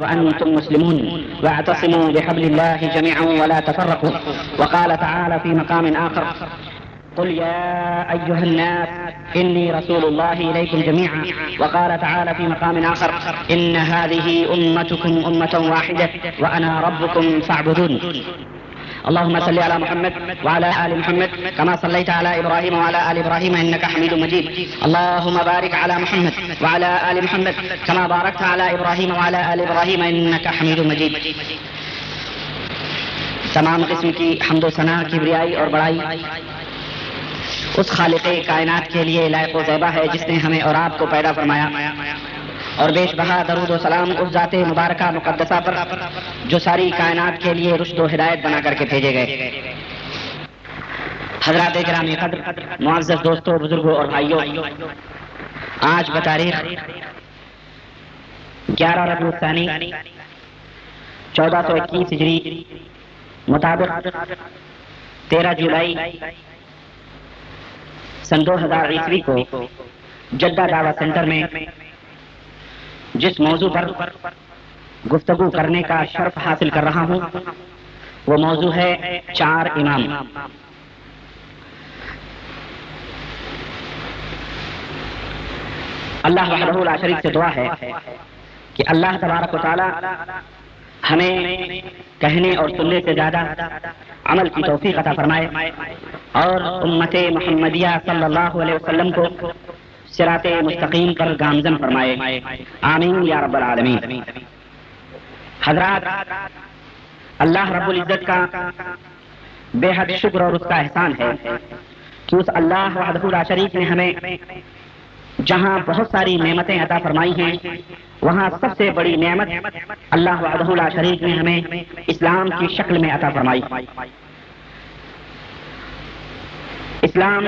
وأنتم مسلمون واعتصموا بحبل الله جميعا ولا تفرقوا. وقال تعالى في مقام آخر: قل يا أيها الناس إني رسول الله إليكم جميعا. وقال تعالى في مقام آخر: إن هذه أمتكم أمة واحدة وأنا ربكم فاعبدون. اللهم صل على محمد وعلى آل محمد كما صليت على إبراهيم وعلى آل إبراهيم إنك حميد مجيد. اللهم بارك على محمد وعلى آل محمد كما باركت على إبراهيم وعلى آل إبراهيم إنك حميد مجيد. تمام قسم کی حمد و ثنا، کبریائی اور بڑائی اس خالق کائنات کے لیے لائق و زیبا ہے جس نے ہمیں اور آپ کو پیدا فرمایا، اور بیش بہا درود و سلام اس ذات مبارکہ مقدسہ پر جو ساری کائنات کے لیے رشد و ہدایت بنا کر کے بھیجے گئے۔ حضرات گرامی قدر، معزز دوستوں، بزرگوں اور بھائیوں، آج بتاریخ 11 ربیع الثانی 1421 ہجری مطابق 13 جولائی سن 2000 عیسوی کو جدہ دعوت سینٹر میں جس موضوع پر گفتگو کرنے کا شرف حاصل کر رہا ہوں وہ موضوع ہے 4 امام۔ اللہ وحدہ لا شریک سے دعا ہے کہ اللہ تبارک و تعالی ہمیں کہنے اور سننے سے زیادہ عمل کی توفیق عطا فرمائے اور امت محمدیہ صلی اللہ علیہ وسلم کو صراط مستقیم پر گامزن فرمائے، آمین یا رب العالمین۔ حضرات، اللہ رب العزت کا بے حد شکر اور اس کا احسان ہے کہ اس اللہ وحدہ لا شریک نے ہمیں جہاں بہت ساری نعمتیں عطا فرمائی ہیں وہاں سب سے بڑی نعمت اللہ وحدہ لا شریک نے ہمیں اسلام کی شکل میں عطا فرمائی۔ اسلام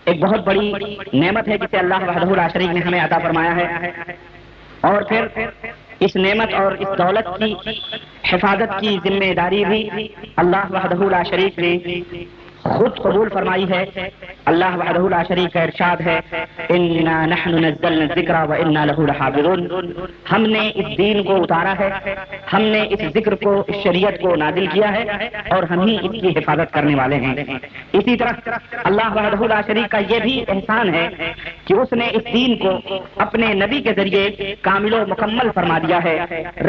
ایک بہت بڑی نعمت ہے جسے اللہ وحدہ لا شریک نے ہمیں عطا فرمایا ہے، اور پھر اس نعمت اور اس دولت کی حفاظت کی ذمہ داری بھی اللہ وحدہ لا شریک نے خود قبول فرمائی ہے۔ اللہ وحدہ لا شریک کا ارشاد ہے: انا نحن نزلنا الذکر وانا له لحافظون۔ ہم نے اس دین کو اتارا ہے، ہم نے اس ذکر کو، اس شریعت کو نازل کیا ہے اور ہم ہی اس کی حفاظت کرنے والے ہیں۔ اسی طرح اللہ وحدہ لا شریک کا یہ بھی احسان ہے کہ اس نے اس دین کو اپنے نبی کے ذریعے کامل و مکمل فرما دیا ہے۔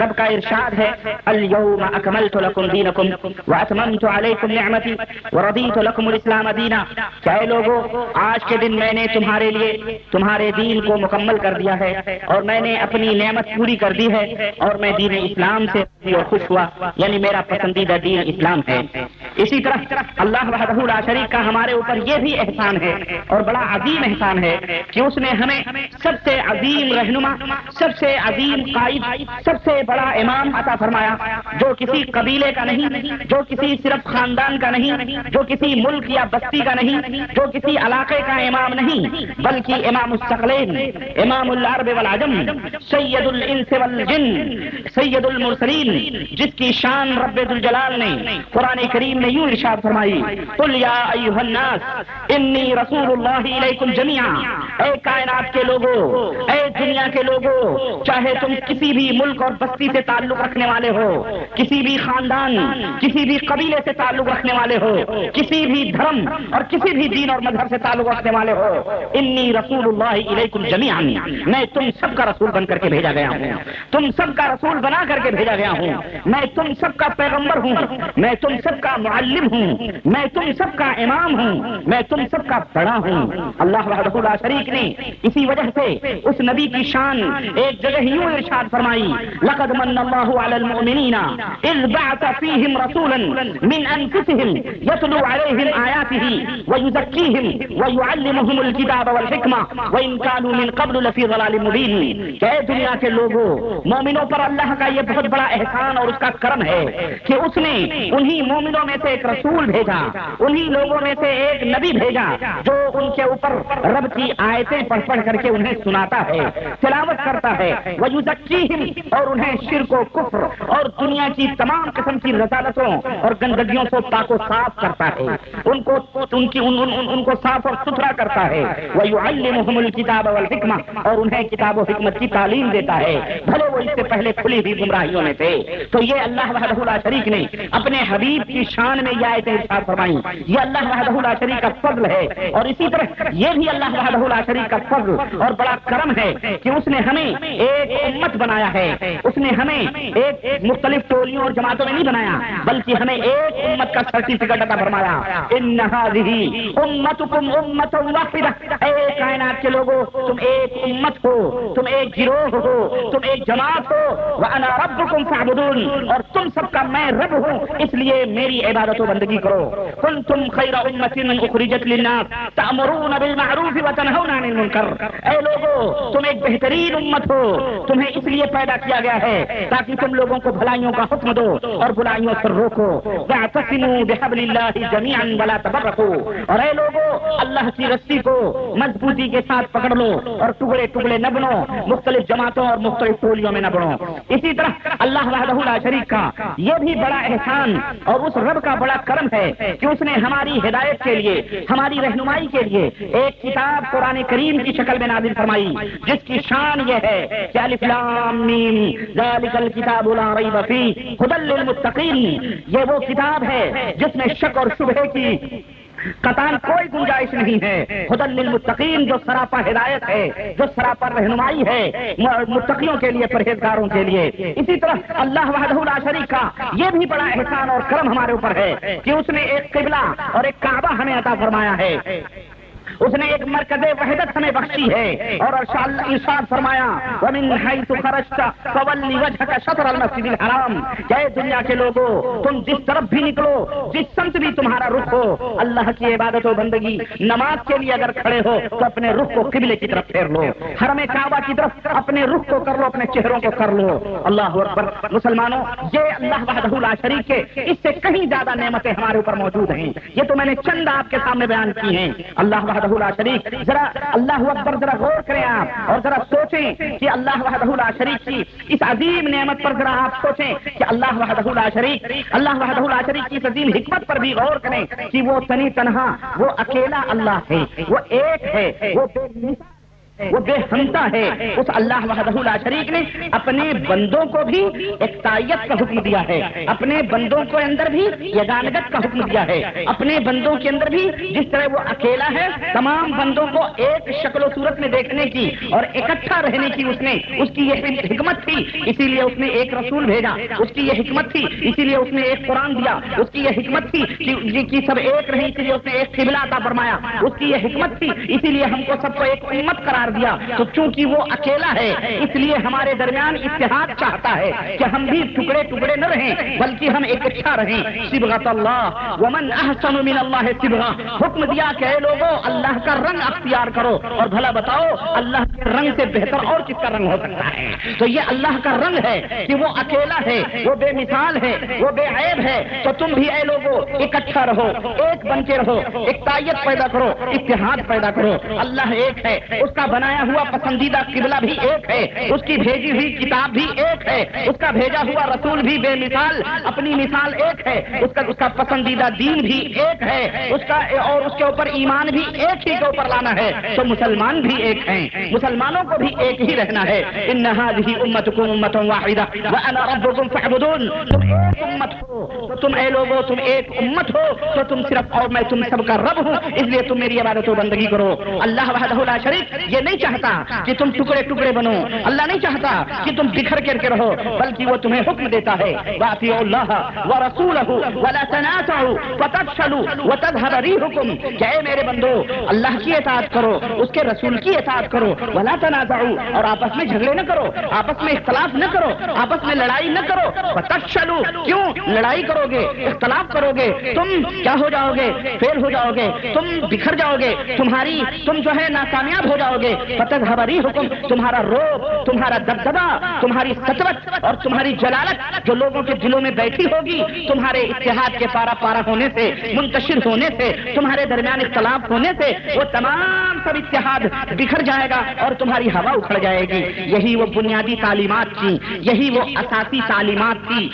رب کا ارشاد ہے: الیوم اکملت لکم دینکم واتممت علیکم نعمتی ورضیت لکم الاسلام دینا۔ کہ اے لوگو، آج کے دن میں نے تمہارے لیے تمہارے دین کو مکمل کر دیا ہے اور میں نے اپنی نعمت پوری کر دی ہے اور میں دین اسلام سے اور خوش ہوا، یعنی میرا پسندیدہ دین اسلام ہے۔ اسی طرح اللہ وحدہ لا شریک کا ہمارے اوپر یہ بھی احسان ہے اور بڑا عظیم احسان ہے کہ اس نے ہمیں سب سے عظیم رہنما، سب سے عظیم قائد، سب سے بڑا امام عطا فرمایا، جو کسی قبیلے کا نہیں، جو کسی صرف خاندان کا نہیں، جو کسی ملک یا بستی کا نہیں، جو کسی علاقے کا امام نہیں، بلکہ امام الثقلین، امام العرب والعجم، سید الانس والجن، سید المرسلین، جس کی شان رب ذوالجلال نے قرآن کریم میں یوں ارشاد فرمائی: قل یا ایھا الناس انی رسول اللہ الیکم جمیعا۔ اے کائنات کے لوگوں، اے دنیا کے لوگوں، چاہے تم کسی بھی ملک اور بستی سے تعلق رکھنے والے ہو، کسی بھی خاندان، کسی بھی قبیلے سے تعلق رکھنے والے ہو، کسی بھی دھرم اور کسی بھی دین اور مذہب سے تعلق رکھنے والے ہو، انی رسول اللہ الیکم جمیعا، میں تم سب کا رسول بن کر کے بھیجا گیا ہوں، تم سب کا رسول بنا کر کے بھیجا گیا ہوں، میں تم سب کا پیغمبر ہوں، میں تم سب کا معلم ہوں، میں تم سب کا امام ہوں، میں تم سب کا بڑا ہوں۔ اللہ وحدہ لا شریک نے اسی وجہ سے اس نبی کی شان ایک جگہ یوں ارشاد فرمائی: لقد من اللہ علی المؤمنین اذ بعث فیہم رسولا من انفسہم یتلو علیہم آیاتہ ویزکیہم ویعلمہم الکتاب والحکمہ وان کانوا من قبل لفی ضلال مبین۔ کہ اے دنیا کے لوگوں، مومنوں پر اللہ کا یہ بہت بڑا احسان اور اس کا کرم ہے کہ اس نے انہی مومنوں میں سے ایک رسول بھیجا، انہی لوگوں میں سے ایک نبی بھیجا جو ان کے اوپر رب کی آیتیں پڑھ پڑھ کر کے انہیں سناتا ہے، تلاوت کرتا ہے، ویزکیہم، اور انہیں شرک و کفر اور دنیا کی تمام قسم کی رذالتوں اور گندگیوں سے پاک و صاف کرتا ہے، ان کو صاف اور ستھرا کرتا ہے، وَيُعَلِّمُهُمُ الْكِتَابَ وَالْحِكْمَةَ، اور انہیں کتاب و حکمت کی تعلیم دیتا ہے، بھلے وہ اس سے پہلے کھلی پھیلی ہوئی گمراہیوں میں تھے۔ تو یہ اللہ وحدہ لا شریک نے اپنے حبیب کی شان میں یہ آیتیں ارشاد فرمائیں، یہ اللہ وحدہ لا شریک کا فضل ہے۔ اور اسی طرح یہ بھی اللہ وحدہ لا شریک کا فضل اور بڑا کرم ہے کہ اس نے ہمیں ایک امت بنایا ہے، اس نے ہمیں ایک مختلف ٹولیوں اور جماعتوں میں نہیں بنایا، بلکہ ہمیں ایک امت کا سرٹیفکیٹ عطا فرمایا۔ ان ھذہ امتکم امۃ واحدہ، اے کائنات کے لوگوں تم ایک امت ہو، تم ایک گروہ ہو، تم ایک جماعت ہو، وانا ربکم فاعبدون، اور تم سب کا میں رب ہوں، اس لیے میری عبادت و بندگی کرو۔ کنتم خیر امۃ اخرجت للناس تأمرون بالمعروف وتنہون عن المنکر، اے لوگو تم ایک بہترین امت ہو، تمہیں اس لیے پیدا کیا گیا ہے تاکہ تم لوگوں کو بھلائیوں کا حکم دو اور برائیوں سے روکو۔ واعتصموا بحبل اللہ جميعا ولا تفرقوا، اور اے لوگو اللہ کی رسی کو مضبوطی کے ساتھ پکڑ لو اور ٹکڑے ٹکڑے نہ بنو، مختلف جماعتوں اور مختلف ٹولیوں میں نہ بنو۔ اسی طرح اللہ وحدہ لا شریک کا یہ بھی بڑا احسان اور اس رب کا بڑا کرم ہے کہ اس نے ہماری ہدایت کے لیے، ہماری رہنمائی کے لیے ایک کتاب قرآن کریم کی شکل میں نازل فرمائی، جس کی شان یہ ہے کہ الف لام میم ذالک الکتاب لا ریب فیہ ھدی للمتقین، یہ وہ کتاب ہے جس میں شک اور شبہے کی قطعاً کوئی گنجائش نہیں ہے۔ ھدی للمتقین، جو سراپا ہدایت ہے، جو سراپا رہنمائی ہے متقیوں کے لیے، پرہیزگاروں کے لیے۔ اسی طرح اللہ وحدہ لا شریک کا یہ بھی بڑا احسان اور کرم ہمارے اوپر ہے کہ اس نے ایک قبلہ اور ایک کعبہ ہمیں عطا فرمایا ہے، اس نے ایک مرکز وحدت ہمیں بخشی ہے، اور ارشاد فرمایا وَمِنْ حَيْثُ خَرَجْتَ فَوَلِّ وَجْهَكَ شَطْرَ الْمَسْجِدِ الْحَرَامِ، کہ دنیا کے لوگوں تم جس طرف بھی نکلو، جس سمت بھی تمہارا رخ ہو، اللہ کی عبادت و بندگی نماز کے لیے اگر کھڑے ہو تو اپنے رخ کو قبلے کی طرف پھیر لو، حرم کعبہ کی طرف اپنے رخ کو کر لو، اپنے چہروں کو کر لو۔ اللہ اکبر۔ مسلمانوں، یہ اللہ وحدہ لا شریک کے اس سے کہیں زیادہ نعمتیں ہمارے اوپر موجود ہیں، یہ تو میں نے چند آپ کے سامنے بیان کی ہیں۔ اللہ وحدہ لا شریک، ذرا اللہ اکبر، ذرا غور کریں آپ اور ذرا سوچیں کہ اللہ وحدہ لا شریک کی اس عظیم نعمت پر ذرا آپ سوچیں کہ اللہ وحدہ لا شریک کی اس عظیم حکمت پر بھی غور کریں کہ وہ تنی تنہا، وہ اکیلا اللہ ہے، وہ ایک ہے، وہ بے مثال، وہ بے ہمتا ہے۔ اس اللہ وحدہ لا شریک نے اپنے بندوں کو بھی ایکتائیت کا حکم دیا ہے، اپنے بندوں کے اندر بھی یگانگت کا حکم دیا ہے، اپنے بندوں کے اندر بھی جس طرح وہ اکیلا ہے، تمام بندوں کو ایک شکل و صورت میں دیکھنے کی اور اکٹھا رہنے کی اس کی یہ حکمت تھی، اسی لیے اس نے ایک رسول بھیجا، اس کی یہ حکمت تھی، اسی لیے اس نے ایک قرآن دیا، اس کی یہ حکمت تھی کہ سب ایک رہیں، اسی لیے اس نے ایک قبلہ عطا فرمایا، اس کی یہ حکمت تھی، اسی لیے ہم کو سب کو ایک امت قرار دیا۔ تو چونکہ وہ اکیلا ہے اس لیے ہمارے درمیان اتحاد چاہتا ہے کہ ہم بھی ٹکڑے ٹکڑے نہ رہیں بلکہ ہم اکٹھا رہیں۔ صبغۃ اللہ ومن احسن من اللہ صبغہ، حکم دیا کہ اے لوگوں اللہ کا رنگ اختیار کرو، اور بھلا بتاؤ اللہ کے رنگ سے بہتر اور کس کا رنگ ہو سکتا ہے؟ تو یہ اللہ کا رنگ ہے کہ وہ اکیلا ہے، وہ بے مثال ہے، وہ بے عیب ہے۔ تو تم بھی اے لوگوں اکٹھا رہو، ایک بن کے رہو، اکتائیت پیدا کرو، اتحاد پیدا کرو۔ اللہ ایک ہے، اس کا بنایا ہوا پسندیدہ قبلہ بھی ایک ہے، اس کی بھیجی ہوئی کتاب بھی ایک ہے، اس کا بھیجا ہوا رسول بھی بے مثال اپنی مثال ایک ہے، اس کا پسندیدہ دین بھی ایک ہے، اس کا اور اس کے اوپر ایمان بھی ایک ہی کے اوپر لانا ہے۔ تو مسلمان بھی ایک ہیں، مسلمانوں کو بھی ایک ہی رہنا ہے۔ ان ھذہ امتکم امۃ واحدہ وانا ربکم فاعبدون، تم ایک امت ہو تو تم اے لوگوں تم ایک امت ہو تو تم صرف اور میں تم سب کا رب ہوں، اس لیے تم میری عبادت و بندگی کرو۔ اللہ وحدہ لا شریک یہ نہیں چاہتا کہ تم ٹکڑے ٹکڑے بنو، اللہ نہیں چاہتا کہ تم بکھر کے رہو، بلکہ وہ تمہیں حکم دیتا ہے وَأَطِيعُوا اللَّهَ وَرَسُولَهُ وَلَا تَنَازَعُوا فَتَفْشَلُوا وَتَذْهَبَ رِيحُكُمْ، کہ اے میرے بندو اللہ کی اطاعت کرو، اس کے رسول کی اطاعت کرو، وَلَا تَنَازَعُوا، اور آپس میں جھگڑے نہ کرو، آپس میں اختلاف نہ کرو، آپس میں لڑائی نہ کرو۔ فَتَفْشَلُوا، کیوں لڑائی کرو گے، اختلاف کرو گے، تم کیا ہو جاؤ گے؟ فیل ہو جاؤ گے، تم بکھر جاؤ گے، تم جو ہے ناکامیاب ہو جاؤ گے۔ فتذهب ريحكم، تمہارا روب، تمہارا دبدبا، تمہاری سطوت اور تمہاری جلالت جو لوگوں کے دلوں میں بیٹھی ہوگی تمہارے اتحاد کے پارا پارا ہونے سے، منتشر ہونے سے، تمہارے درمیان اختلاف ہونے سے، وہ تمام سب اتحاد بکھر جائے گا اور تمہاری ہوا اکھڑ جائے گی۔ یہی وہ بنیادی تعلیمات تھی، یہی وہ اساسی تعلیمات تھی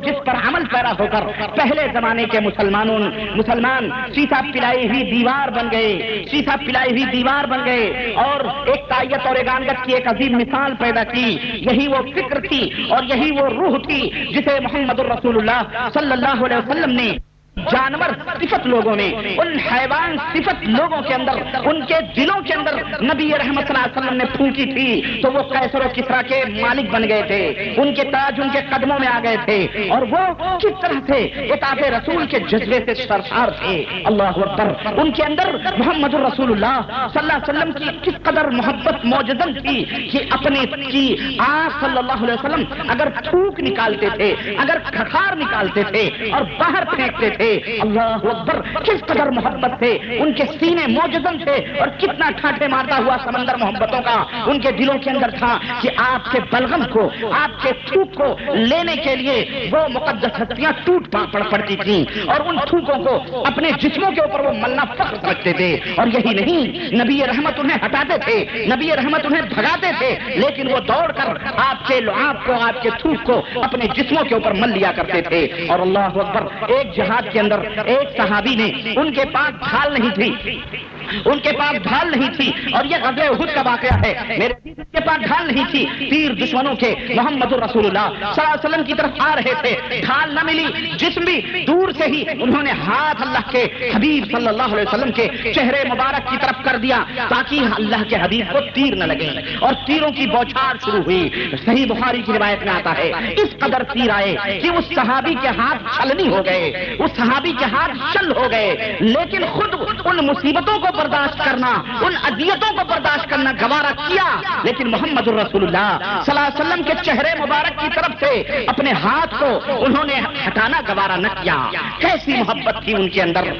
جس پر عمل پیرا ہو کر پہلے زمانے کے مسلمان سیسا پلائی ہوئی دیوار بن گئے، سیسا پلائی ہوئی دیوار بن گئے، اور اور ایک تائیت اور ایگانگت کی ایک عظیم مثال پیدا کی. یہی وہ فکر تھی اور یہی وہ روح تھی جسے محمد الرسول اللہ صلی اللہ علیہ وسلم نے جانور صفت لوگوں نے، ان حیوان صفت لوگوں کے اندر، ان کے دلوں کے اندر نبی رحمت صلی اللہ علیہ وسلم نے پھونکی تھی تو وہ قیصر و کسریٰ کے مالک بن گئے تھے، ان کے تاج ان کے قدموں میں آ گئے تھے، اور وہ کس طرح سے اطاعت رسول کے جذبے سے سرشار تھے. اللہ اکبر. ان کے اندر محمد الرسول اللہ صلی اللہ علیہ وسلم کی کس قدر محبت موجزن تھی کہ اپنے کی آپ صلی اللہ علیہ وسلم اگر تھوک نکالتے تھے، اگر کھخار نکالتے تھے اور باہر پھینکتے تھے، اللہ اکبر، کس قدر محبت تھے. ان کے سینے موجزن تھے اور کتنا ٹھاٹھے مارتا ہوا سمندر محبتوں کا ان کے دلوں کے اندر تھا کہ آپ کے بلغم کو، آپ کے تھوک کو لینے کے لیے وہ مقدس ہستیاں ٹوٹ پڑتی تھیں اور ان تھوکوں کو اپنے جسموں کے اوپر وہ ملنا فخر سمجھتے تھے. اور یہی نہیں، نبی رحمت انہیں ہٹاتے تھے، نبی رحمت انہیں بھگاتے تھے، لیکن وہ دوڑ کر آپ کے لعاب کو، آپ کے تھوک کو اپنے جسموں کے اوپر مل لیا کرتے تھے. اور اللہ اکبر، ایک جہاد کے اندر ایک صحابی نے، ان کے پاس ڈھال نہیں تھی، ان کے پاس ڈھال نہیں تھی، اور یہ غزوہ احد کا واقعہ ہے میرے کے پاس ڈھال نہیں تھی. تیر دشمنوں کے محمد الرسول اللہ صلی اللہ علیہ وسلم کی طرف آ رہے تھے، ڈھال نہ ملی، جسم بھی دور سے ہی انہوں نے ہاتھ اللہ کے حبیب صلی اللہ علیہ وسلم کے چہرے مبارک کی طرف کر دیا تاکہ اللہ کے حبیب کو تیر نہ لگے، اور تیروں کی بوچھار شروع ہوئی. صحیح بخاری کی روایت میں آتا ہے اس قدر تیر آئے کہ اس صحابی کے ہاتھ چھلنی ہو گئے، اس صحابی کے ہاتھ چل ہو گئے، لیکن خود ان مصیبتوں کو برداشت کرنا، ان اذیتوں کو برداشت کرنا گوارا کیا، لیکن محمد الرسول اللہ صلی اللہ علیہ وسلم کے چہرے مبارک کی طرف سے اپنے ہاتھ کو انہوں نے ہٹانا گوارا نہ کیا. کیسی محبت تھی ان کے اندر،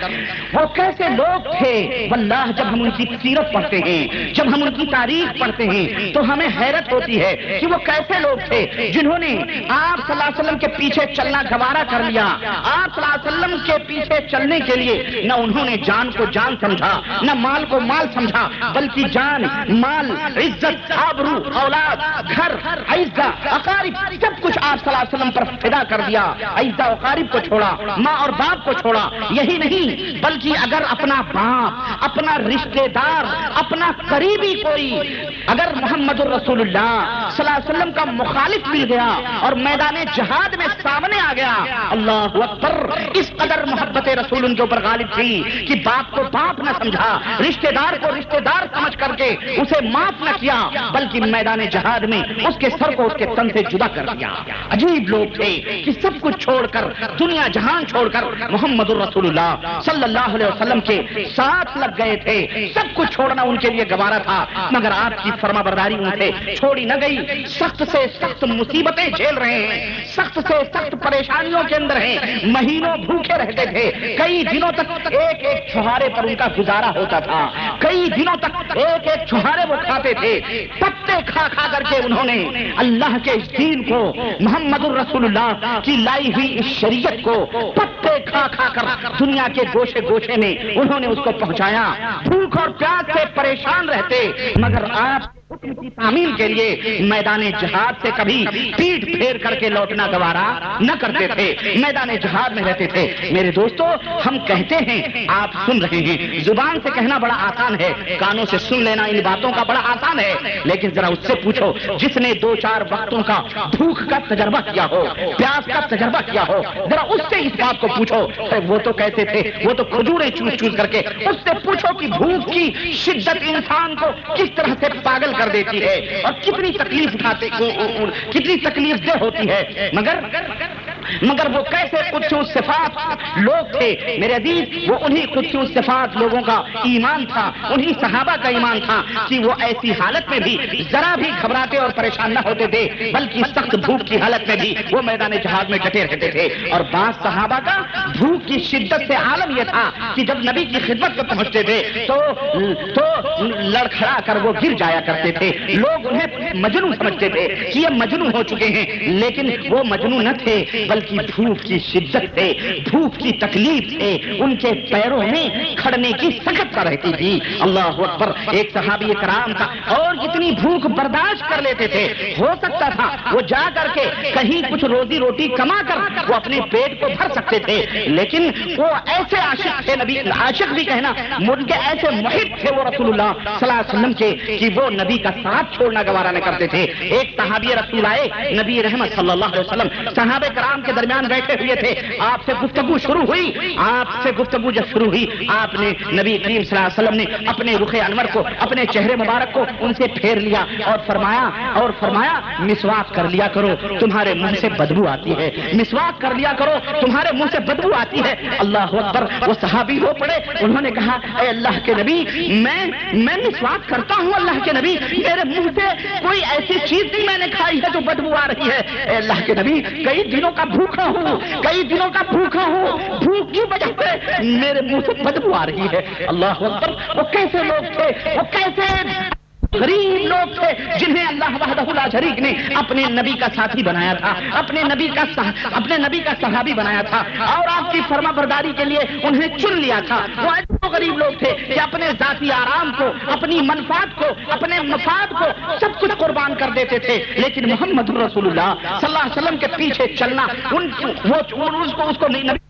وہ کیسے لوگ تھے. واللہ جب ہم ان کی سیرت پڑھتے ہیں، جب ہم ان کی تاریخ پڑھتے ہیں تو ہمیں حیرت ہوتی ہے کہ وہ کیسے لوگ تھے جنہوں نے آپ صلی اللہ علیہ وسلم کے پیچھے چلنا گوارا کر لیا. آپ صلی اللہ علیہ وسلم کے پیچھے چلنے کے لیے نہ انہوں نے جان کو جان سمجھا، نہ مال کو مال سمجھا، بلکہ جان، مال، عزت، آبرو، اولاد، گھر، عزہ، اقارب، سب کچھ آپ صلی اللہ علیہ وسلم پر فدا کر دیا. عزہ اقارب کو چھوڑا، ماں اور باپ کو چھوڑا. یہی نہیں بلکہ اگر اپنا باپ، اپنا رشتہ دار، اپنا قریبی کوئی اگر محمد الرسول اللہ صلی اللہ علیہ وسلم کا مخالف مل گیا اور میدان جہاد میں سامنے آ گیا، اللہ اکبر، اس قدر محبت رسول ان کے اوپر غالب تھی کہ باپ کو باپ نہ سمجھا، رشتہ دار کو رشتہ دار سمجھ کر کے اسے معاف نہ کیا، بلکہ میدان جہاد میں اس کے سر کو اس کے تن سے جدا کر دیا. عجیب لوگ تھے کہ سب کچھ چھوڑ کر، دنیا جہان چھوڑ کر محمد الرسول اللہ صلی اللہ علیہ وسلم کے ساتھ لگ گئے تھے. سب کچھ چھوڑنا ان کے لیے گوارا تھا، مگر آپ کی فرما برداری ان سے چھوڑی نہ گئی. سخت سے سخت مصیبتیں جھیل رہے ہیں، سخت سے سخت پریشانیوں کے اندر ہیں، مہینوں بھوکے رہتے تھے، کئی دنوں تک ایک ایک چھہارے پر ان کا گزارا ہوتا تھا، کئی دنوں تک ایک ایک چھہارے وہ کھاتے تھے. پتے کھا کھا کر کے انہوں نے اللہ کے اس دین کو، محمد الرسول اللہ کی لائی ہوئی اس شریعت کو پتے کھا کھا کر دنیا کے گوشے گوشے میں انہوں نے اس کو پہنچایا. بھوک اور پیاس سے پریشان رہتے، مگر آپ حکم کی تعمیل کے لیے میدان جہاد سے کبھی پیٹ پھیر کر کے لوٹنا گوارا نہ کرتے تھے، میدان جہاد میں رہتے تھے. میرے دوستو، ہم کہتے ہیں، آپ سن رہے ہیں، زبان سے کہنا بڑا آسان ہے، کانوں سے سن لینا ان باتوں کا بڑا آسان ہے، لیکن ذرا اس سے پوچھو جس نے 2-4 وقتوں کا بھوک کا تجربہ کیا ہو، پیاس کا تجربہ کیا ہو، ذرا اس سے اس بات کو پوچھو. وہ تو کہتے تھے، وہ تو کھجوریں چوس چوس کر کے، اس سے پوچھو کہ بھوک کی شدت انسان کو کس طرح سے پاگل کر دیتی ہے اور کتنی تکلیف اٹھاتے، کتنی تکلیف دہ ہوتی ہے. مگر وہ کیسے قدس الصفات لوگ تھے میرے عزیز. وہ انہی قدس الصفات لوگوں کا ایمان تھا، انہی صحابہ کا ایمان تھا کہ وہ ایسی حالت میں بھی ذرا بھی گھبراتے اور پریشان نہ ہوتے تھے، بلکہ سخت بھوک کی حالت میں بھی وہ میدان جہاد میں ڈٹے رہتے تھے. اور بعض صحابہ کا بھوک کی شدت سے عالم یہ تھا کہ جب نبی کی خدمت میں پہنچتے تھے تو لڑکھڑا کر وہ گر جایا کرتے تھے. لوگ انہیں مجنون سمجھتے تھے کہ یہ مجنون ہو چکے ہیں، لیکن وہ مجنون نہ تھے، بلکہ بھوک کی شدت ہے، بھوک کی تکلیف ہے، ان کے پیروں میں کھڑنے کی سخت رہتی تھی۔ اللہ اکبر۔ ایک صحابی کرام تھا اور اتنی بھوک برداشت کر لیتے تھے، ہو سکتا تھا وہ جا کر کے کہیں کچھ روزی روٹی کما کر وہ اپنے پیٹ کو بھر سکتے تھے، لیکن وہ ایسے عاشق تھے، نبی عاشق بھی کہنا، ان کے ایسے محب تھے وہ رسول اللہ صلی اللہ علیہ وسلم کے کہ وہ نبی کا ساتھ چھوڑنا گوارا نہ کرتے تھے۔ ایک صحابی رسول آئے، نبی رحمت صلی اللہ علیہ وسلم صحابہ کرام کے درمیان بیٹھے ہوئے تھے، آپ سے گفتگو شروع ہوئی۔ آپ سے گفتگو جب شروع ہوئی، آپ نے نبی کریم صلی اللہ علیہ وسلم نے اپنے رخ انور کو، اپنے چہرے مبارک کو ان سے پھیر لیا اور فرمایا مسواک کر لیا کرو، تمہارے منہ سے بدبو آتی ہے، مسواک کر لیا کرو، تمہارے منہ سے بدبو آتی ہے۔ اللہ اکبر۔ وہ صحابی ہو پڑے، انہوں نے کہا اے اللہ کے نبی، میں مسواک کرتا ہوں اللہ کے نبی، میرے منہ سے کوئی ایسی چیز نہیں میں نے کھائی ہے جو بدبو آ رہی ہے، اے اللہ کے نبی کئی دنوں کا بھوکا ہوں، بھوک کی وجہ سے میرے منہ سے بدبو آ رہی ہے۔ اللہ اکبر۔ وہ کیسے لوگ تھے، وہ کیسے غریب لوگ تھے جنہیں اللہ وحدہ لا شریک نے اپنے نبی کا ساتھی بنایا تھا، اپنے نبی کا صحابی بنایا تھا اور آپ کی فرما برداری کے لیے انہیں چن لیا تھا۔ وہ ایسے غریب لوگ تھے کہ اپنے ذاتی آرام کو، اپنی منفعت کو، اپنے مفاد کو سب کچھ قربان کر دیتے تھے، لیکن محمد رسول اللہ صلی اللہ علیہ وسلم کے پیچھے چلنا اس کو نہیں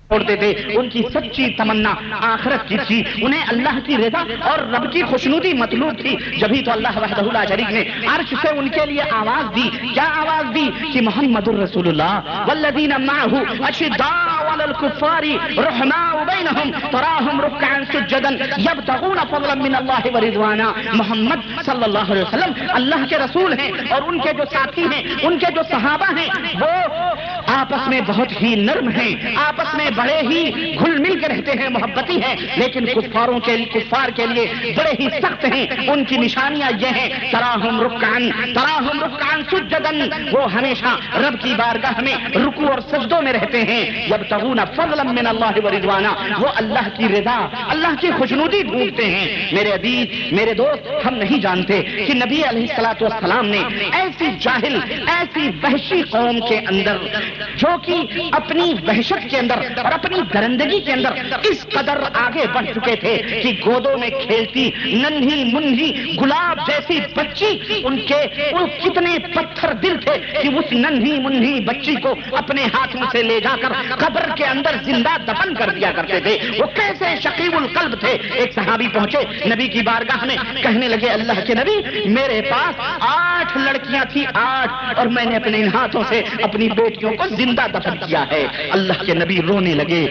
چھوڑتے تھے۔ ان کی سچی تمنا آخرت کی تھی، انہیں اللہ کی رضا اور رب کی خوشنودی مطلوب تھی، جبھی تو اللہ وحدہ لا شریک نے عرش سے ان کے لیے آواز دی۔ کیا آواز دی؟ کہ محمد الرسول اللہ والذین معہ اشداء علی الکفار رحماء بینہم تراہم رکعا سجدا یبتغون فضلا من اللہ ورضوانا۔ محمد صلی اللہ علیہ وسلم اللہ کے رسول ہیں اور ان کے جو ساتھی ہیں، ان کے جو صحابہ ہیں، وہ آپس میں بہت ہی نرم ہیں، آپس میں بڑے ہی گھل مل کے رہتے ہیں، محبتی ہیں، لیکن کفار کے لیے بڑے ہی سخت ہیں۔ ان کی نشانیاں یہ ہیں تراہم رکعا سجدا، وہ ہمیشہ رب کی بارگاہ میں رکوع اور سجدوں میں رہتے ہیں۔ یبتغون فضلا من اللہ ورضوانا، وہ اللہ کی رضا، اللہ کی خوشنودی ڈھونڈتے ہیں۔ میرے عزیز، میرے دوست، ہم نہیں جانتے کہ نبی علیہ الصلوۃ والسلام نے ایسی جاہل، ایسی وحشی قوم کے اندر جو کہ اپنی وحشت کے اندر اور اپنی درندگی کے اندر اس قدر آگے بڑھ چکے تھے کہ گودوں میں کھیلتی ننھی منھی گلاب جیسی بچی، ان کتنے پتھر دل تھے کہ اس ننھی منھی بچی کو اپنے ہاتھوں سے لے جا کر قبر کے اندر زندہ دفن کر دیا کرتے تھے۔ وہ کیسے شقیب القلب تھے۔ ایک صحابی پہنچے نبی کی بارگاہ میں، کہنے لگے اللہ کے نبی، میرے پاس 8 لڑکیاں تھی، 8، اور میں نے اپنے ہاتھوں سے اپنی بیٹیوں کو زندہ دفن کیا ہے۔ اللہ کے نبی رونے لگے۔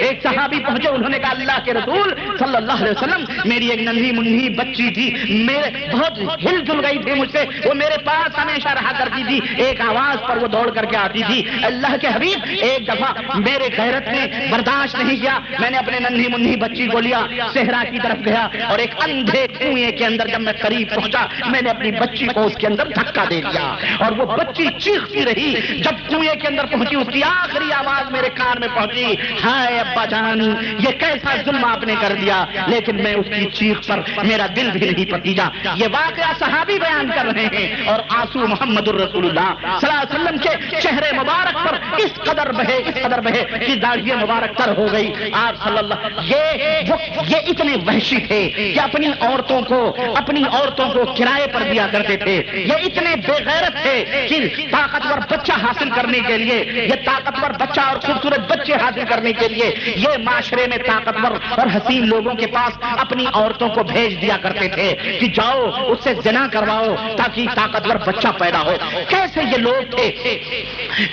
ایک صحابی پہنچے، انہوں نے کہا اللہ کے رسول صلی اللہ علیہ وسلم، میری ایک ننھی منھی بچی تھی، میرے بہت ہل جل گئی تھی مجھ سے، وہ میرے پاس ہمیشہ رہا کرتی تھی، ایک آواز پر وہ دوڑ کر کے آتی تھی۔ اللہ کے حبیب، ایک دفعہ میرے غیرت نے برداشت نہیں کیا، میں نے اپنے ننھی منھی بچی کو لیا، صحرا کی طرف گیا اور ایک اندھے کنویں کے اندر جب میں قریب پہنچا، میں نے اپنی بچی کو اس کے اندر دھکا دے دیا اور وہ بچی چیختی رہی۔ جب کنویں کے اندر پہنچی، اس کی آخری آواز میرے کان میں پہنچی، ہائے ابا جان، یہ کیسا ظلم آپ نے کر دیا، لیکن میں اس کی چیخ پر میرا دل بھی نہیں پتیجا۔ یہ واقعہ صحابی بیان کر رہے ہیں اور آنسو محمد الرسول اللہ صلی اللہ علیہ وسلم کے چہرے مبارک پر اس قدر بہے کہ داڑھی مبارک تر ہو گئی۔ آپ صلی اللہ یہ اتنے وحشی تھے کہ اپنی عورتوں کو کرائے پر دیا کرتے تھے۔ یہ اتنے بے غیرت تھے کہ طاقتور بچہ حاصل کرنے کے لیے، یہ طاقتور بچہ اور خوبصورت بچے حاصل کرنے کے لیے یہ معاشرے میں طاقتور اور حسین لوگوں کے پاس اپنی عورتوں کو بھیج دیا کرتے تھے کہ جاؤ اس سے زنا کرواؤ تاکہ طاقتور بچہ پیدا ہو۔ کیسے یہ لوگ تھے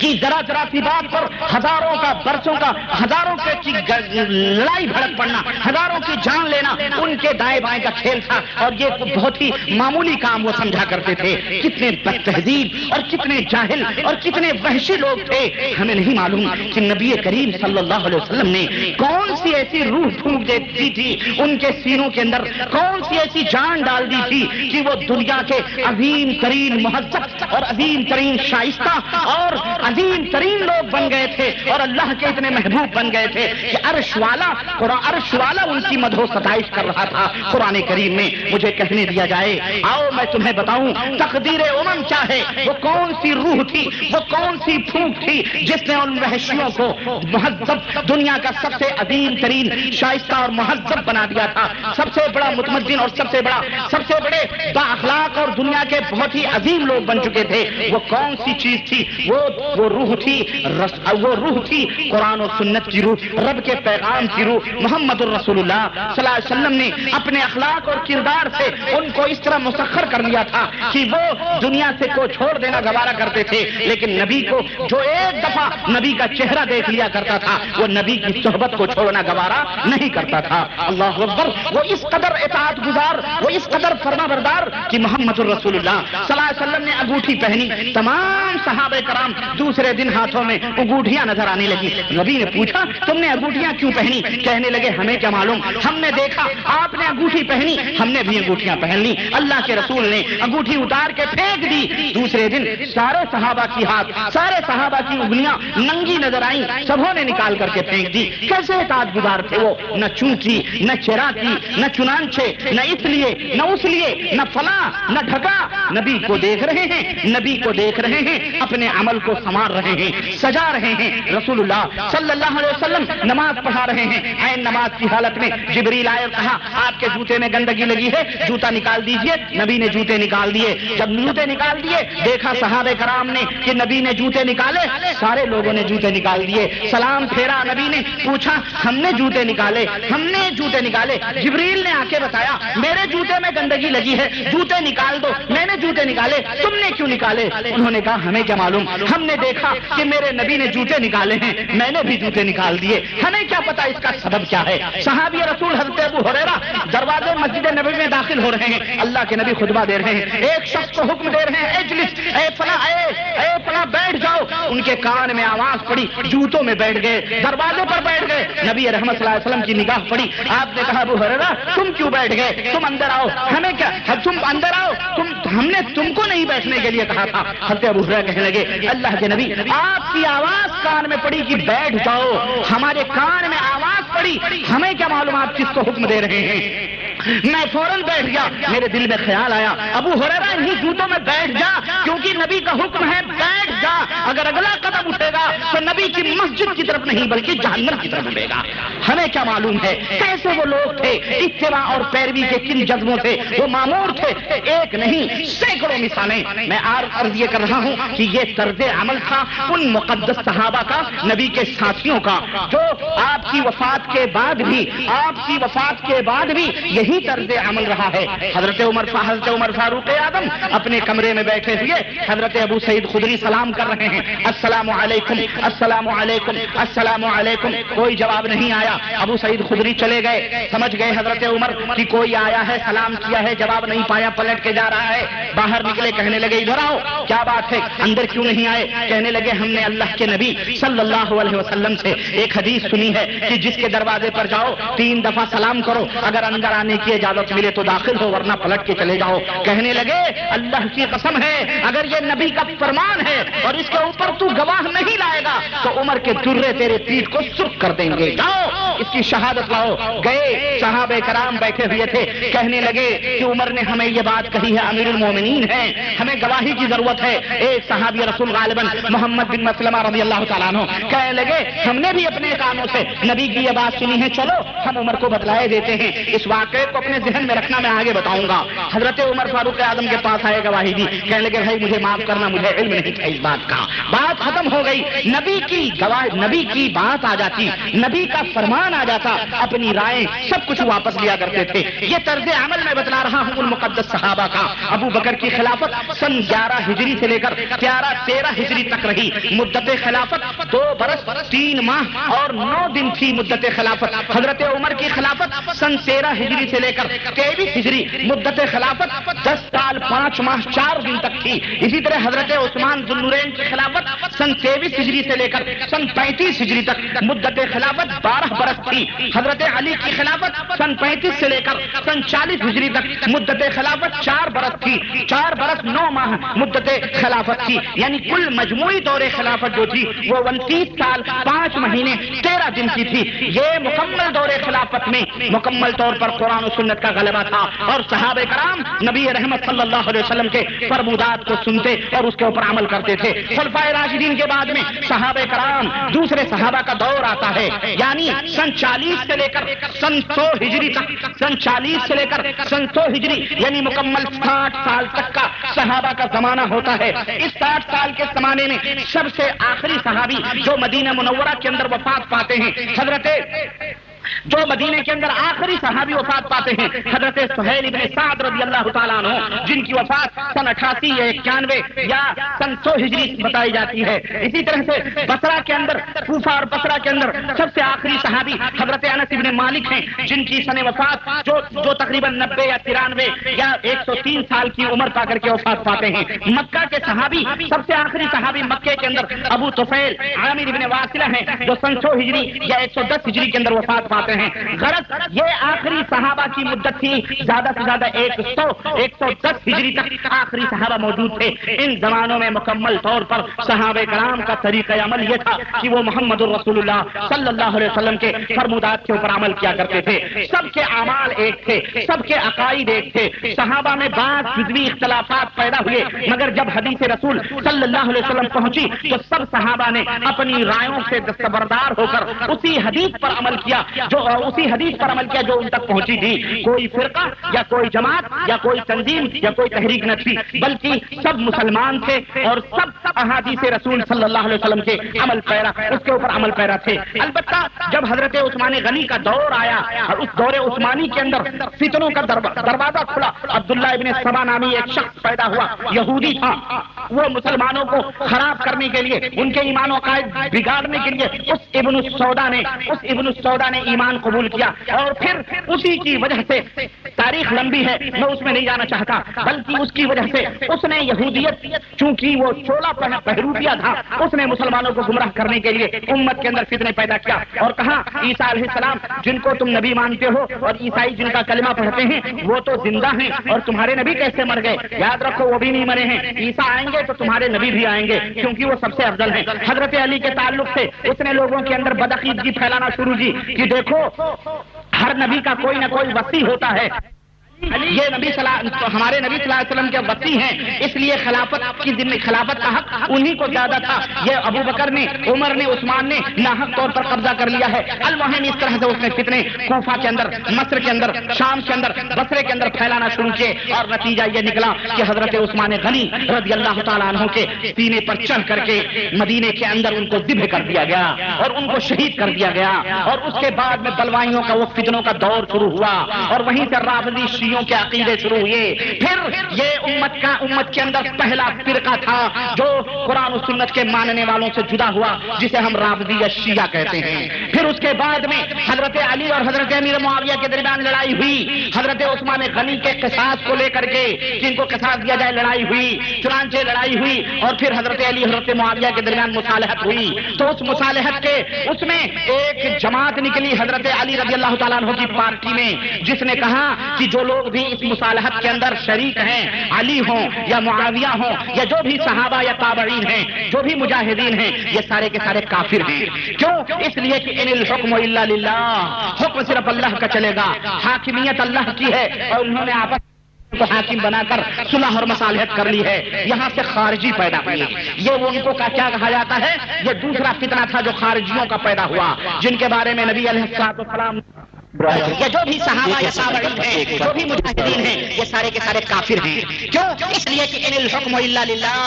کہ ذرا سی بات پر برسوں کا ہزاروں کی لڑائی بھڑک پڑنا، ہزاروں کی جان لینا ان کے دائیں بائیں کا کھیل تھا اور یہ بہت ہی معمولی کام وہ سمجھا کرتے تھے۔ کتنے بد تہذیب اور کتنے جاہل اور کتنے وحشی لوگ تھے۔ ہمیں نہیں معلوم کہ نبی کریم صلی اللہ علیہ وسلم نے کون سی ایسی روح پھونک دی تھی ان کے سینوں کے اندر، کون سی ایسی جان ڈال دی تھی کہ وہ دنیا کے عظیم ترین مہذب اور عظیم ترین شائستہ اور عظیم ترین لوگ بن گئے تھے اور اللہ کے اتنے محبوب بن گئے تھے کہ عرش والا ان کی مدح و ستائش کر رہا تھا۔ قرآن کریم میں مجھے کہنے دیا جائے، آؤ میں تمہیں بتاؤں تقدیر امم کیا ہے، وہ کون سی روح تھی، وہ کون سی پھونک تھی جس نے ان وحشیوں کو مہذب، دنیا کا سب سے عظیم ترین شائستہ اور مہذب بنا دیا تھا، سب سے بڑا متمدن اور سب سے بڑے با اخلاق اور دنیا کے بہت ہی عظیم لوگ بن چکے تھے. وہ کون سی چیز تھی؟ وہ روح تھی قرآن و سنت کی روح، رب کے پیغام کی روح. محمد الرسول اللہ صلی اللہ علیہ وسلم نے اپنے اخلاق اور کردار سے ان کو اس طرح مسخر کر لیا تھا کہ وہ دنیا سے کو چھوڑ دینا گوارا کرتے تھے، لیکن نبی کو جو ایک دفعہ نبی کا چہرہ دیکھ لیا کرتا تھا وہ نبی کی صحبت کو چھوڑنا گوارا نہیں کرتا تھا. اللہ اکبر. وہ اس قدر اطاعت گزار، وہ اس قدر فرما بردار کہ محمد الرسول اللہ صلی اللہ علیہ وسلم نے انگوٹھی پہنی. تمام صحابہ کرام دوسرے دن ہاتھوں میں انگوٹھیاں نظر آنے لگی. نبی نے پوچھا تم نے انگوٹھیاں کیوں پہنی؟ کہنے لگے ہمیں کیا معلوم، ہم نے دیکھا آپ نے انگوٹھی پہنی، ہم نے بھی انگوٹھیاں پہن لی. اللہ کے رسول نے انگوٹھی اتار کے پھینک دی. دوسرے دن سارے صحابہ کی انگلیاں ننگی نظر آئیں، سبوں نے نکال کر کے پھینک دی. کیسے اطاعت گزار تھے وہ، نہ چونکی نہ چراکی نہ چنانچہ نہ اس لیے نہ اس لیے نہ فلاں نہ ڈھکا. نبی کو دیکھ رہے ہیں اپنے عمل کو سنوار رہے ہیں، سجا رہے ہیں. رسول اللہ صلی اللہ علیہ وسلم نماز پڑھا رہے ہیں، عین نماز کی حالت میں جبریل آئے اور کہا آپ کے جوتے میں گندگی لگی ہے، جوتا نکال دیجئے. نبی نے جوتے نکال دیے. جب جوتے نکال دیے دیکھا صحابہ کرام نے کہ نبی نے جوتے نکالے، سارے لوگوں نے جوتے نکال دیے. سلام پھیرا نبی نے، پوچھا ہم نے جوتے نکالے. جبریل نے آ کے بتایا میرے جوتے میں گندگی لگی ہے، جوتے نکال دو. میں نے جوتے نکالے، تم نے کیوں نکالے؟ انہوں نے کہا ہمیں کیا معلوم، ہم نے دیکھا کہ میرے نبی نے جوتے نکالے ہیں، میں نے بھی جوتے نکال دیے. ہمیں کیا پتا اس کا سبب کیا ہے. صحابی رسول حضرت ابو ہریرہ دروازے مسجد نبوی میں داخل ہو رہے ہیں، اللہ کے نبی خطبہ دے رہے ہیں. ایک شخص کو حکم دے رہے ہیں اجلس، اے فلاں بیٹھ جاؤ. ان کے کان میں آواز پڑی، جوتوں میں بیٹھ گئے، دروازے پر بیٹھ گئے. نبی رحمت صلی اللہ علیہ وسلم کی نگاہ پڑی. آپ نے کہا ابو ہریرہ تم کیوں بیٹھ گئے؟ تم اندر آؤ. ہمیں کیا، تم اندر آؤ، ہم نے تم کو نہیں بیٹھنے کے لیے کہا تھا. حضرت ابو ہریرہ کہنے لگے اللہ کے نبی آپ کی آواز کان میں پڑی کہ بیٹھ جاؤ، ہمارے کان میں آواز پڑی، ہمیں کیا معلوم آپ کس کو حکم دے رہے ہیں. میں فوراً بیٹھ گیا. میرے دل میں خیال آیا ابو ہریرہ انہی جوتوں میں بیٹھ جا، کیونکہ نبی کا حکم ہے بیٹھ جا. اگر اگلا قدم اٹھے گا تو نبی کی مسجد کی طرف نہیں بلکہ جہنم کی طرف اٹھے گا. ہمیں کیا معلوم ہے کیسے وہ لوگ تھے، اتباع اور پیروی کے کن جذبوں سے وہ مامور تھے. ایک نہیں سینکڑوں مثالیں. میں عرض یہ کر رہا ہوں کہ یہ طرز عمل تھا ان مقدس صحابہ کا، نبی کے ساتھیوں کا، جو آپ کی وفات کے بعد بھی یہی طرز عمل رہا ہے. حضرت عمر فاروق اعظم اپنے کمرے میں بیٹھے ہوئے حضرت ابو سعید خدری سلام کر رہے ہیں، السلام علیکم السلام علیکم السلام علیکم. کوئی جواب نہیں آیا. ابو سعید خدری چلے گئے. سمجھ گئے حضرت عمر کہ کوئی آیا ہے، سلام کیا ہے، جواب نہیں پایا، پلٹ کے جا رہا ہے. باہر نکلے، کہنے لگے ادھر آؤ، کیا بات ہے، اندر کیوں نہیں آئے؟ کہنے لگے ہم نے اللہ کے نبی صلی اللہ علیہ وسلم سے ایک حدیث سنی ہے کہ جس کے دروازے پر جاؤ 3 دفعہ سلام کرو، اگر اندر آنے کی اجازت ملے تو داخل ہو ورنہ پلٹ کے چلے جاؤ. کہنے لگے اللہ کی قسم ہے اگر یہ نبی کا فرمان ہے اور اس کے اوپر تو گواہ نہیں لائے گا تو عمر کے درے تیرے پیٹھ کو سرخ کر دیں گے، جاؤ اس کی شہادت لاؤ. گئے، صحابہ کرام بیٹھے ہوئے تھے. کہنے لگے کہ عمر نے ہمیں یہ بات کہی ہے، امیر المومنین ہے، ہمیں گواہی کی ضرورت ہے. ایک صحابی رسول غالباً محمد بن مسلمہ رضی اللہ تعالیٰ عنہ کہنے لگے ہم نے بھی اپنے کانوں سے نبی کی یہ بات سنی ہے، چلو ہم عمر کو بتلائے دیتے ہیں. اس واقعے کو اپنے ذہن میں رکھنا، میں آگے بتاؤں گا. حضرت عمر فاروق اعظم کے پاس آئے گواہی دی. کہنے لگے بھائی مجھے معاف کرنا، مجھے علم نہیں تھا اس بات کا. بات ختم ہو گئی. نبی کی بات آ جاتی، نبی کا فرمان آ جاتا، اپنی رائے سب کچھ واپس لیا کرتے تھے. یہ طرز عمل میں بتلا رہا ہوں ان مقدس صحابہ کا. ابو بکر کی خلافت سن 11 ہجری سے لے کر 13 ہجری تک رہی. مدت خلافت 2 برس 3 ماہ اور 9 دن تھی مدت خلافت. حضرت عمر کی خلافت سن 13 ہجری سے لے کر 23 ہجری. مدت خلافت 10 سال 5 ماہ 4 دن تک تھی. اسی طرح حضرت عثمان ذو النورین کی خلافت سن 23 ہجری سے لے کر سن 35 ہجری تک مدت خلافت 12 برس تھی. حضرت علی کی خلافت سن 35 سے لے کر سن 40 ہجری تک مدت خلافت 4 برس تھی. 4 برس 9 ماہ مدت خلافت تھی. یعنی کل مجموعی دور خلافت جو تھی وہ 29 سال 5 مہینے 13 دن کی تھی. یہ مکمل دور خلافت میں مکمل طور پر قرآن و سنت کا غلبہ تھا اور صحابہ کرام نبی رحمت صلی اللہ علیہ وسلم کے فرمودات کو سنتے اور اس کے اوپر عمل کرتے تھے. خلفائے راشدین کے بعد میں صحابہ کرام دوسرے صحابہ کا دور آتا ہے. یعنی سن 40 سے لے کر سن 100 ہجری تک، سن 40 سے لے کر سن 100 ہجری یعنی مکمل 60 سال تک کا صحابہ کا زمانہ ہوتا ہے. اس 60 سال کے زمانے میں سب سے آخری صحابی جو مدینہ منورہ کے اندر وفات پاتے ہیں، جو مدینے کے اندر آخری صحابی وفات پاتے ہیں حضرت سہیل ابن سعد رضی اللہ تعالیٰ عنہ، جن کی وفات سن 88 یا 91 یا سن 100 ہجری بتائی جاتی ہے. اسی طرح سے بصرہ کے اندر، کوفہ اور بصرہ کے اندر سب سے آخری صحابی حضرت انس ابن مالک ہیں، جن کی سن وفات جو تقریباً 90 یا 93 یا 103 سال کی عمر پا کر کے وفات پاتے ہیں. مکہ کے صحابی سب سے آخری صحابی مکے کے اندر ابو طفیل عامر ابن واصلہ ہیں، جو سن 100 ہجری یا 110 ہجری کے اندر وفات پاتے ہیں. غرض یہ آخری صحابہ کی مدت تھی. زیادہ سے زیادہ 110 ہجری تک آخری صحابہ موجود تھے. ان زمانوں میں مکمل طور پر صحابہ کرام کا طریقہ عمل یہ تھا کہ وہ محمد الرسول اللہ صلی اللہ علیہ وسلم کے فرمودات کے اوپر عمل کیا کرتے تھے. سب کے اعمال ایک تھے، سب کے عقائد ایک تھے. صحابہ میں بعض جزوی اختلافات پیدا ہوئے، مگر جب حدیث رسول صلی اللہ علیہ وسلم پہنچی تو سب صحابہ نے اپنی رائوں سے دستبردار ہو کر اسی حدیث پر عمل کیا جو ان تک پہنچی تھی. کوئی فرقہ یا کوئی جماعت یا کوئی تنظیم یا کوئی تحریک نہ تھی، بلکہ سب مسلمان تھے اور سب احادیث رسول صلی اللہ علیہ وسلم کے عمل پیرا، اس کے اوپر عمل پیرا تھے. البتہ جب حضرت عثمان غنی کا دور آیا اور اس دور عثمانی کے اندر فتنوں کا دروازہ کھلا، عبداللہ ابن سبا نامی ایک شخص پیدا ہوا، یہودی تھا. وہ مسلمانوں کو خراب کرنے کے لیے، ان کے ایمان و عقائد بگاڑنے کے لیے اس ابن السودا نے ایمان قبول کیا. اور پھر اسی کی وجہ سے، تاریخ لمبی ہے میں اس میں نہیں جانا چاہتا، بلکہ اس کی وجہ سے اس نے یہودیت، چونکہ وہ چولا بہروپیہ تھا، اس نے مسلمانوں کو گمراہ کرنے کے لیے امت کے اندر فتنے پیدا کیا اور کہا عیسیٰ علیہ السلام جن کو تم نبی مانتے ہو اور عیسائی جن کا کلمہ پڑھتے ہیں وہ تو زندہ ہیں اور تمہارے نبی کیسے مر گئے؟ یاد رکھو وہ بھی نہیں مرے ہیں. عیسیٰ آئیں گے تو تمہارے نبی بھی آئیں گے کیونکہ وہ سب سے افضل ہیں. حضرت علی کے تعلق سے اس نے لوگوں کے اندر بدعقیدگی پھیلانا شروع کی کہ دیکھو ہر نبی کا کوئی نہ کوئی وصی ہوتا ہے، یہ ہمارے نبی صلی اللہ علیہ وسلم کے وصی ہیں، اس لیے خلافت کا حق انہی کو زیادہ تھا. یہ ابو بکر نے، عمر نے، عثمان نے ناحق طور پر قبضہ کر لیا ہے. المہم اس طرح سے اس نے فتنے کوفہ کے اندر، مصر کے اندر، شام کے اندر، بصرے کے اندر پھیلانا شروع کیے اور نتیجہ یہ نکلا کہ حضرت عثمان غنی رضی اللہ تعالیٰ عنہ کے سینے پر چڑھ کر کے مدینے کے اندر ان کو ذبح کر دیا گیا اور ان کو شہید کر دیا گیا. اور اس کے بعد میں بلوائیوں کا، وہ فتنوں کا دور شروع ہوا اور وہیں سے رافضی کے عقیدے شروع ہوئے. پھر یہ امت کے اندر پہلا فرقہ تھا جو قرآن و سنت کے ماننے والوں سے جدا ہوا، جسے ہم رافضی یا شیعہ کہتے ہیں. پھر اس کے بعد میں حضرت علی اور حضرت امیر معاویہ کے درمیان لڑائی ہوئی. حضرت عثمان غنی کے قصاص کو لے کر کے جن کو قصاص دیا جائے لڑائی ہوئی، چنانچہ لڑائی ہوئی اور پھر حضرت علی حضرت معاویہ کے درمیان مصالحت ہوئی. تو اس مصالحت کے اس میں ایک جماعت نکلی حضرت علی رضی اللہ تعالیٰ عنہ کی پارٹی میں، جس نے کہا کہ جو لوگ بھی اس مصالحت کے اندر شریک ہیں، علی ہوں یا معاویہ ہوں یا جو بھی صحابہ یا تابعین ہیں، جو بھی مجاہدین ہیں، یہ سارے کے سارے کافر ہیں. کیوں؟ اس لیے کہ ان الحکم الا للہ، حکم صرف اللہ کا چلے گا، حاکمیت اللہ کی ہے اور انہوں نے آپس کو حاکم بنا کر صلح اور مصالحت کر لی ہے. یہاں سے خارجی پیدا ہوئی. یہ وہ ان کو کیا کہا جاتا ہے؟ یہ دوسرا فتنہ تھا جو خارجیوں کا پیدا ہوا، جن کے بارے میں نبی علیہ الصلوۃ والسلام یا جو بھی صحابہ یا تابعین ہیں، جو بھی مجاہدین ہیں، یہ سارے کے سارے کافر ہیں. کیوں؟ اس لیے کہ ان الحکم الا للہ،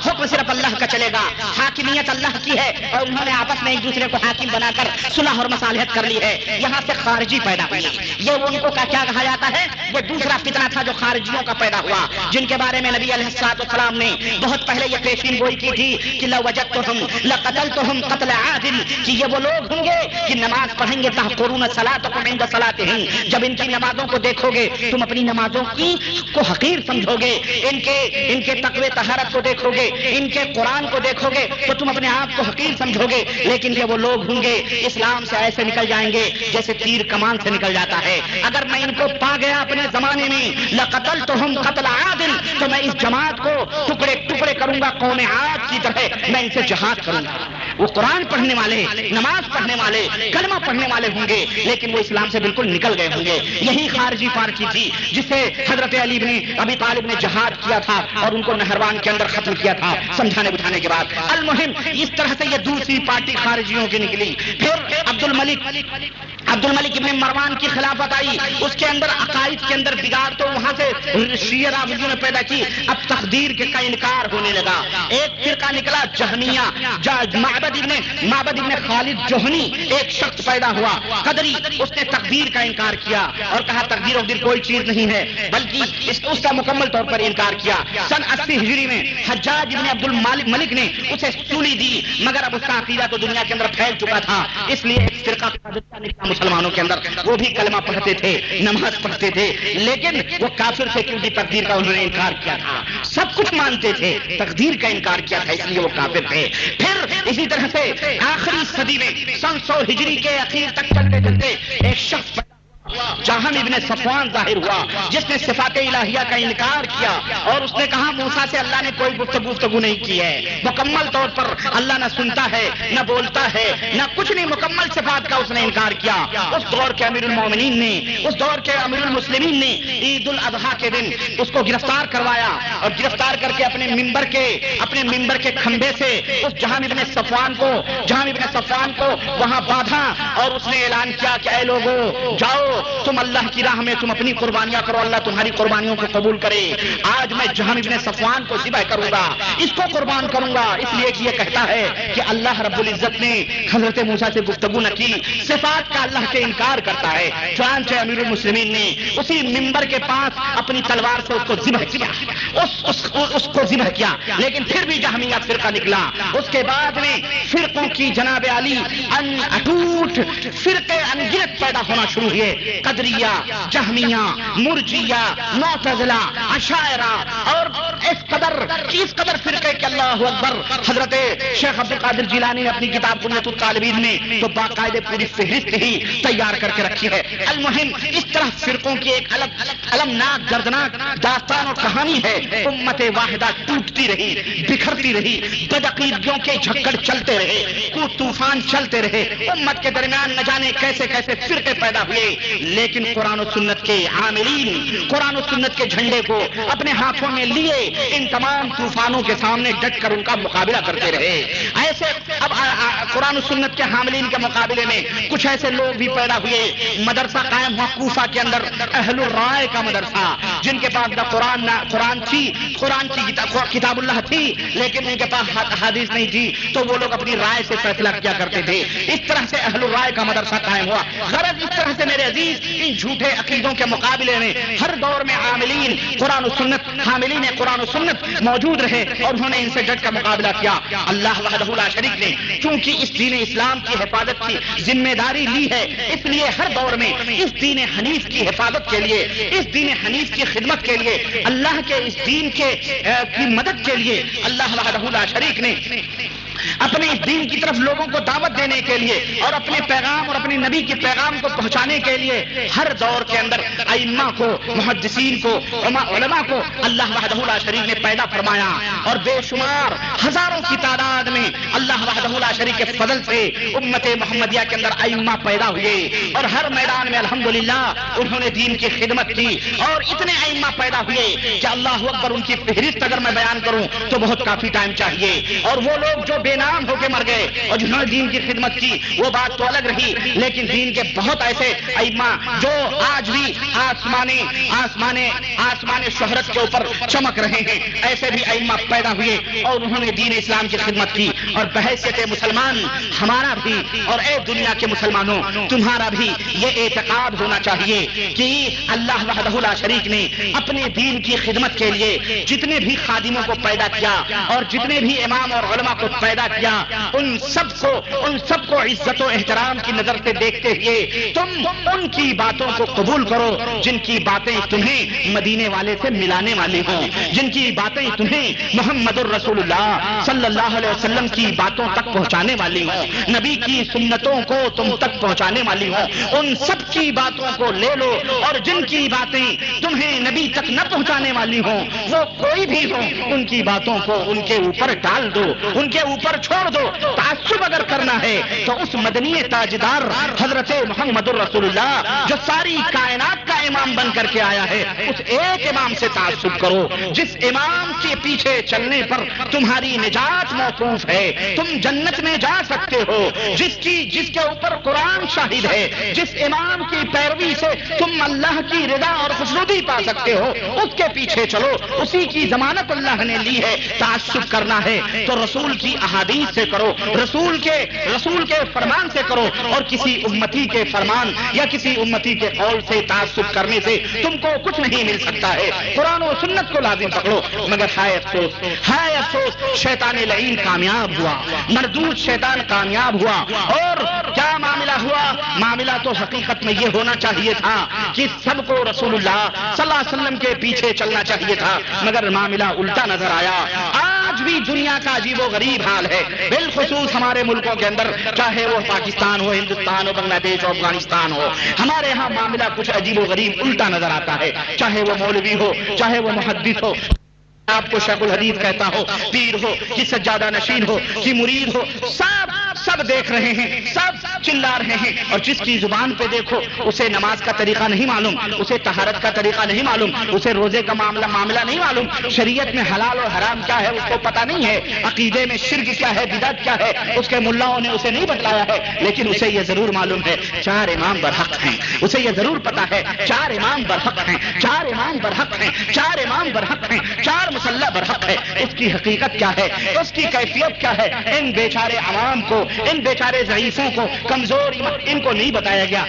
حکم صرف اللہ کا چلے گا، حاکمیت اللہ کی ہے اور انہوں نے آپس میں ایک دوسرے کو حاکم بنا کر صلح اور مصالحت کر لی ہے. یہاں سے خارجی پیدا ہوئی. یہ وہ ان کو کیا کہا جاتا ہے؟ یہ دوسرا فتنہ تھا جو خارجیوں کا پیدا ہوا، جن کے بارے میں نبی علیہ الصلوۃ والسلام نے بہت پہلے یہ پیشین گوئی کی تھی کہ لو وجدتہم لقتلتہم قتل عادل، کہ یہ وہ لوگ ہوں گے کہ نماز پڑھیں گے تحقرون صلاتکم عند صلاتہم، جب ان کی نمازوں کو دیکھو گے تم اپنی نمازوں کو حقیر سمجھو گے، ان کے تقوی طہارت کو دیکھو گے، ان کے قرآن کو دیکھو گے تو تم اپنے آپ کو حقیر سمجھو گے، لیکن یہ وہ لوگ ہوں گے اسلام سے ایسے نکل جائیں گے جیسے تیر کمان سے نکل جاتا ہے۔ اگر میں ان کو پا گیا اپنے زمانے میں لقتلتہم قتل عاد، تو میں اس جماعت کو ٹکڑے ٹکڑے کروں گا قوم عاد کی طرح، میں ان سے جہاد کروں گا۔ وہ قرآن پڑھنے والے، نماز پڑھنے والے، کلمہ پڑھنے والے ہوں گے، لیکن وہ اسلام سے بالکل نکل گئے ہوں گے۔ یہی خارجی پارٹی تھی جسے حضرت علی بن ابی طالب نے جہاد کیا تھا اور ان کو نہروان کے اندر ختم کیا تھا سمجھانے بٹھانے کے بعد۔ المہم اس طرح سے یہ دوسری پارٹی خارجیوں کی نکلی۔ پھر عبد الملک ابن مروان کی خلافت آئی، اس کے اندر عقائد کے اندر بگاڑ، تو وہاں سے شیعہ رافضیوں نے پیدا کی، اب تقدیر کا انکار ہونے لگا۔ ایک فرقہ نکلا جہمیہ، معبد ابن خالد جوہنی ایک شخص پیدا ہوا قدری، اس نے تقدیر کا انکار کیا اور کہا تقدیر وقدیر کوئی چیز نہیں ہے، بلکہ اس کا مکمل طور پر انکار کیا۔ سن 80 ہجری میں حجاج ابن عبد الملک نے اسے سولی دی، مگر اب اس کا عقیدہ تو دنیا کے اندر پھیل چکا تھا، اس لیے ایک فرقہ نکلا مسلمانوں کے اندر، وہ بھی کلمہ پڑھتے تھے، نماز پڑھتے تھے، لیکن وہ کافر تھے کیونکہ تقدیر کا انہوں نے انکار کیا تھا۔ سب کچھ مانتے تھے، تقدیر کا انکار کیا تھا، اس لیے وہ کافر تھے۔ پھر اسی طرح سے آخری صدی میں سن 100 ہجری کے اخیر تک چلتے چلتے ایک شخص جہم ابن صفوان ظاہر ہوا، جس نے صفات الہیہ کا انکار کیا اور اس نے کہا موسیٰ سے اللہ نے کوئی گفتگو نہیں کی ہے، مکمل طور پر اللہ نہ سنتا ہے نہ بولتا ہے نہ کچھ نہیں، مکمل صفات کا اس نے انکار کیا۔ اس دور کے امیر المومنین نے، اس دور کے امیر المسلمین نے عید الاضحیٰ کے دن اس کو گرفتار کروایا اور گرفتار کر کے اپنے ممبر کے کھمبے سے اس جہم ابن صفوان کو وہاں باندھا اور اس نے اعلان کیا کہ اے لوگوں جاؤ، تم اللہ کی راہ میں تم اپنی قربانیاں کرو، اللہ تمہاری قربانیوں کو قبول کرے۔ آج میں جہم ابن صفوان کو ذبح کروں گا، اس کو قربان کروں گا، اس لیے کہ یہ کہتا ہے کہ اللہ رب العزت نے حضرت موسیٰ سے گفتگو نہ کی، صفات کا اللہ کے انکار کرتا ہے۔ چنانچہ امیر المسلمین نے اسی ممبر کے پاس اپنی تلوار سے اس کو ذبح کیا، اس کو ذبح کیا، لیکن پھر بھی جہمیہ فرقہ نکلا۔ اس کے بعد میں فرقوں کی جناب علی اٹوٹ فرقے انگنت پیدا ہونا شروع ہوئے، قدریہ، جہمیہ، مرجیہ، معتزلہ، اشاعرہ، اور اس قدر فرقے کہ اللہ اکبر۔ حضرت شیخ عبد القادر جیلانی نے اپنی کتاب کنیت الطالبین میں تو باقاعدہ پوری فہرست ہی تیار کر کے رکھی ہے۔ المہم اس طرح فرقوں کی ایک المناک دردناک داستان اور کہانی ہے۔ امت واحدہ ٹوٹتی رہی، بکھرتی رہی، بدعقیدگیوں کے جھکڑ چلتے رہے، طوفان چلتے رہے، امت کے درمیان نہ جانے کیسے کیسے فرقے پیدا ہوئے، لیکن قرآن و سنت کے عاملین قرآن و سنت کے جھنڈے کو اپنے ہاتھوں میں لیے ان تمام طوفانوں کے سامنے ڈٹ کر ان کا مقابلہ کرتے رہے۔ ایسے اب قرآن و سنت کے حاملین کے مقابلے میں کچھ ایسے لوگ بھی پیدا ہوئے۔ مدرسہ قائم ہوا کوفہ کے اندر، اہل الرائے کا مدرسہ، جن کے پاس نہ قرآن کی کتاب اللہ تھی، لیکن ان کے پاس حدیث نہیں تھی، تو وہ لوگ اپنی رائے سے فیصلہ کیا کرتے تھے۔ اس طرح سے اہل الرائے کا مدرسہ قائم ہوا۔ غرض اس طرح سے میرے عزیز ان جھوٹے عقیدوں کے مقابلے میں ہر دور میں حاملین قرآن و سنت موجود رہے اور انہوں نے ان سے ڈٹ کا مقابلہ کیا۔ اللہ وحدہ لا شریک نے چونکہ اس دین اسلام کی حفاظت کی ذمہ داری لی ہے، اس لیے ہر دور میں اس دین حنیف کی حفاظت کے لیے، اس دین حنیف کی خدمت کے لیے، اللہ کے اس دین کی مدد کے لیے اللہ وحدہ لا شریک نے اپنے اس دین کی طرف لوگوں کو دعوت دینے کے لیے اور اپنے پیغام اور اپنے نبی کے پیغام کو پہنچانے کے لیے ہر دور کے اندر ائمہ کو، محدثین کو، علماء کو اللہ وحدہ لا شریک نے پیدا فرمایا، اور بے شمار ہزاروں کی تعداد میں اللہ وحدہ لا شریک کے فضل سے امت محمدیہ کے اندر ائمہ پیدا ہوئے، اور ہر میدان میں الحمدللہ انہوں نے دین کی خدمت کی، اور اتنے ائمہ پیدا ہوئے کہ اللہ اکبر ان کی فہرست اگر میں بیان کروں تو بہت کافی ٹائم چاہیے۔ اور وہ لوگ جو بے نام ہو کے مر گئے اور جنہوں نے دین کی خدمت کی وہ بات تو الگ رہی، لیکن دین کے بہت ایسے ائمہ جو آج بھی آسمان شہرت کے اوپر چمک رہے ہیں، ایسے بھی ائمہ پیدا ہوئے اور انہوں نے دین اسلام کی خدمت کی۔ اور بحیثیت مسلمان ہمارا بھی اور اے دنیا کے مسلمانوں تمہارا بھی یہ اعتقاد ہونا چاہیے کہ اللہ وحدہ لا شریک نے اپنے دین کی خدمت کے لیے جتنے بھی خادموں کو پیدا کیا اور جتنے بھی امام اور علماء کو پیدا کیا، ان سب کو عزت و احترام کی نظر سے دیکھتے ہوئے تم ان کی باتوں کو قبول کرو جن کی باتیں تمہیں مدینے والے سے ملانے والی ہوں، جن کی باتیں تمہیں محمد الرسول اللہ صلی اللہ علیہ وسلم کی باتوں تک پہنچانے والی ہوں، نبی کی سنتوں کو تم تک پہنچانے والی ہوں، ان سب کی باتوں کو لے لو، اور جن کی باتیں تمہیں نبی تک نہ پہنچانے والی ہوں وہ کوئی بھی ہو، ان کی باتوں کو ان کے اوپر ڈال دو، ان کے اوپر چھوڑ دو۔ تعصب اگر کرنا ہے تو اس مدنی تاجدار حضرت محمد الرسول اللہ جو ساری کائنات کا امام بن کر کے آیا ہے، اس ایک امام سے تعصب کرو جس امام کے پیچھے چلنے پر تمہاری نجات موقوف ہے، تم جنت میں جا سکتے ہو، جس کے اوپر قرآن شاہد ہے، جس امام کی پیروی سے تم اللہ کی رضا اور خوشنودی پا سکتے ہو، اس کے پیچھے چلو، اسی کی ضمانت اللہ نے لی ہے۔ تعصب کرنا ہے تو رسول کی احادیث سے کرو، رسول کے فرمان سے کرو، اور کسی امتی کے فرمان یا کسی امتی کے قول سے تعصب کرنے سے تم کو کچھ نہیں مل سکتا ہے۔ قرآن و سنت کو لازم پکڑو، مگر ہائے افسوس شیطان لعین کامیاب ہوا، مردود شیطان کامیاب ہوا، اور کیا معاملہ ہوا؟ معاملہ تو حقیقت میں یہ ہونا چاہیے تھا کہ سب کو رسول اللہ صلی اللہ علیہ وسلم کے پیچھے چلنا چاہیے تھا، مگر معاملہ الٹا نظر آیا۔ آج بھی دنیا کا عجیب و غریب حال ہے، بالخصوص ہمارے ملکوں کے اندر، چاہے وہ پاکستان ہو، ہندوستان ہو، بنگلہ دیش ہو، افغانستان ہو، ہمارے ہاں معاملہ کچھ عجیب و غریب الٹا نظر آتا ہے، چاہے وہ مولوی ہو، چاہے وہ محدث ہو، آپ کو شیخ الحدیث کہتا ہو، پیر ہو کہ سجادہ نشین ہو کہ مرید ہو، سب دیکھ رہے ہیں، سب چلا رہے ہیں، اور جس کی زبان پہ دیکھو اسے نماز کا طریقہ نہیں معلوم، اسے طہارت کا طریقہ نہیں معلوم، اسے روزے کا معاملہ نہیں معلوم، شریعت میں حلال اور حرام کیا ہے اس کو پتہ نہیں ہے، عقیدے میں شرک کیا ہے، بدعت کیا ہے اس کے ملاؤں نے اسے نہیں بتلایا ہے، لیکن اسے یہ ضرور معلوم ہے 4 امام برحق ہیں، اسے یہ ضرور پتا ہے 4 امام برحق ہیں، 4 امام برحق ہیں، 4 امام برحق ہیں، 4 مسلح برحق ہے۔ اس کی حقیقت کیا ہے، اس کی کیفیت کیا ہے، ان بیچارے عوام کو، ان بیچارے ضعیفوں کو، کمزور ان کو نہیں بتایا گیا۔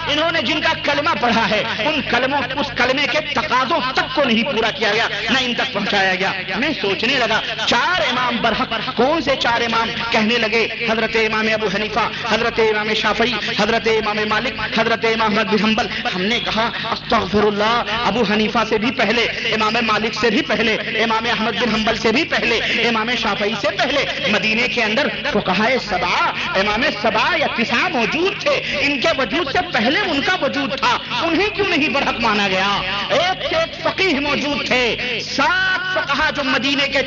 انہوں نے جن کا کلمہ پڑھا ہے اس کلمے کے تقاضوں تک کو نہیں پورا کیا گیا، نہ ان تک پہنچایا گیا۔ میں سوچنے لگا 4 امام برحق کون سے 4 امام؟ کہنے لگے حضرت امام ابو حنیفہ، حضرت امام شافعی، حضرت امام مالک، حضرت امام احمد بن حنبل۔ ہم نے کہا استغفر اللہ، ابو حنیفہ سے بھی پہلے، امام مالک سے بھی پہلے، امام احمد بن حنبل سے بھی پہلے، امام شافعی سے پہلے مدینے کے اندر فقہائے 7 امام 7 یا 9 موجود تھے، ان کے وجود سے پہلے ان کا وجود تھا، انہیں کیوں نہیں برحق مانا گیا؟ ایک سے ایک فقیہ موجود تھے، 7 فقہا جو مدینے کے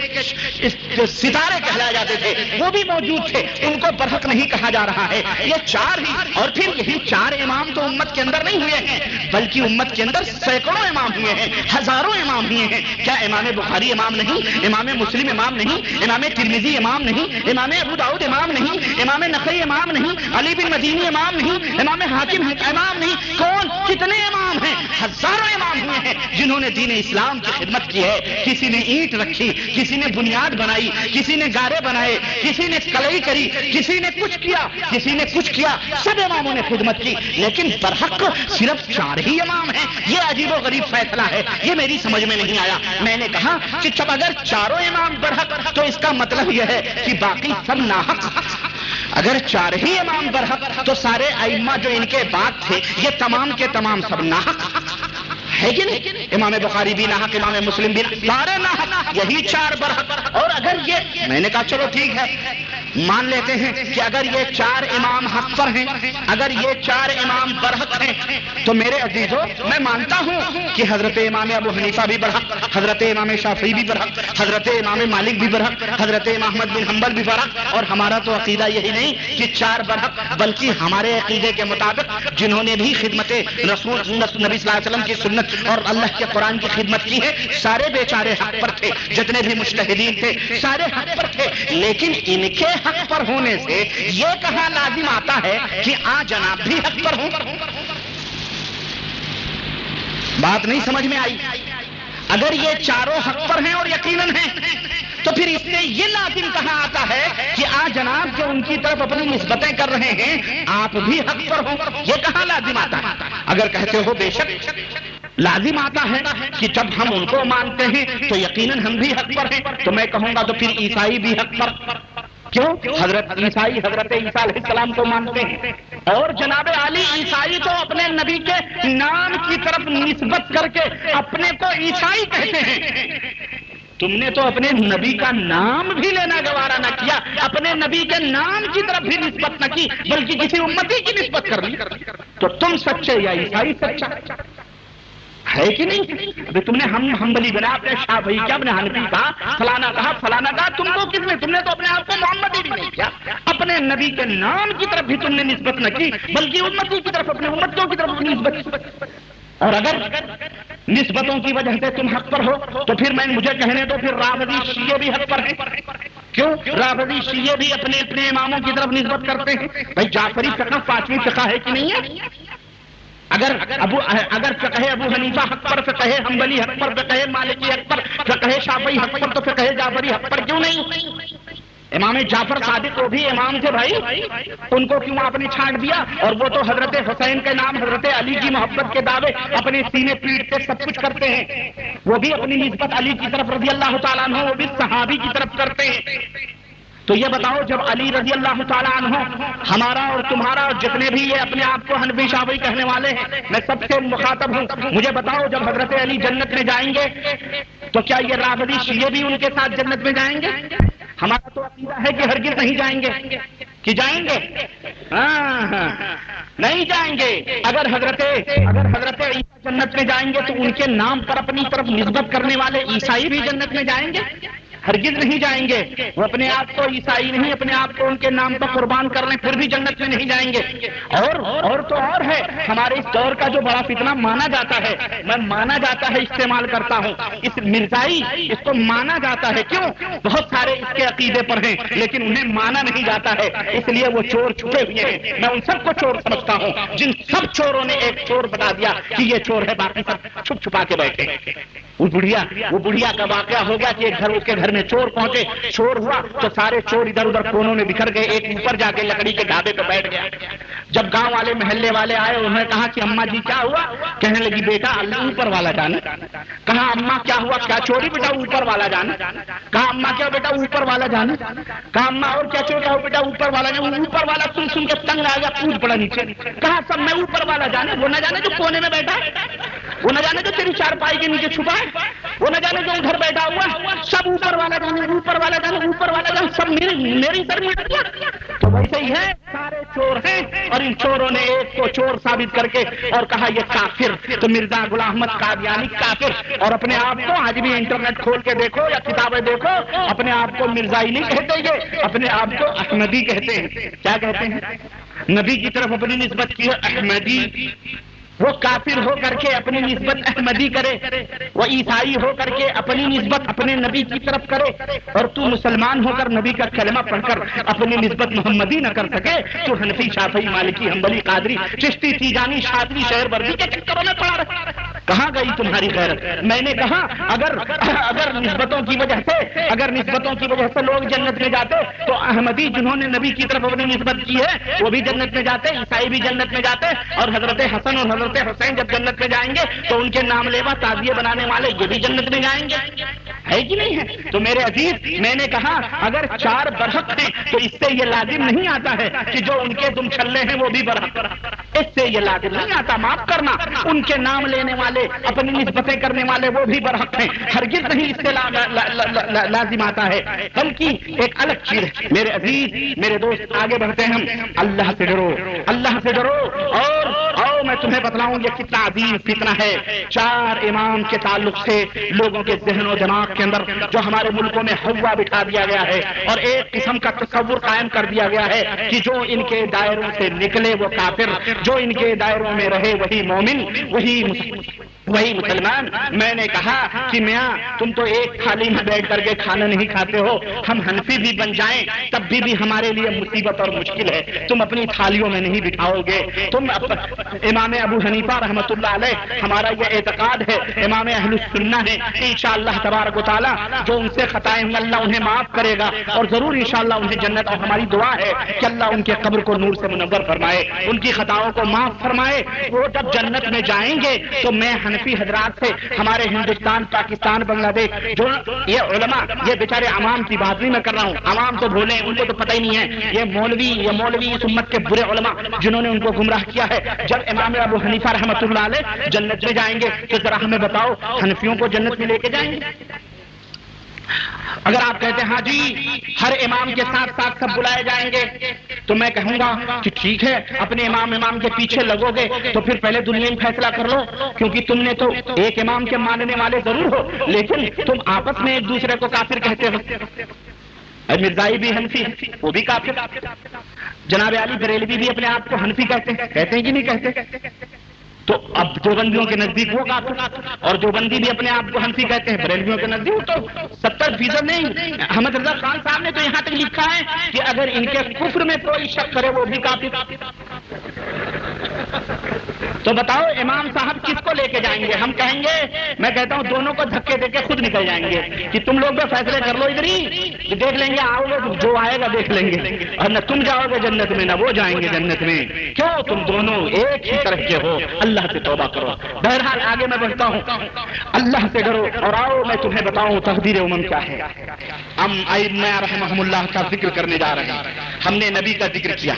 ستارے کہلائے جاتے تھے وہ بھی موجود تھے، ان کو برحق نہیں کہا جا رہا ہے۔ یہ 4 ہی، اور پھر یہی 4 امام تو امت کے اندر نہیں ہوئے ہیں، بلکہ امت کے اندر سینکڑوں امام ہوئے ہیں، ہزاروں امام ہوئے ہیں۔ کیا امام بخاری امام نہیں؟ امام مسلم امام نہیں؟ امام ترمذی امام نہیں؟ امام ابو داؤد امام نہیں؟ امام نقی امام نہیں؟ علی بن مدینی امام نہیں؟ امام حاکم امام نہیں؟ کون؟ کتنے امام ہیں؟ ہزاروں امام ہوئے ہیں جنہوں نے دین اسلام کی خدمت کی ہے۔ کسی نے اینٹ رکھی، کسی نے بنیاد بنائی، کسی نے گارے بنائے، کسی نے کلئی کری، کسی نے کچھ کیا، کسی نے کچھ کیا، سب اماموں نے خدمت کی، لیکن برحق صرف 4 ہی امام ہیں۔ یہ عجیب و غریب فیصلہ ہے، یہ میری سمجھ میں نہیں آیا۔ میں نے کہا کہ جب اگر 4 امام برحق تو اس کا مطلب یہ ہے کہ باقی سب ناحق۔ اگر 4 ہی امام برحق تو سارے ائمہ جو ان کے بعد تھے یہ تمام کے تمام سب ناحق ہے کہ نہیں؟ امام بخاری بھی ناحق، امام مسلم بھی سارے ناحق، یہی 4 برحق۔ اور اگر یہ، میں نے کہا چلو ٹھیک ہے، مان لیتے ہیں کہ اگر یہ 4 امام حق پر ہیں، اگر یہ 4 امام برحق ہیں، تو میرے عزیزوں میں مانتا ہوں کہ حضرت امام ابو حنیفہ بھی برحق، حضرت امام شافعی بھی برحق، حضرت امام مالک بھی برحق، حضرت امام احمد بن حنبل بھی برحق۔ اور ہمارا تو عقیدہ یہی نہیں کہ 4 برحق، بلکہ ہمارے عقیدے کے مطابق جنہوں نے بھی خدمت رسول نبی صلی اللہ علیہ وسلم کی سنت اور اللہ کے قرآن کی خدمت کی ہے، سارے بیچارے حق پر تھے، جتنے بھی مجتہدین تھے سارے حق پر تھے، لیکن ان کے حق پر ہونے سے یہ کہاں لازم آتا ہے کہ جناب بھی حق پر ہوں؟ بات نہیں سمجھ میں آئی؟ اگر یہ 4 حق پر ہیں اور یقیناً ہیں تو پھر اس میں یہ لازم کہاں آتا ہے کہ جناب جو ان کی طرف اپنی نسبتیں کر رہے ہیں آپ بھی حق پر ہوں؟ یہ کہاں لازم آتا ہے؟ اگر کہتے ہو بے شک لازم آتا ہے کہ جب ہم ان کو مانتے ہیں تو یقیناً ہم بھی حق پر ہیں، تو میں کہوں گا تو پھر عیسائی بھی حق پر، کیوں؟ حضرت عیسائی حضرت عیسیٰ علیہ السلام کو مانتے ہیں، اور جناب علی عیسائی تو اپنے نبی کے نام کی طرف نسبت کر کے اپنے کو عیسائی کہتے ہیں۔ تم نے تو اپنے نبی کا نام بھی لینا گوارا نہ کیا، اپنے نبی کے نام کی طرف بھی نسبت نہ کی، بلکہ کسی امتی کی نسبت کر لی۔ تو تم سچے یا عیسائی سچا ہے کہ نہیں؟ تم نے حنبلی بنا، اپنے شافعی کیا، اپنے حنفی کہا، فلانا کہا فلانا کہا، تم کو کس نے؟ تم نے تو اپنے آپ کو محمدی بھی نہیں کیا، اپنے نبی کے نام کی طرف بھی تم نے نسبت نہ کی، بلکہ امتی کی طرف، اپنے امتوں کی طرف نسبت۔ اور اگر نسبتوں کی وجہ سے تم حق پر ہو تو پھر مجھے کہنے دو، پھر رافضی شیعہ بھی حق پر ہیں۔ کیوں؟ رافضی شیعہ بھی اپنے اپنے اماموں کی طرف نسبت کرتے ہیں۔ بھائی جعفری فقہ پانچویں فقہ ہے کہ نہیں ہے؟ اگر فقہ ابو حنیفہ حق پر، فقہ حنبلی حق پر، فقہ مالکی حق پر، فقہ شافعی حق پر، تو فقہ جعفری حق پر کیوں نہیں؟ امام جعفر صادق وہ بھی امام تھے بھائی، ان کو کیوں آپ نے چھانٹ دیا؟ اور وہ تو حضرت حسین کے نام، حضرت علی کی محبت کے دعوے اپنے سینے پیٹتے سب کچھ کرتے ہیں، وہ بھی اپنی نسبت علی کی طرف رضی اللہ تعالیٰ عنہ، وہ بھی صحابی کی طرف کرتے ہیں۔ تو یہ بتاؤ، جب علی رضی اللہ تعالیٰ عنہ ہمارا اور تمہارا اور جتنے بھی یہ اپنے آپ کو حنفی شافعی کہنے والے ہیں، میں سب سے مخاطب ہوں، مجھے بتاؤ جب حضرت علی جنت میں جائیں گے تو کیا یہ رافضی شیعہ بھی ان کے ساتھ جنت میں جائیں گے؟ ہمارا تو عقیدہ ہے کہ ہرگز نہیں جائیں گے، کہ جائیں گے؟ ہاں نہیں جائیں گے۔ اگر حضرت عیسیٰ جنت میں جائیں گے تو ان کے نام پر اپنی طرف نسبت کرنے والے عیسائی بھی جنت میں جائیں گے؟ ہرگز نہیں جائیں گے۔ وہ اپنے آپ کو عیسائی نہیں، اپنے آپ کو ان کے نام پر قربان کر لیں، پھر بھی جنت میں نہیں جائیں گے۔ اور تو اور ہے، ہمارے اس دور کا جو بڑا فتنہ مانا جاتا ہے، میں مانا جاتا ہے استعمال کرتا ہوں، اس مرزائی، اس کو مانا جاتا ہے۔ کیوں؟ بہت سارے اس کے عقیدے پر ہیں لیکن انہیں مانا نہیں جاتا ہے، اس لیے وہ چور چھپے ہوئے ہیں۔ میں ان سب کو چور سمجھتا ہوں، جن سب چوروں نے ایک چور بتا دیا کہ یہ چور ہے، باقی سب چھپ چھپا کے بیٹھے۔ وہ بڑھیا کا واقعہ ہو گیا کہ اس کے گھر میں چور پہنچے، چور ہوا تو سارے چور ادھر ادھر کونوں میں بکھر گئے، ایک اوپر جا کے لکڑی کے ڈھابے پہ بیٹھ گیا۔ جب گاؤں والے محلے والے آئے، انہوں نے کہا کہ اماں جی کیا ہوا؟ کہنے لگی بیٹا اللہ اوپر والا جانے۔ کہا اماں کیا ہوا؟ کیا چوری؟ بیٹا اوپر والا جانے۔ کہا اماں کیا؟ بیٹا اوپر والا جانے۔ کہا اماں اور کیا چور؟ کہا بیٹا اوپر والا جانے۔ اوپر والا سن کے تنگ آ گیا، کود پڑا نیچے۔ کہا سب میں اوپر والا جانے، وہ نہ جانے جو کونے میں بیٹھا ہے، وہ نہ جانے جو تیری چارپائی کے نیچے چھپا ہے، وہ نہ جانے جو ادھر بیٹھا ہوا، سب اوپر والا جانے، اوپر والا جانے، اوپر والا جانے، سب میری سر میں لگ گیا۔ تو ویسے ہی ہے، سارے چور ہیں، اور ان چوروں نے ایک کو چور ثابت کر کے اور کہا یہ کافر، تو مرزا غلام احمد قادیانی کافر۔ اور اپنے آپ کو آج بھی انٹرنیٹ کھول کے دیکھو یا کتابیں دیکھو، اپنے آپ کو مرزائی نہیں کہتے، یہ اپنے آپ کو احمدی کہتے ہیں۔ کیا کہتے ہیں؟ نبی کی طرف اپنی نسبت کی ہے احمدی۔ وہ کافر ہو کر کے اپنی نسبت احمدی کرے، وہ عیسائی ہو کر کے اپنی نسبت اپنے نبی کی طرف کرے، اور تو مسلمان ہو کر نبی کا کلمہ پڑھ کر اپنی نسبت محمدی نہ کر سکے، تو حنفی شافعی مالکی حنبلی قادری چشتی تیجانی شاذلی شہر بردی کے چکروں میں پڑا رہا۔ کہاں گئی تمہاری غیرت؟ میں نے کہا اگر نسبتوں کی وجہ سے لوگ جنت میں جاتے تو احمدی جنہوں نے نبی کی طرف اپنی نسبت کی ہے وہ بھی جنت میں جاتے، عیسائی بھی جنت میں جاتے، اور حضرت حسن اور حضرت حسین جب جنت میں جائیں گے تو ان کے نام لیوا تعزیے بنانے والے یہ بھی جنت میں جائیں گے، ہے کہ نہیں ہے؟ تو میرے عزیز، میں نے کہا اگر چار برحق ہیں تو اس سے یہ لازم نہیں آتا ہے کہ جو ان کے تم چھلے ہیں وہ بھی برحق، اس سے یہ لازم نہیں آتا، معاف کرنا، ان کے نام لینے والے اپنی نسبتیں کرنے والے وہ بھی برحق ہیں، ہرگز نہیں اس سے لازم آتا ہے، بلکہ ایک الگ چیز ہے۔ میرے عزیز، میرے دوست، آگے بڑھتے ہیں ہم۔ اللہ سے ڈرو، اللہ سے ڈرو، اور میں تمہیں بتلاؤں یہ کتنا عظیم فتنہ ہے۔ چار امام کے تعلق سے لوگوں کے ذہن و دماغ کے اندر جو ہمارے ملکوں میں ہوا بٹھا دیا گیا ہے، اور ایک قسم کا تصور قائم کر دیا گیا ہے کہ جو ان کے دائروں سے نکلے وہ کافر، جو ان کے دائروں میں رہے وہی مومن، وہی مسلمان۔ میں نے کہا کہ میاں تم تو ایک تھالی میں بیٹھ کر کے کھانا نہیں کھاتے ہو، ہم حنفی بھی بن جائیں تب بھی ہمارے لیے مصیبت اور مشکل ہے، تم اپنی تھالیوں میں نہیں بٹھاؤ گے۔ تم امام ابو حنیفہ رحمۃ اللہ علیہ ہمارا یہ اعتقاد ہے، امام اہل السنہ ہے، انشاءاللہ تبارک و تعالی جو ان سے خطائیں ہیں اللہ انہیں معاف کرے گا اور ضرور انشاءاللہ انہیں جنت، اور ہماری دعا ہے کہ اللہ ان کے قبر کو نور سے منور فرمائے، ان کی خطاؤں کو معاف فرمائے۔ وہ جب جنت میں جائیں گے تو میں حنفی حضرات سے، ہمارے ہندوستان، پاکستان، بنگلہ دیش، جو یہ علماء، یہ بیچارے عوام کی بات نہیں میں کر رہا ہوں، عوام تو بھولے، ان کو تو پتہ ہی نہیں ہے، یہ مولوی اس امت کے برے علماء جنہوں نے ان کو گمراہ کیا ہے۔ جب امام ابو حنیفہ رحمۃ اللہ علیہ جنت میں جائیں گے تو ذرا ہمیں بتاؤ حنفیوں کو جنت میں لے کے جائیں گے؟ اگر آپ کہتے ہیں ہاں جی ہر امام کے ساتھ ساتھ سب بلائے جائیں گے، تو میں کہوں گا کہ ٹھیک ہے، اپنے امام کے پیچھے لگو گے تو پھر پہلے دنیا میں فیصلہ کر لو، کیونکہ تم نے تو ایک امام کے ماننے والے ضرور ہو، لیکن تم آپس میں ایک دوسرے کو کافر کہتے ہو۔ مرزائی بھی حنفی، وہ بھی کافر، جناب علی بریلوی بھی اپنے آپ کو حنفی کہتے ہیں کہ نہیں کہتے؟ تو اب دیوبندیوں کے نزدیک وہ کافر، اور دیوبندی بھی اپنے آپ کو حنفی کہتے ہیں، بریلویوں کے نزدیک تو 70% نہیں۔ احمد رضا خان صاحب نے تو یہاں تک لکھا ہے کہ اگر ان کے کفر میں کوئی شک کرے وہ بھی کافر۔ تو بتاؤ امام صاحب کس کو لے کے جائیں گے؟ ہم کہیں گے، میں کہتا ہوں دونوں کو دھکے دے کے خود نکل جائیں گے کہ تم لوگ بھی فیصلے کر لو ادھر ہی، دیکھ لیں گے، آؤ گے جو آئے گا دیکھ لیں گے، اور نہ تم جاؤ گے جنت میں نہ وہ جائیں گے جنت میں، کیوں؟ تم دونوں ایک ہی طرف کے ہو، اللہ سے توبہ کرو۔ بہرحال آگے میں بڑھتا ہوں، اللہ سے ڈرو، اور آؤ میں تمہیں بتاؤں تقدیر امم کیا ہے۔ ہم ائمہ رحمہم اللہ کا ذکر کرنے جا رہے ہیں۔ ہم نے نبی کا ذکر کیا،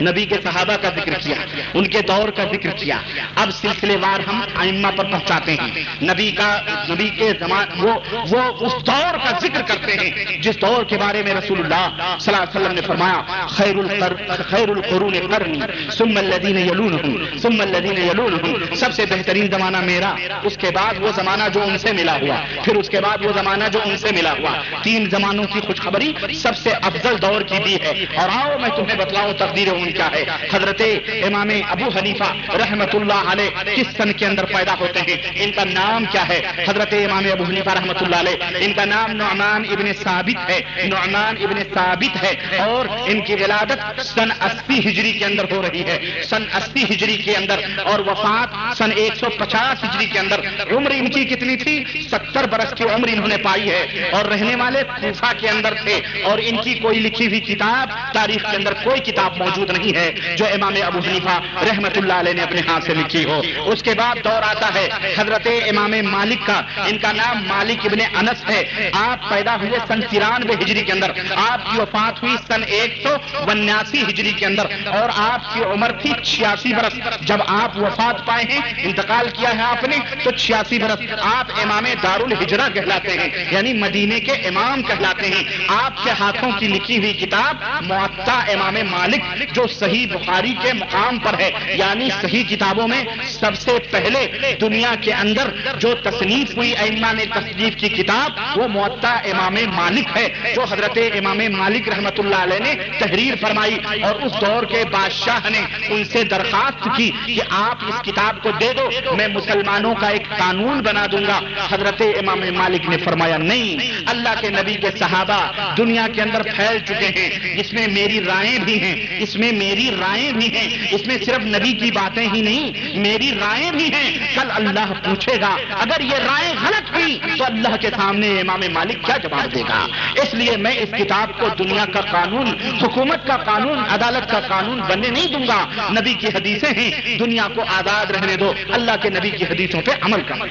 نبی کے صحابہ کا ذکر کیا، ان کے دور کا ذکر کیا، اب سلسلے وار ہم ائمہ پر پہنچاتے ہیں۔ نبی کے زمان وہ اس دور کا ذکر کرتے ہیں جس دور کے بارے میں رسول اللہ صلی اللہ علیہ وسلم نے فرمایا خیر القرون قرنی ثم الذین یلونہم ثم الذین یلونہم، سب سے بہترین زمانہ میرا، اس کے بعد وہ زمانہ جو ان سے ملا ہوا، پھر اس کے بعد وہ زمانہ جو ان سے ملا ہوا۔ 3 زمانوں کی خوشخبری سب سے افضل دور کی دی ہے، اور آؤ میں تمہیں بتلاؤں تقدیر ان کیا ہے۔ حضرت امام ابو حنیفہ رحمۃ اللہ علیہ کس سن کے اندر پیدا ہوتے ہیں؟ ان کا نام کیا ہے؟ حضرت امام ابو حنیفہ رحمۃ اللہ علیہ، ان کا نام نعمان ابن ثابت ہے، نعمان ابن ثابت ہے، اور ان کی ولادت سن 80 ہجری کے اندر ہو رہی ہے، سن 80 ہجری کے اندر، اور وفات سن 150 ہجری کے اندر۔ عمر ان کی کتنی تھی؟ 70 برس کی عمر انہوں نے پائی ہے، اور رہنے والے کوفہ کے اندر تھے، اور ان کی کوئی لکھی ہوئی کتاب تاریخ کے اندر کوئی کتاب موجود نہیں ہے جو امام ابو حنیفہ رحمۃ اللہ علیہ نے اپنے ہاتھ سے لکھی ہو۔ اس کے بعد دور آتا ہے حضرت امام مالک کا، ان کا نام مالک ابن انس ہے، آپ پیدا ہوئے سن 93 ہجری کے اندر، آپ کی وفات ہوئی سن 182 ہجری کے اندر، اور آپ کی عمر تھی 86 برس جب آپ وفات پائے ہیں، انتقال کیا ہے آپ نے تو 86 برس۔ آپ امام دارالہجرہ کہلاتے ہیں، یعنی مدینے کے امام کہلاتے ہیں۔ آپ کے ہاتھوں کی لکھی ہوئی کتاب موطا امام مالک جو صحیح بخاری کے مقام پر ہے، یعنی صحیح کتابوں میں سب سے پہلے دنیا کے اندر جو تصنیف ہوئی ائمہ نے تصنیف کی کتاب وہ موطا امام مالک ہے، جو حضرت امام مالک رحمۃ اللہ علیہ نے تحریر فرمائی، اور اس دور کے بادشاہ نے ان سے درخواست کی کہ آپ اس کتاب کو دے دو، میں مسلمانوں کا ایک قانون بنا دوں گا۔ حضرت امام مالک نے فرمایا نہیں، اللہ کے نبی کے صحابہ دنیا کے اندر پھیل چکے ہیں، اس میں میری رائیں بھی ہیں، اس میں میری رائیں بھی ہیں، اس میں صرف نبی کی باتیں ہی نہیں میری رائیں بھی ہیں۔ کل اللہ پوچھے گا اگر یہ رائیں غلط ہوئی تو اللہ کے سامنے امام مالک کیا جواب دے گا؟ اس لیے میں اس کتاب کو دنیا کا قانون، حکومت کا قانون، عدالت کا قانون بننے نہیں دوں گا۔ نبی کی حدیثیں ہیں، دنیا کو آزاد رہنے دو، اللہ کے نبی کی حدیثوں پہ عمل کرو۔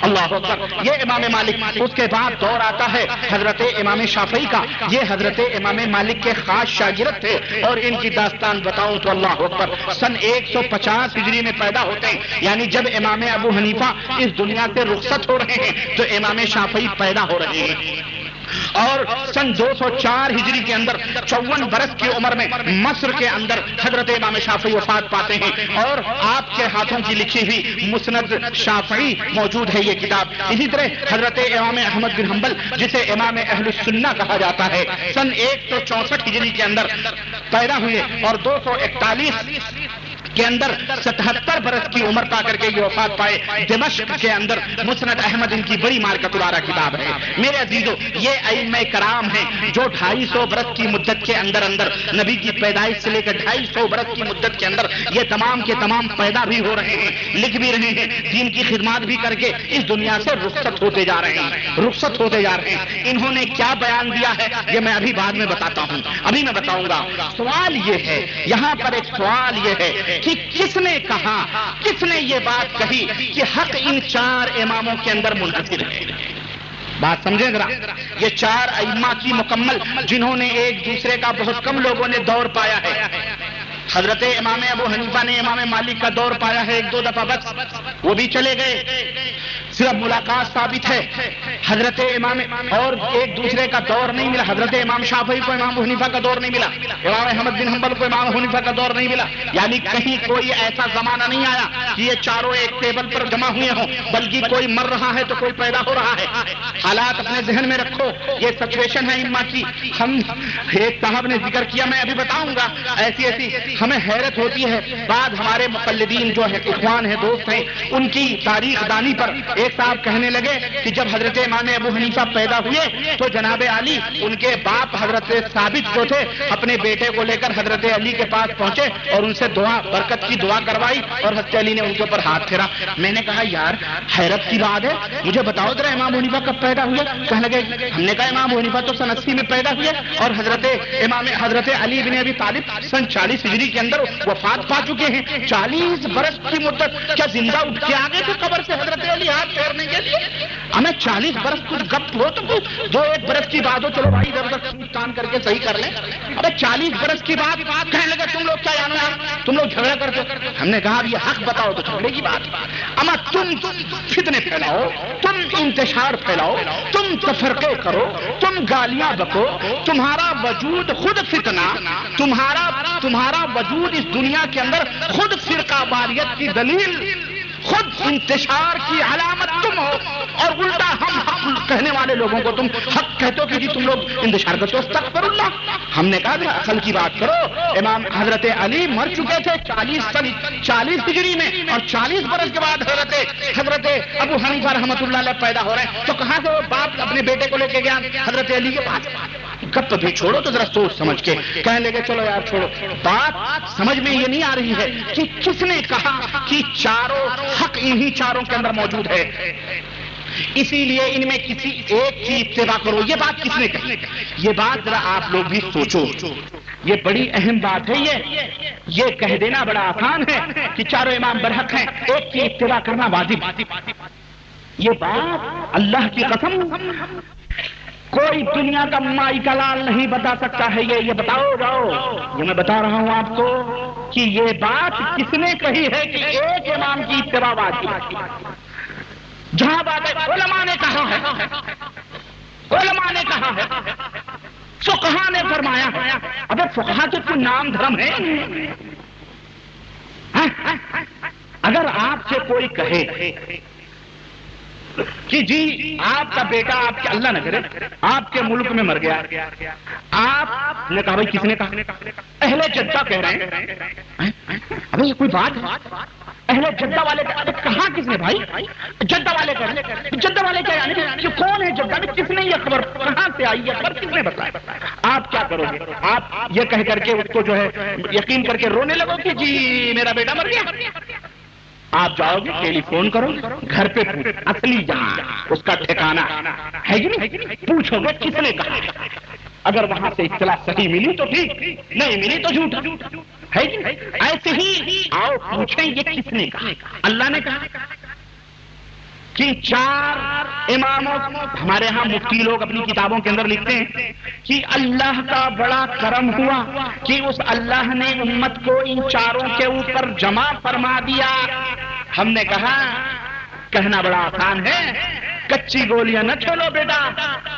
اللہ اکبر، یہ امام مالک۔ اس کے بعد دور آتا ہے حضرت امام شافعی کا، یہ حضرت امام مالک کے خاص شاگرد تھے، اور ان کی داستان بتاؤں تو اللہ اکبر، سن 150 ہجری میں پیدا ہوتے ہیں، یعنی جب امام ابو حنیفہ اس دنیا سے رخصت ہو رہے ہیں تو امام شافعی پیدا ہو رہے ہیں، اور سن 204 ہجری کے اندر 54 برس کی عمر میں مصر کے اندر حضرت امام شافعی وفات پاتے ہیں، اور آپ کے ہاتھوں کی لکھی ہوئی مسند شافعی موجود ہے یہ کتاب۔ اسی طرح حضرت امام احمد بن حنبل جسے امام اہل السنہ کہا جاتا ہے، سن 164 ہجری کے اندر پیدا ہوئے، اور 241 کے اندر 77 برس کی عمر پا کر کے یہ وفات پائے. دمشق کے اندر مسند احمد ان کی بڑی مارکۃ العرا کتاب ہے. میرے عزیزو، یہ ائمہ کرام ہیں جو 250 برس کی مدت کے اندر نبی کی پیدائش سے لے کر 250 برس کی مدت کے اندر یہ تمام کے تمام پیدا بھی ہو رہے ہیں، لکھ بھی رہے ہیں، دین کی خدمات بھی کر کے اس دنیا سے رخصت ہوتے جا رہے ہیں. انہوں نے کیا بیان دیا ہے یہ میں ابھی بعد میں بتاتا ہوں، ابھی میں بتاؤں گا. سوال یہ ہے، یہاں پر ایک سوال یہ ہے کہ کس نے کہا، کس نے یہ بات کہی کہ حق ان 4 اماموں کے اندر منحصر ہے؟ بات سمجھیں ذرا. یہ 4 ائمہ کی مکمل، جنہوں نے ایک دوسرے کا بہت کم لوگوں نے دور پایا ہے. حضرت امام ابو حنیفہ نے امام مالک کا دور پایا ہے 1-2 دفعہ بس، وہ بھی چلے گئے، صرف ملاقات ثابت ہے. حضرت امام اور ایک دوسرے کا دور نہیں ملا. حضرت امام شافعی کو امام حنیفہ کا دور نہیں ملا، امام احمد بن حنبل کو امام حنیفہ کا دور نہیں ملا. یعنی کہیں کوئی ایسا زمانہ نہیں آیا کہ یہ چاروں ایک ٹیبل پر جمع ہوئے ہوں، بلکہ کوئی مر رہا ہے تو کوئی پیدا ہو رہا ہے. حالات اپنے ذہن میں رکھو، یہ سچویشن ہے امہ کی. ہم ایک صاحب نے ذکر کیا، میں ابھی بتاؤں گا. ایسی ہمیں حیرت ہوتی ہے. بعد ہمارے مقلدین جو ہے، اخوان ہیں، دوست ہیں، ان کی تاریخ دانی پر ایک صاحب کہنے لگے کہ جب حضرت امام ابو حنیفہ پیدا ہوئے تو جناب علی، ان کے باپ حضرت ثابت جو تھے، اپنے بیٹے کو لے کر حضرت علی کے پاس پہنچے اور ان سے برکت کی دعا کروائی اور حضرت علی نے ان کے اوپر ہاتھ پھیرا. میں نے کہا یار حیرت کی بات ہے، مجھے بتاؤ ذرا امام حنیفہ کب پیدا ہوئے؟ کہنے لگے، ہم نے کہا امام حنیفہ تو سن 80 میں پیدا ہوئے اور حضرت علی بن ابی طالب سن 40 ہجری کے اندر وفات پا چکے ہیں. 40 برس کی مدت کیا زندہ اٹھ کے آگے تھے قبر سے حضرت علی ہاتھ پھیرنے کے لیے؟ ہمیں 40 برس کچھ گپ ہو تو 2-1 برس کی بات ہو، چلو بھائی ادھر ادھر کام کر کے صحیح کر لیں. ابے 40 برس کی بات کہنے لگے تم لوگ کیا جانو یار، تم لوگ جھگڑا کرتے ہو. ہم نے کہا یہ حق بتاؤ تو جھگڑے کی بات. اما تم فتنے پھیلاؤ، تم انتشار پھیلاؤ، تم تفرقے کرو، تم گالیاں بکو، تمہارا وجود خود فتنہ، تمہارا وجود اس دنیا کے اندر خود فرقہ واریت کی دلیل، خود انتشار کی علامت تم ہو، اور الٹا ہم حق کہنے والے لوگوں کو تم حق کہتے ہو کہ جی تم لوگ انتشار کرتے ہو. استغفر اللہ. ہم نے کہا عقل کی بات کرو. امام حضرت علی مر چکے تھے 40 ہجری میں، اور 40 برس کے بعد حضرت ابو حنیفہ رحمۃ اللہ علیہ پیدا ہو رہے ہیں. تو کہاں سے وہ باپ اپنے بیٹے کو لے کے گیا حضرت علی کے پاس؟ گپ بھی چھوڑو تو ذرا سوچ سمجھ کے کہنے لگے چلو یار چھوڑو. بات سمجھ میں یہ نہیں آ رہی ہے کہ کس نے کہا کہ چاروں حق انہی 4 کے اندر موجود ہے، اسی لیے ان میں کسی ایک کی اتباع کرو. یہ بات کس نے کہی؟ یہ بات ذرا آپ لوگ بھی سوچو، یہ بڑی اہم بات ہے. یہ کہہ دینا بڑا آسان ہے کہ 4 امام برحق ہیں، ایک کی اتباع کرنا واجب. یہ بات اللہ کی قسم کوئی دنیا کا مائی کا لال نہیں بتا سکتا ہے. یہ بتاؤ جاؤ، یہ میں بتا رہا ہوں آپ کو کہ یہ بات کس نے کہی ہے کہ ایک امام کی اتباع واجب. جہاں بات ہے علماء نے کہا ہے، علماء نے کہا ہے، فقہا نے فرمایا ہے. ابے فقہا کے کوئی نام دھرم ہے؟ اگر آپ سے کوئی کہے کہ جی آپ کا بیٹا، آپ کے اللہ نہ کرے، آپ کے ملک میں مر گیا، آپ نے کہا بھائی کس نے کہا؟ اہل جدہ کہہ رہے ہیں. ابھی یہ کوئی بات ہے؟ اہل جدہ والے کہاں کس نے بھائی؟ جدہ والے کہہ رہے ہیں. جدہ والے کیا یعنی کہ کون ہے جدہ میں؟ کس نے یہ خبر کہاں سے آئی؟ یہ خبر کس نے بتایا؟ آپ کیا کرو گے؟ آپ یہ کہہ کر کے اس کو جو ہے یقین کر کے رونے لگو کہ جی میرا بیٹا مر گیا. آپ جاؤ گے، ٹیلی فون کرو، گھر پہ اصلی جہاں اس کا ٹھکانہ ہے کہ نہیں، پوچھو گے کس نے کہا. اگر وہاں سے اطلاع صحیح ملی تو ٹھیک، نہیں ملی تو جھوٹ ہے کہ نہیں. ایسے ہی آؤ پوچھیں یہ کس نے کہا. اللہ نے کہا کہ 4 اماموں. ہمارے ہاں مفتی لوگ اپنی کتابوں کے اندر لکھتے ہیں کہ اللہ کا بڑا کرم ہوا کہ اس اللہ نے امت کو ان 4 کے اوپر جمع فرما دیا. ہم نے کہا کہنا بڑا آسان ہے، کچی گولیاں نہ کھیلو بیٹا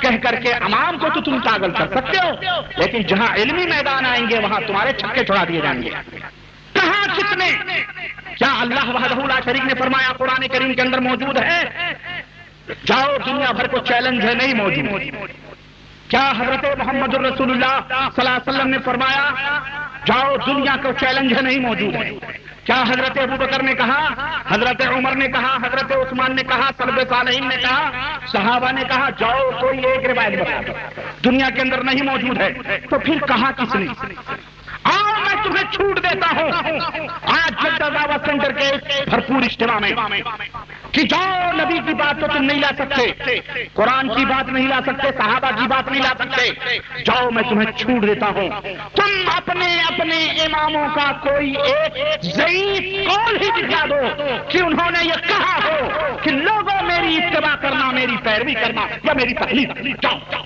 کہہ کر کے عوام کو تو تم پاگل کر سکتے ہو، لیکن جہاں علمی میدان آئیں گے وہاں تمہارے چھکے چھڑا دیے جائیں گے. کہاں کتنے؟ کیا اللہ وحدہ لا شریک نے فرمایا قرآن کریم کے اندر موجود ہے؟ جاؤ دنیا بھر کو چیلنج ہے، نہیں موجود. کیا حضرت محمد الرسول اللہ صلی اللہ علیہ وسلم نے فرمایا؟ جاؤ دنیا کو چیلنج ہے، نہیں موجود ہے. کیا حضرت ابو بکر نے کہا، حضرت عمر نے کہا، حضرت عثمان نے کہا، سلف صالحین نے کہا، صحابہ نے کہا جاؤ کوئی ایک روایت بتا دو، دنیا کے اندر نہیں موجود ہے، تو پھر کہا کس نے؟ آؤ میں تمہیں چھوٹ دیتا ہوں آج جدہ دعوت سینٹر کے بھرپور اجتماع میں کہ جاؤ نبی کی بات تو تم نہیں لا سکتے، قرآن کی بات نہیں لا سکتے، صحابہ کی بات نہیں لا سکتے، جاؤ میں تمہیں چھوٹ دیتا ہوں، تم اپنے اپنے اماموں کا کوئی ایک ضعیف قول ہی دکھا دو کہ انہوں نے یہ کہا ہو کہ لوگوں میری اتباع کرنا، میری پیروی کرنا یا میری تقلید، جاؤ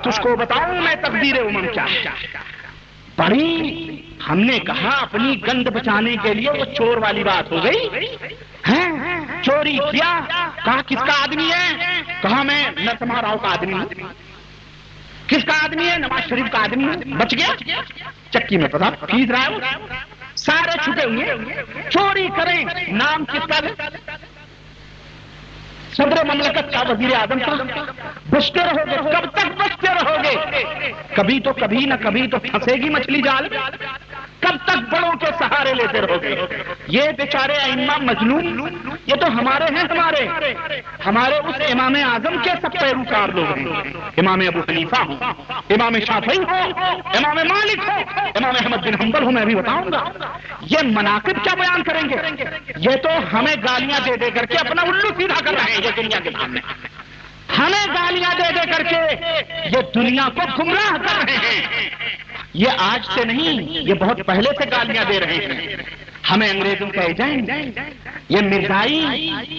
تجھ کو بتاؤں میں تقدیر امم کیا ہے۔ بڑی ہم نے کہا اپنی گند بچانے کے لیے وہ چور والی بات ہو گئی، چوری کیا، کہا کس کا آدمی ہے، کہا میں نرسمہا راؤ کا آدمی ہوں، کس کا آدمی ہے، نواز شریف کا آدمی ہوں، بچ گیا چکی میں پتا پیس رہا ہے، سارے چھپے ہوئے، چوری کریں نام کس کا ہے، صدر مملکت کا، وزیر اعظم کا، بچتے رہو گے، کب تک بچتے رہو گے؟ کبھی نہ کبھی تو پھنسے گی مچھلی جال میں، کب تک بڑوں کے سہارے لیتے رہو گے؟ یہ بیچارے ائمہ مظلوم، یہ تو ہمارے ہیں، ہمارے اس امام اعظم کے سب پیروکار لوگ ہیں، امام ابو حنیفہ ہوں، امام شافعی ہوں، امام مالک ہوں، امام احمد بن حنبل ہوں، میں بھی بتاؤں گا۔ یہ مناقب کیا بیان کریں گے؟ یہ تو ہمیں گالیاں دے دے کر کے اپنا الو سیدھا کر رہے ہیں یہ دنیا کے سامنے، ہمیں گالیاں دے دے کر کے یہ دنیا کو گمراہ کر رہے ہیں۔ یہ آج سے نہیں، یہ بہت پہلے سے گالیاں دے رہے ہیں ہمیں، انگریزوں کے ایجنٹ، یہ مرزائی،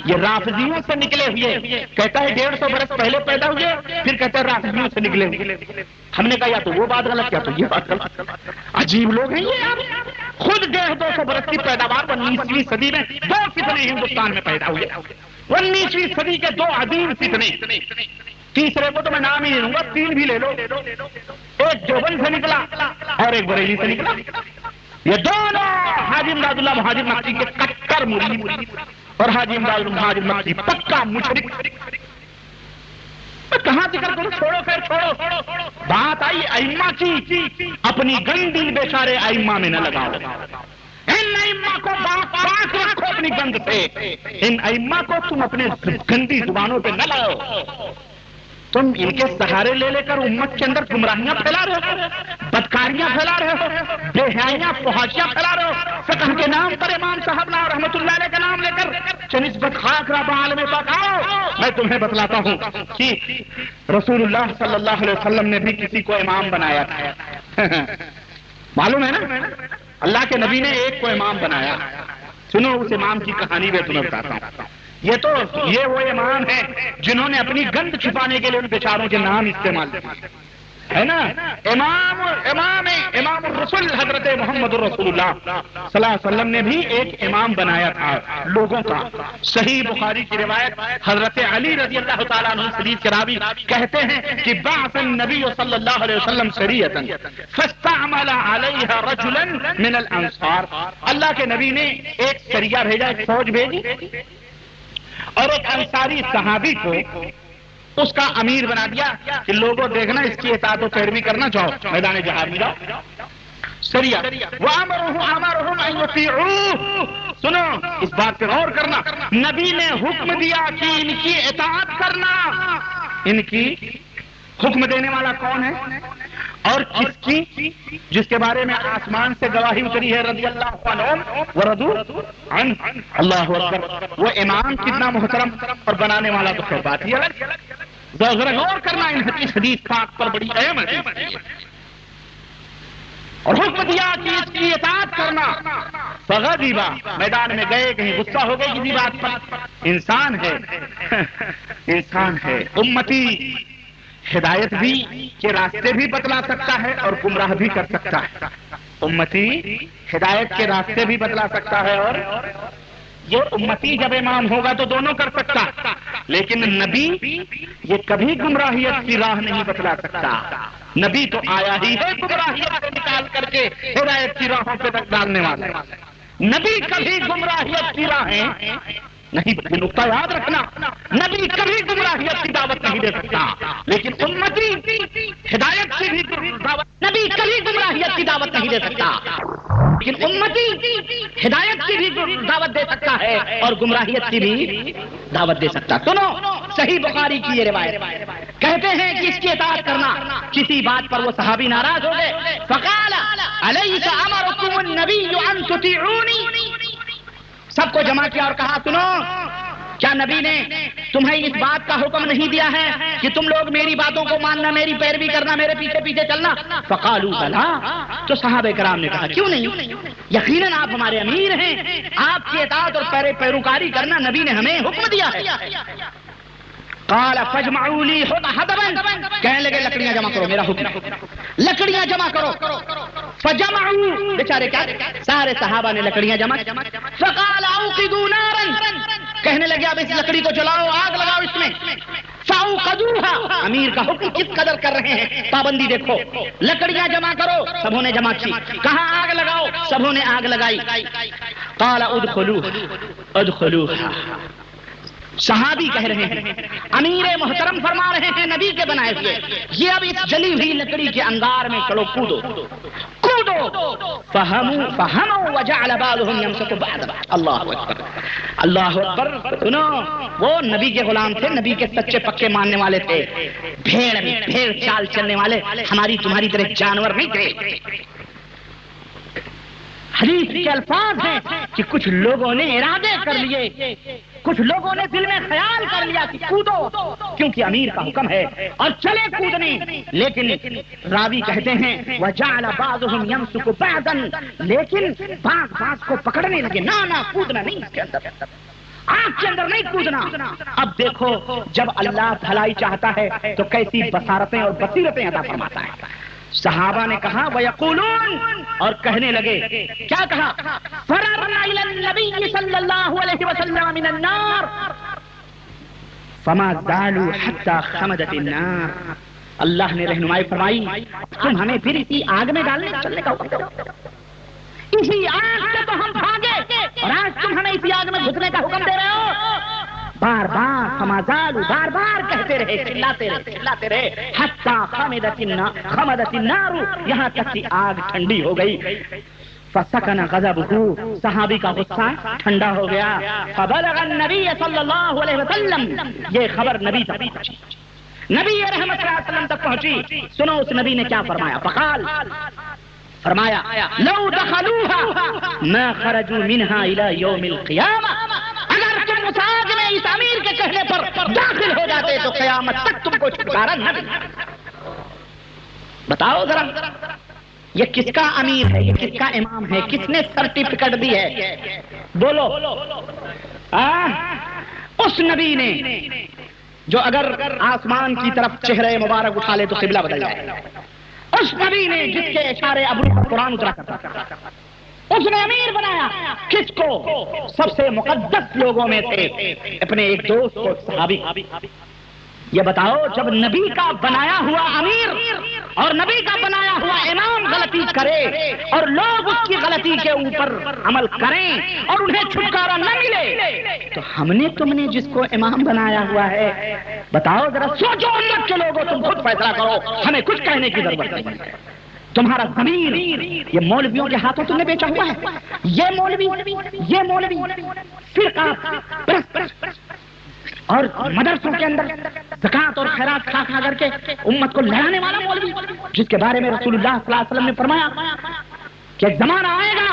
یہ رافضیوں سے نکلے ہوئے، کہتا ہے 150 برس پہلے پیدا ہوئے، پھر کہتا ہے رافضیوں سے نکلے ہوئے۔ ہم نے کہا یا تو وہ بات غلط یا تو یہ بات غلط، عجیب لوگ ہیں یہ یار، خود 150 برس کی پیداوار 19ویں صدی میں 2 فتنے ہندوستان میں پیدا ہوئے، 19ویں صدی کے 2 عظیم فتنے، تیسرے کو تو میں نام ہی نہیں لوں گا، 3 بھی لے لو، ایک دیوبند سے نکلا اور ایک بریلی سے نکلا، یہ دونوں حاجی امداد اللہ مہاجر مکی کے کٹر مرید اور حاجی امداد اللہ مہاجر مکی پکا مشرک۔ میں کہاں ذکر کروں، چھوڑو خیر چھوڑو، بات آئی ائمہ کی، اپنی گندی بیچارے ائمہ میں نہ لگاؤ، ان ائمہ کو پاک رکھو اپنی گند سے، ان ائمہ کو تم اپنے گندی زبانوں پہ نہ لاؤ، تم ان کے سہارے لے لے کر امت کے اندر گمراہیاں پھیلا رہے ہو، بدکاریاں پھیلا رہے ہو، بے حیائیاں فحاشیاں پھیلا رہے ہو، فقہ کے نام پر امام صاحب لا رحمت اللہ علیہ کا نام لے کر چنسبت خاک را بعالم پاک آؤ۔ میں تمہیں بتلاتا ہوں کہ رسول اللہ صلی اللہ علیہ وسلم نے بھی کسی کو امام بنایا تھا، معلوم ہے نا، اللہ کے نبی نے ایک کو امام بنایا، سنو اس امام کی کہانی میں تمہیں بتاتا ہوں۔ یہ وہ امام ہیں جنہوں نے اپنی گند چھپانے کے لیے ان بیچاروں کے نام استعمال کیے، ہے نا، امام الرسول حضرت محمد رسول اللہ صلی اللہ علیہ وسلم نے بھی ایک امام بنایا تھا لوگوں کا۔ صحیح بخاری کی روایت، حضرت علی رضی اللہ تعالیٰ عنہ حدیث کے راوی کہتے ہیں کہ بعث النبی صلی اللہ علیہ وسلم سریۃ فاستعمل علیہا رجلا من الانصار، اللہ کے نبی نے ایک سریہ بھیجا، ایک فوج بھیجی اور ایک انصاری صحابی کو اس کا امیر بنا دیا کہ لوگوں دیکھنا اس کی اطاعت و پیروی کرنا، جاؤ میدان جہاد میں جاؤ، سریہ وَأَمَرُهُمْ أَن يُطِيعُوهُ۔ سنو اس بات پہ غور کرنا، نبی نے حکم دیا کہ ان کی اطاعت کرنا، ان کی حکم دینے والا کون ہے اور کس کی؟ جس کے بارے میں آسمان سے گواہی اتری ہے، رضی اللہ عنہ ورضوا عنہ، اللہ اکبر۔ وہ امام کتنا محترم اور بنانے والا تو خیر بات ہی الگ۔ ذرا غور کرنا ان حدیث پاک پر، بڑی اہم حدیث، اور حکم دیا کہ اس کی اطاعت کرنا۔ فغضب، میدان میں گئے، کہیں غصہ ہو گئی کسی بات پر، انسان ہے، امتی ہدایت بھی کے راستے بھی بتلا سکتا ہے اور گمراہ بھی کر سکتا ہے، امتی ہدایت کے راستے بھی بتلا سکتا ہے، اور یہ امتی جب امام ہوگا تو دونوں کر سکتا، لیکن نبی یہ کبھی گمراہیت کی راہ نہیں بتلا سکتا، نبی تو آیا ہی ہے گمراہیت سے نکال کر کے ہدایت کی راہوں پہ ڈالنے والا، نبی کبھی گمراہیت کی راہیں نہیں، یہ نقطہ یاد رکھنا، نبی کبھی گمراہیت کی دعوت نہیں دے سکتا، لیکن امتی ہدایت سے بھی دعوت، نبی کبھی گمراہیت ہے اور گمراہیت کی بھی دعوت دے سکتا ہے۔ سنو صحیح بخاری کی یہ روایت، کہتے ہیں کہ اس کی اطاعت کرنا، کسی بات پر وہ صحابی ناراض ہو گئے، فقال الیس امرکم النبی ان تطیعونی، سب کو جمع کیا اور کہا سنو، کیا نبی نے تمہیں اس بات کا حکم نہیں دیا ہے کہ تم لوگ میری باتوں کو ماننا، میری پیروی کرنا، میرے پیچھے پیچھے چلنا؟ فقالوا بلا، تو صحابہ کرام نے کہا کیوں نہیں، یقیناً آپ ہمارے امیر ہیں، آپ کی اطاعت اور پیروکاری کرنا نبی نے ہمیں حکم دیا ہے۔ قال فاجمعوا لي حطبا، کہنے لگے لکڑیاں جمع کرو، میرا حکم ہے لکڑیاں جمع کرو۔ فجمعوا، بیچارے کیا سارے صحابہ نے لکڑیاں جمع۔ فقال اوقدوا نارا، کہنے لگے اب اس لکڑی کو جلاؤ، آگ لگاؤ اس میں۔ فاوقدوها، امیر کا حکم کس قدر کر رہے ہیں، پابندی دیکھو، لکڑیاں جمع کرو، سبوں نے جمع کی، کہاں آگ لگاؤ، سبوں نے آگ لگائی۔ قال ادخلوها ادخلوها، صحابی کہہ رہے ہیں، امیر محترم فرما رہے ہیں نبی کے بنائے ہوئے، یہ اب اس جلی ہوئی لکڑی کے انگار میں چلو کودو کودو۔ فہموا وجعل بعضهم يمسك بعضا، اللہ اکبر اللہ اکبر۔ سنو، وہ نبی کے غلام تھے، نبی کے سچے پکے ماننے والے تھے، بھیڑ چال چلنے والے، ہماری تمہاری طرح جانور نہیں تھے۔ حدیث کے الفاظ ہیں کہ کچھ لوگوں نے ارادے کر لیے، کچھ لوگوں نے دل میں خیال کر لیا کہ کودو، کیونکہ امیر کا حکم ہے اور چلے کودنے، لیکن راوی کہتے ہیں وجعل بعضهم يمسك بعضا، لیکن بعض کو پکڑنے لگے، نہ کودنا نہیں، اس کے اندر آنکھ کے اندر نہیں کودنا۔ اب دیکھو جب اللہ بھلائی چاہتا ہے تو کیسی بصارتیں اور بصیرتیں عطا فرماتا ہے۔ صحابہ نے کہا وَيَقُولُونَ، اور کہنے لگے، کیا کہا؟ فَرَرْنَا إِلَى النَّبِيِّ صلی اللہ علیہ وسلم مِنَ النَّارِ فَمَا زَالُوا حَتَّى خَمَدَتِ النَّارِ، اللہ نے رہنمائی فرمائی تم ہمیں پھر اسی آگ میں ڈالنے چلنے کا حکم دو، اسی آگ سے تو ہم بھاگے اور آج تم ہمیں اسی آگ میں گھسنے کا حکم دے رہے ہو۔ بار بار فمازالو، بار بار کہتے رہے، چلاتے رہے، حتی خمدت النار، یہاں تک کہ آگ ٹھنڈی ہو گئی۔ فسکن غضبہ، صحابی کا غصہ ٹھنڈا ہو گیا۔ فبلغ النبی صلی اللہ علیہ وسلم، یہ خبر نبی تک پہنچی، نبی رحمت اللہ علیہ وسلم تک پہنچی۔ سنو اس نبی نے کیا فرمایا، فقال، فرمایا لو دخلوها ما خرجوا منها الى يوم القیامہ، اگر تم اس آگ میں اس امیر کے کہنے پر داخل ہو جاتے تو قیامت تک تم کو چھٹکارا نہ ملے۔ بتاؤ ذرا، یہ کس کا امیر ہے، یہ کس کا امام ہے، کس نے سرٹیفکیٹ دی ہے؟ بولو۔ اس نبی نے جو اگر آسمان کی طرف چہرے مبارک اٹھا لے تو قبلہ بدل جائے، اس نبی نے جس کے اشارے ابرو پر قرآن اترا کرتا تھا، اس نے امیر بنایا کس کو؟ سب سے مقدس لوگوں میں تھے، اپنے ایک دوست کو، صحابی۔ یہ بتاؤ جب نبی کا بنایا ہوا امیر اور نبی کا بنایا ہوا امام غلطی کرے اور لوگ اس کی غلطی کے اوپر عمل کریں اور انہیں چھٹکارا نہ ملے، تو ہم نے تم نے جس کو امام بنایا ہوا ہے، بتاؤ ذرا سوچو امت کے لوگوں، تم خود فیصلہ کرو، ہمیں کچھ کہنے کی ضرورت نہیں ہے۔ تمہارا ضمیر یہ مولویوں کے ہاتھوں تم نے بیچا ہوا ہے، یہ مولوی فرقہ اور مدرسوں کے اندر زکات اور خیرات کھا کر کے امت کو لڑانے والا مولوی، جس کے بارے میں رسول اللہ صلی اللہ علیہ وسلم نے فرمایا کہ ایک زمانہ آئے گا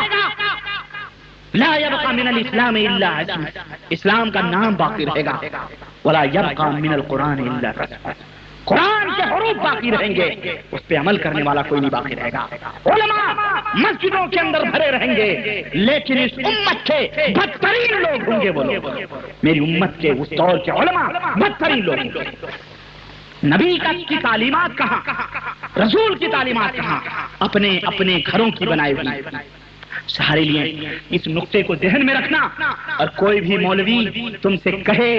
لا يبقى من الاسلام الا اسم، اسلام کا نام باقی رہے گا، ولا يبقى من القرآن الا رسم، قرآن کے حروف باقی رہیں گے، اس پہ عمل کرنے والا کوئی نہیں باقی رہے گا۔ علماء مسجدوں کے اندر بھرے رہیں گے، لیکن اس امت کے بدترین لوگ ہوں گے وہ لوگ، میری امت کے اس دور کے علماء بدترین لوگ ہوں گے۔ نبی کی تعلیمات کہاں، رسول کی تعلیمات کہاں، اپنے اپنے گھروں کی بنائی ہوئی۔ سارے لیے اس نقطے کو ذہن میں رکھنا، اور کوئی بھی مولوی تم سے کہے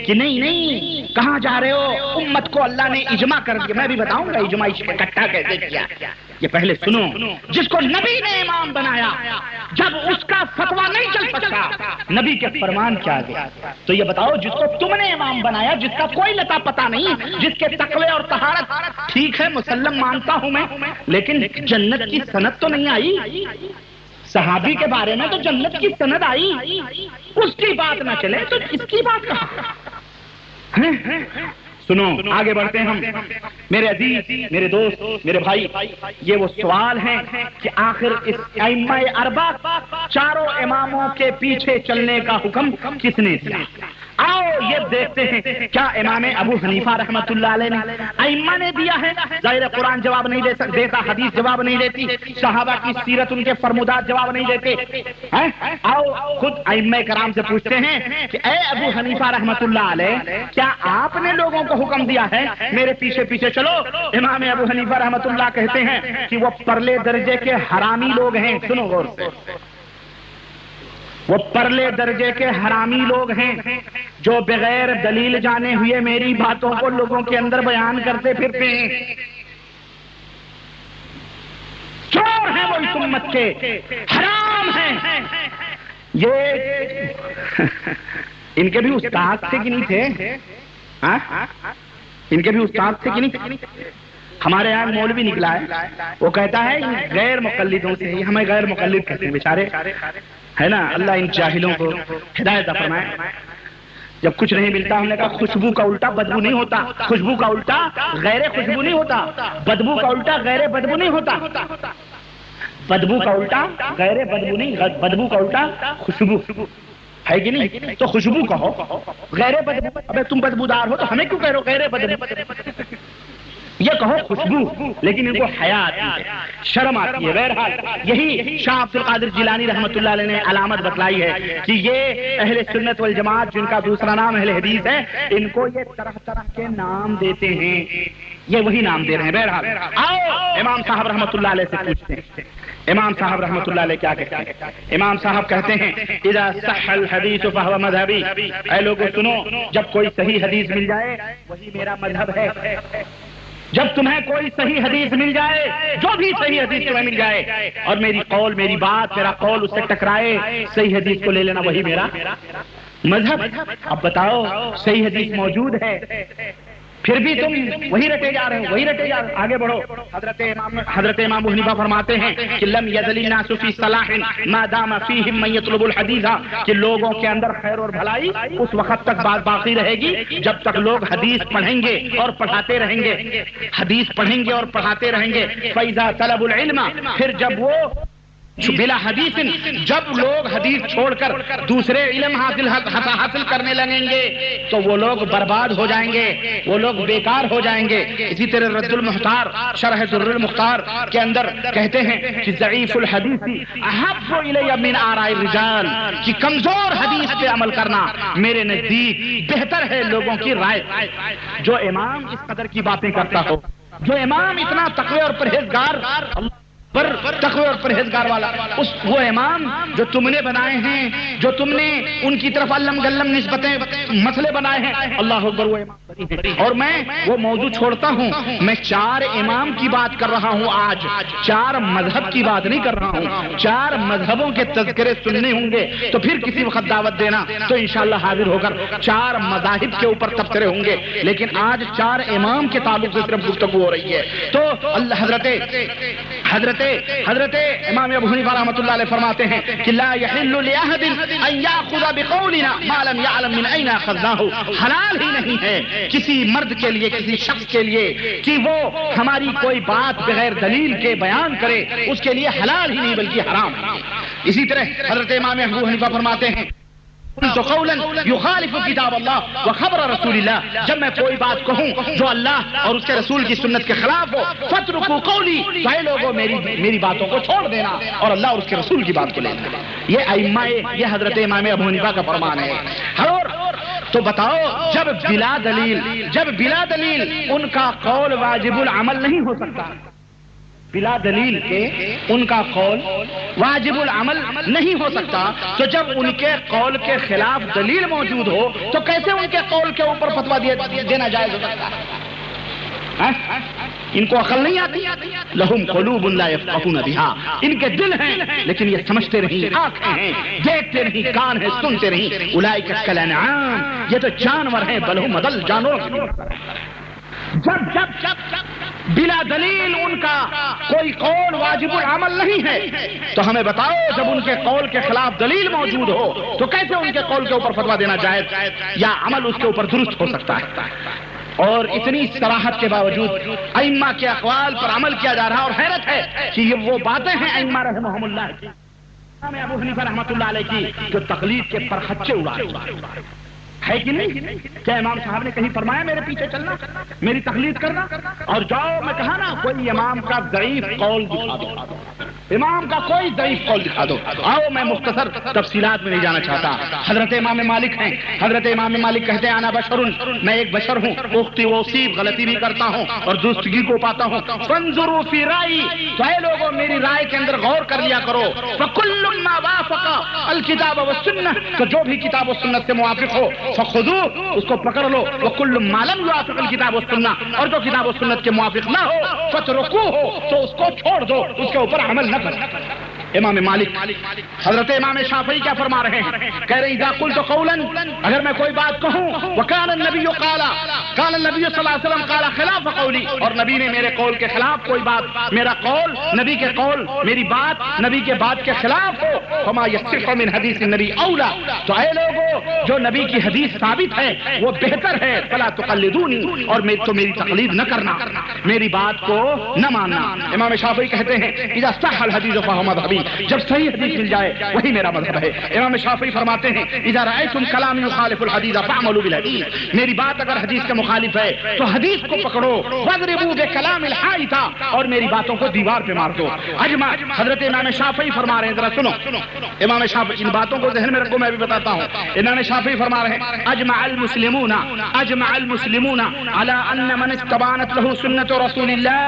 کہ نہیں کہاں جا رہے ہو، امت کو اللہ نے اجماع کر دیا، میں بھی بتاؤں گا اجماع اکٹھا کیسے کیا، یہ پہلے سنو۔ جس کو نبی نے امام بنایا، جب اس کا فتویٰ نہیں چل سکتا، نبی کے فرمان کیا گیا، تو یہ بتاؤ جس کو تم نے امام بنایا، جس کا کوئی لتا پتا نہیں، جس کے تقوی اور طہارت ٹھیک ہے مسلم مانتا ہوں میں، لیکن جنت کی سند تو نہیں آئی، صحابی کے بارے میں تو جنت کی سند آئی، اس کی بات نہ چلے تو اس کی بات کہاں؟ سنو آگے بڑھتے ہیں ہم، میرے عزیز، میرے دوست، میرے بھائی، یہ وہ سوال ہے کہ آخر اس ائمہ اربع چاروں اماموں کے پیچھے چلنے کا حکم کس نے دیا؟ آؤ یہ دیکھتے ہیں کیا امام ابو حنیفہ رحمۃ اللہ علیہ نے ائمہ نے دیا ہے؟ ظاہر قرآن جواب نہیں دیتا، حدیث جواب نہیں دیتی، صحابہ کی سیرت ان کے فرمودات جواب نہیں دیتے۔ آؤ خود ائمہ کرام سے پوچھتے ہیں کہ اے ابو حنیفہ رحمۃ اللہ علیہ، کیا آپ نے لوگوں کو حکم دیا ہے میرے پیچھے پیچھے چلو؟ امام ابو حنیفہ رحمۃ اللہ کہتے ہیں کہ وہ پرلے درجے کے حرامی لوگ ہیں۔ سنو غور سے، وہ پرلے درجے کے حرامی لوگ ہیں جو بغیر دلیل جانے ہوئے میری باتوں کو لوگوں کے اندر بیان کرتے پھرتے ہیں، چور ہیں وہ اس امت کے، حرام ہیں یہ۔ ان کے بھی استاد تھے کہ نہیں تھے؟ ان کے بھی استاد تھے کہ نہیں؟ ہمارے یہاں مولوی نکلا ہے، وہ کہتا ہے غیر مقلدوں سے، ہمیں غیر مقلد کہتے ہیں بیچارے، ہے نا؟ اللہ ان جاہلوں کو ہدایت فرمائے۔ جب کچھ نہیں ملتا ہم نے کہا خوشبو کا الٹا بدبو نہیں ہوتا، خوشبو کا الٹا غیر خوشبو نہیں ہوتا، بدبو کا الٹا غیر بدبو نہیں ہوتا، بدبو کا الٹا غیر بدبو نہیں، بدبو کا الٹا خوشبو ہے کہ نہیں؟ تو خوشبو کہو، غیر بدبو، ابے تم بدبودار ہو تو ہمیں کیوں کہہ رہے ہو غیر بدبو؟ یہ کہو خوشبو، لیکن ان کو حیا آتی ہے، شرم آتی ہے۔ بہرحال یہی شاہ عبد القادر جیلانی رحمۃ اللہ علیہ نے علامت بتلائی ہے کہ یہ اہل سنت والجماعت، جن کا دوسرا نام اہل حدیث ہے، ان کو یہ طرح طرح کے نام دیتے ہیں، یہ وہی نام دے رہے ہیں۔ بہرحال آؤ امام صاحب رحمۃ اللہ علیہ سے پوچھتے ہیں، امام صاحب رحمۃ اللہ علیہ کیا کہتے ہیں؟ امام صاحب کہتے ہیں اذا صح الحدیث فهو مذهبی، اے لوگوں سنو، جب کوئی صحیح حدیث مل جائے وہی میرا مذہب ہے۔ جب تمہیں کوئی صحیح حدیث مل جائے، جو بھی صحیح حدیث تمہیں مل جائے، اور میری قول، میری بات، میرا قول اس سے ٹکرائے، صحیح حدیث کو لے لینا، وہی میرا مذہب۔ اب بتاؤ صحیح حدیث موجود ہے، پھر بھی تم وہی رٹے جا رہے ہو، وہی رٹے جا رہے ہو۔ آگے بڑھو، حضرت امام ابو حنیفہ فرماتے ہیں کہ لم یزل الناس فی صلاح ما دام فیہم من یطلب الحدیث، کہ لوگوں کے اندر خیر اور بھلائی اس وقت تک بات باقی رہے گی جب تک لوگ حدیث پڑھیں گے اور پڑھاتے رہیں گے، حدیث پڑھیں گے اور پڑھاتے رہیں گے۔ فاذا طلب العلم، پھر جب وہ بلا حدیث، جب لوگ حدیث چھوڑ کر دوسرے علم حاصل کرنے لگیں گے تو وہ لوگ برباد ہو جائیں گے، وہ لوگ بیکار ہو جائیں گے۔ اسی طرح رد المختار شرح در المختار کے اندر کہتے ہیں کہ ضعیف الحدیث احب الی من آراء الرجال، کہ کمزور حدیث پہ عمل کرنا میرے نزدیک بہتر ہے لوگوں کی رائے۔ جو امام اس قدر کی باتیں کرتا ہو، جو امام اتنا تقوی اور پرہیزگار، پر تقوی اور پرہیزگار والا، وہ امام جو تم نے بنائے ہیں، جو تم نے ان کی طرف علم گلم نسبتیں مسئلے بنائے ہیں، اللہ اکبر، وہ امام بری ہیں۔ اور میں وہ موضوع چھوڑتا ہوں، میں 4 امام کی بات کر رہا ہوں آج، 4 مذہب کی بات نہیں کر رہا ہوں۔ 4 مذہبوں کے تذکرے سننے ہوں گے تو پھر کسی وقت دعوت دینا تو انشاءاللہ حاضر ہو کر 4 مذاہب کے اوپر تبصرے ہوں گے، لیکن آج 4 امام کے تعلق سے صرف گفتگو ہو رہی ہے۔ تو اللہ حضرت امام ابو حنیفہ رحمۃ اللہ علیہ فرماتے ہیں کہ لا يحل لأحد ان يأخذ بقولنا ما لم يعلم من اين اخذناه، حلال ہی نہیں ہے کسی مرد کے لیے، کسی شخص کے لیے کہ وہ ہماری کوئی بات بغیر دلیل کے بیان کرے، اس کے لیے حلال ہی نہیں بلکہ حرام ہے۔ اسی طرح حضرت امام ابو حنیفہ فرماتے ہیں تو قولا یخالف کتاب اللہ وخبر رسول اللہ، جب میں کوئی بات کہوں جو اللہ اور اس کے رسول کی سنت کے خلاف ہو، فاترکوا قولی، تو اے لوگوں میری باتوں کو چھوڑ دینا اور اللہ اور اس کے رسول کی بات کو لینا۔ یہ ائمہ، یہ حضرت امام ابو حنیفہ کا فرمان ہے۔ اور تو بتاؤ جب بلا دلیل ان کا قول واجب العمل نہیں ہو سکتا، بلا دلیل کے ان کا قول واجب العمل نہیں ہو سکتا، تو جب ان کے قول کے خلاف دلیل موجود ہو تو کیسے ان کے قول کے اوپر فتویٰ دینا جائز ہو سکتا ہے؟ ان کو عقل نہیں آتی؟ لہم قلوب لا یفقہون بہا، ان کے دل ہیں لیکن یہ سمجھتے نہیں، آنکھیں ہیں دیکھتے نہیں، کان ہیں سنتے نہیں، اولئک کالانعام، یہ تو جانور ہیں، بل ہم اضل، جانوروں کی بلا دلیل ان کا کوئی قول واجب العمل نہیں ہے، تو ہمیں بتاؤ جب ان کے قول کے خلاف دلیل موجود ہو تو کیسے ان کے قول کے اوپر فتویٰ دینا جائز یا عمل اس کے اوپر درست ہو سکتا ہے؟ اور اتنی صراحت کے باوجود ائمہ کے اقوال پر عمل کیا جا رہا، اور حیرت ہے کہ یہ وہ باتیں ہیں ائمہ رحمہم اللہ کی، امام ابو حنیفہ رحمۃ اللہ علیہ کی، جو تقلید کے پرخچے اڑا ہے کہ نہیں؟ کیا امام صاحب نے کہیں فرمایا میرے پیچھے چلنا، میری تقلید کرنا؟ اور جاؤ، میں کہا نا کوئی امام کا ضعیف قول دکھا دو، امام کا کوئی ضعیف قول دکھا دو، آؤ میں مختصر تفصیلات میں نہیں جانا چاہتا۔ حضرت امام مالک ہیں، حضرت امام مالک کہتے ہیں انا بشرن، میں ایک بشر ہوں، اختی وصیب، غلطی بھی کرتا ہوں اور درستگی کو پاتا ہوں، فانظروا فی رائی، تو اے لوگوں میری رائے کے اندر غور کر لیا کرو، فکل ما وافق الکتاب والسنہ، تو جو بھی کتاب و سنت سے موافق ہو فخذوه، اس کو پکڑ لو، وکل ما لم یوافق الکتاب والسنہ، اور جو کتاب و سنت کے موافق نہ ہو فترکوه، تو اس کو چھوڑ دو، اس کے اوپر عمل نہ کرو۔ امام مالک، حضرت امام شافعی کیا فرما رہے ہیں؟ کہہ رہے ہیں اذا قلت قولا، اگر میں کوئی بات کہوں، وکان النبی قال النبی صلی اللہ علیہ وسلم قال خلاف قولی، اور نبی نے میرے قول کے خلاف کوئی بات، میرا قول نبی کے قول، میری بات نبی کے بات کے خلاف ہو، فما یصح من حدیث النبی اولا، تو اے لوگوں جو نبی کی حدیث ثابت ہے وہ بہتر ہے، فلا تقلدونی، اور تو میری تقلید نہ کرنا، میری بات کو نہ ماننا۔ امام شافعی کہتے ہیں اذا صح الحدیث فهو مذهبی، جب صحیح حدیث مل جائے وہی میرا مذہب ہے۔ امام شافعی فرماتے ہیں اذا رأيتم کلام يخالف الحدیث فاعملوا بالحدیث، میری بات اگر حدیث کے مخالف ہے تو حدیث کو پکڑو، واضربوا بکلام الحائط، اور میری باتوں کو دیوار پہ مار دو۔ اجمع، حضرت امام شافعی فرما رہے ہیں، ذرا سنو، امام شافعی، ان باتوں کو ذہن میں رکھو، میں بھی بتاتا ہوں۔ امام شافعی فرما رہے ہیں اجمع المسلمون على ان من استبانت له سنت رسول اللہ،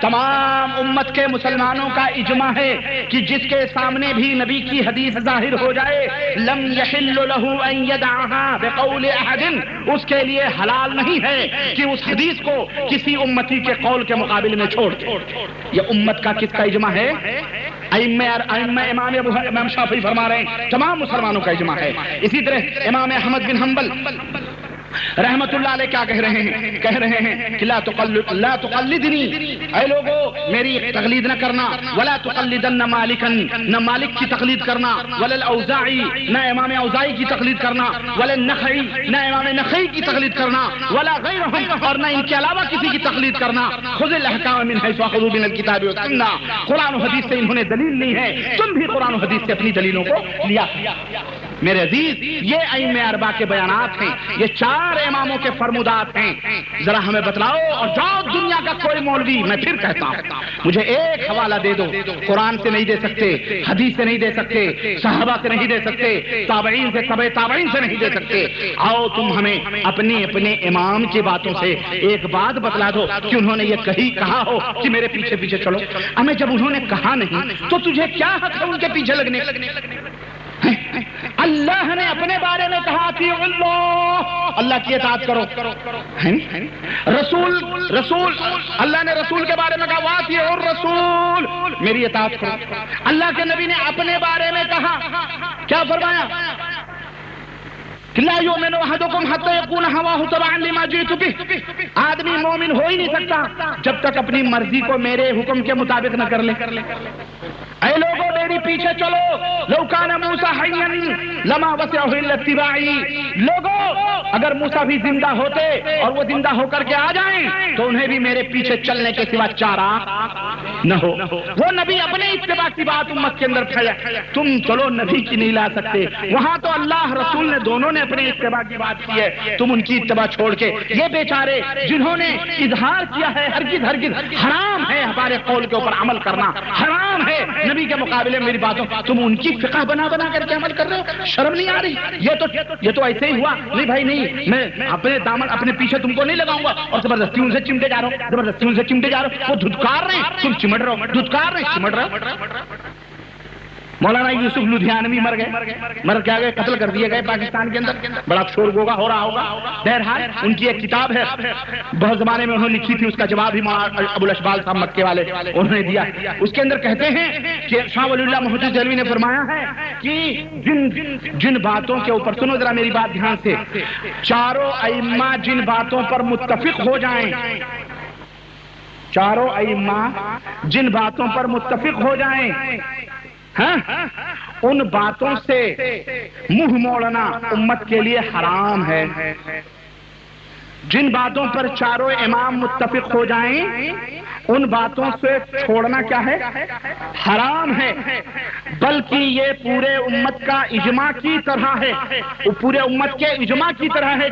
تمام امت کے مسلمانوں کا اجماع ہے کہ جس کے سامنے بھی نبی کی حدیث ظاہر ہو جائے، لم یحل له ان يدعها بقول احد، اس کے لیے حلال نہیں ہے کہ اس حدیث کو کسی امتی کے قول کے مقابل میں چھوڑ دے۔ یہ امت کا کس کا اجماع ہے؟ امام شافعی فرما رہے ہیں تمام مسلمانوں کا اجماع ہے۔ اسی طرح امام احمد بن حنبل رحمت اللہ علیہ کیا کہہ رہے ہیں کہ لا تقلدنی، اے لوگو میری تقلید نہ کرنا، ولا تقلدن مالکا، نہ مالک کی تقلید کرنا، ولا الاوزاعی، نہ امام اوزاعی کی تقلید کرنا، ولا النخعی، نہ امام نخعی کی تقلید کرنا، ولا غیرہم، اور نہ ان کے علاوہ کسی کی تقلید کرنا۔ خذ الاحکام من حیث اخذوا من الکتاب والسنہ، قرآن و حدیث سے انہوں نے دلیل لی ہے، تم بھی قرآن و حدیث سے اپنی دلیلوں کو لیا۔ میرے عزیز، یہ ائمہ اربعہ کے بیانات ہیں، یہ چار اماموں کے فرمودات ہیں، ذرا ہمیں بتلاؤ۔ اور جاؤ دنیا کا کوئی مولوی، میں پھر کہتا ہوں، مجھے ایک حوالہ دے دو، قرآن سے نہیں دے سکتے، حدیث سے نہیں دے سکتے، صحابہ سے نہیں دے سکتے، تابعین سے، تبع تابعین سے نہیں دے سکتے، آؤ تم ہمیں اپنے امام کی باتوں سے ایک بات بتلا دو کہ انہوں نے یہ کہا ہو کہ میرے پیچھے پیچھے چلو۔ ہمیں جب انہوں نے کہا نہیں تو تجھے کیا حق ہے ان کے پیچھے لگنے؟ اللہ نے اپنے بارے میں کہا کہ اللہ کی اطاعت کرو، رسول اللہ نے رسول کے بارے میں کہا واطیعوا الرسول، میری اطاعت کرو۔ اللہ کے نبی نے اپنے بارے میں کہا، کیا فرمایا؟ لا یؤمن احدکم حتی یکون ہواہ تبعا لما جئت بہ، آدمی مومن ہو ہی نہیں سکتا جب تک اپنی مرضی کو میرے حکم کے مطابق نہ کر لے۔ اے لوگوں میری پیچھے چلو، لو کان موسیٰ حیا لما وسعہ الا اتباعی، لوگوں اگر موسیٰ بھی زندہ ہوتے اور وہ زندہ ہو کر کے آ جائیں تو انہیں بھی میرے پیچھے چلنے کے سوا چارہ نہ ہو۔ وہ نبی اپنے اتباع کی بات امت کے اندر پھیلا، تم چلو نبی کی نہیں لا سکتے، وہاں تو اللہ رسول نے دونوں نے اپنے اتباع کی بات کی ہے، تم ان کی اتباع چھوڑ کے یہ بیچارے جنہوں نے اظہار کیا ہے ہرگز حرام ہے ہمارے قول کے اوپر عمل کرنا، حرام ہے نبی کے مقابلے میں میری باتوں، تم ان کی فقہ بنا کر کے عمل کر رہے ہو، شرم نہیں آ رہی؟ یہ تو ایسے ہی ہوا، نہیں بھائی نہیں، میں اپنے دامن اپنے پیچھے تم کو نہیں لگاؤں گا اور زبردستی ان سے چمٹے جا رہا ہوں، وہ دھتکار رہے ہیں، تم چمٹ رہے ہو، دھتکار رہے چمٹ رہے ہو۔ مولانا یوسف لدھیانوی مر کے آگے قتل کر دیے گئے پاکستان کے اندر، بڑا شور گوگا ہو رہا ہوگا۔ بہرحال ان کی ایک کتاب ہے، بہت زمانے میں انہوں نے لکھی تھی، اس کا جواب بھی ابو الاشبال صاحب مکے والے انہوں نے دیا۔ اس کے اندر کہتے ہیں کہ شاہ ولی اللہ محدث دہلوی نے فرمایا ہے کہ جن باتوں کے اوپر، سنو ذرا میری بات دھیان سے، چاروں ائمہ جن باتوں پر متفق ہو جائیں، چاروں ائمہ جن باتوں پر متفق ہو جائیں ان باتوں سے منہ موڑنا امت کے لیے حرام ہے. جن باتوں پر چاروں امام متفق ہو جائیں ان باتوں سے چھوڑنا کیا ہے؟ حرام ہے. بلکہ یہ پورے امت کا اجماع کی طرح ہے، وہ پورے امت کے اجماع کی طرح ہے.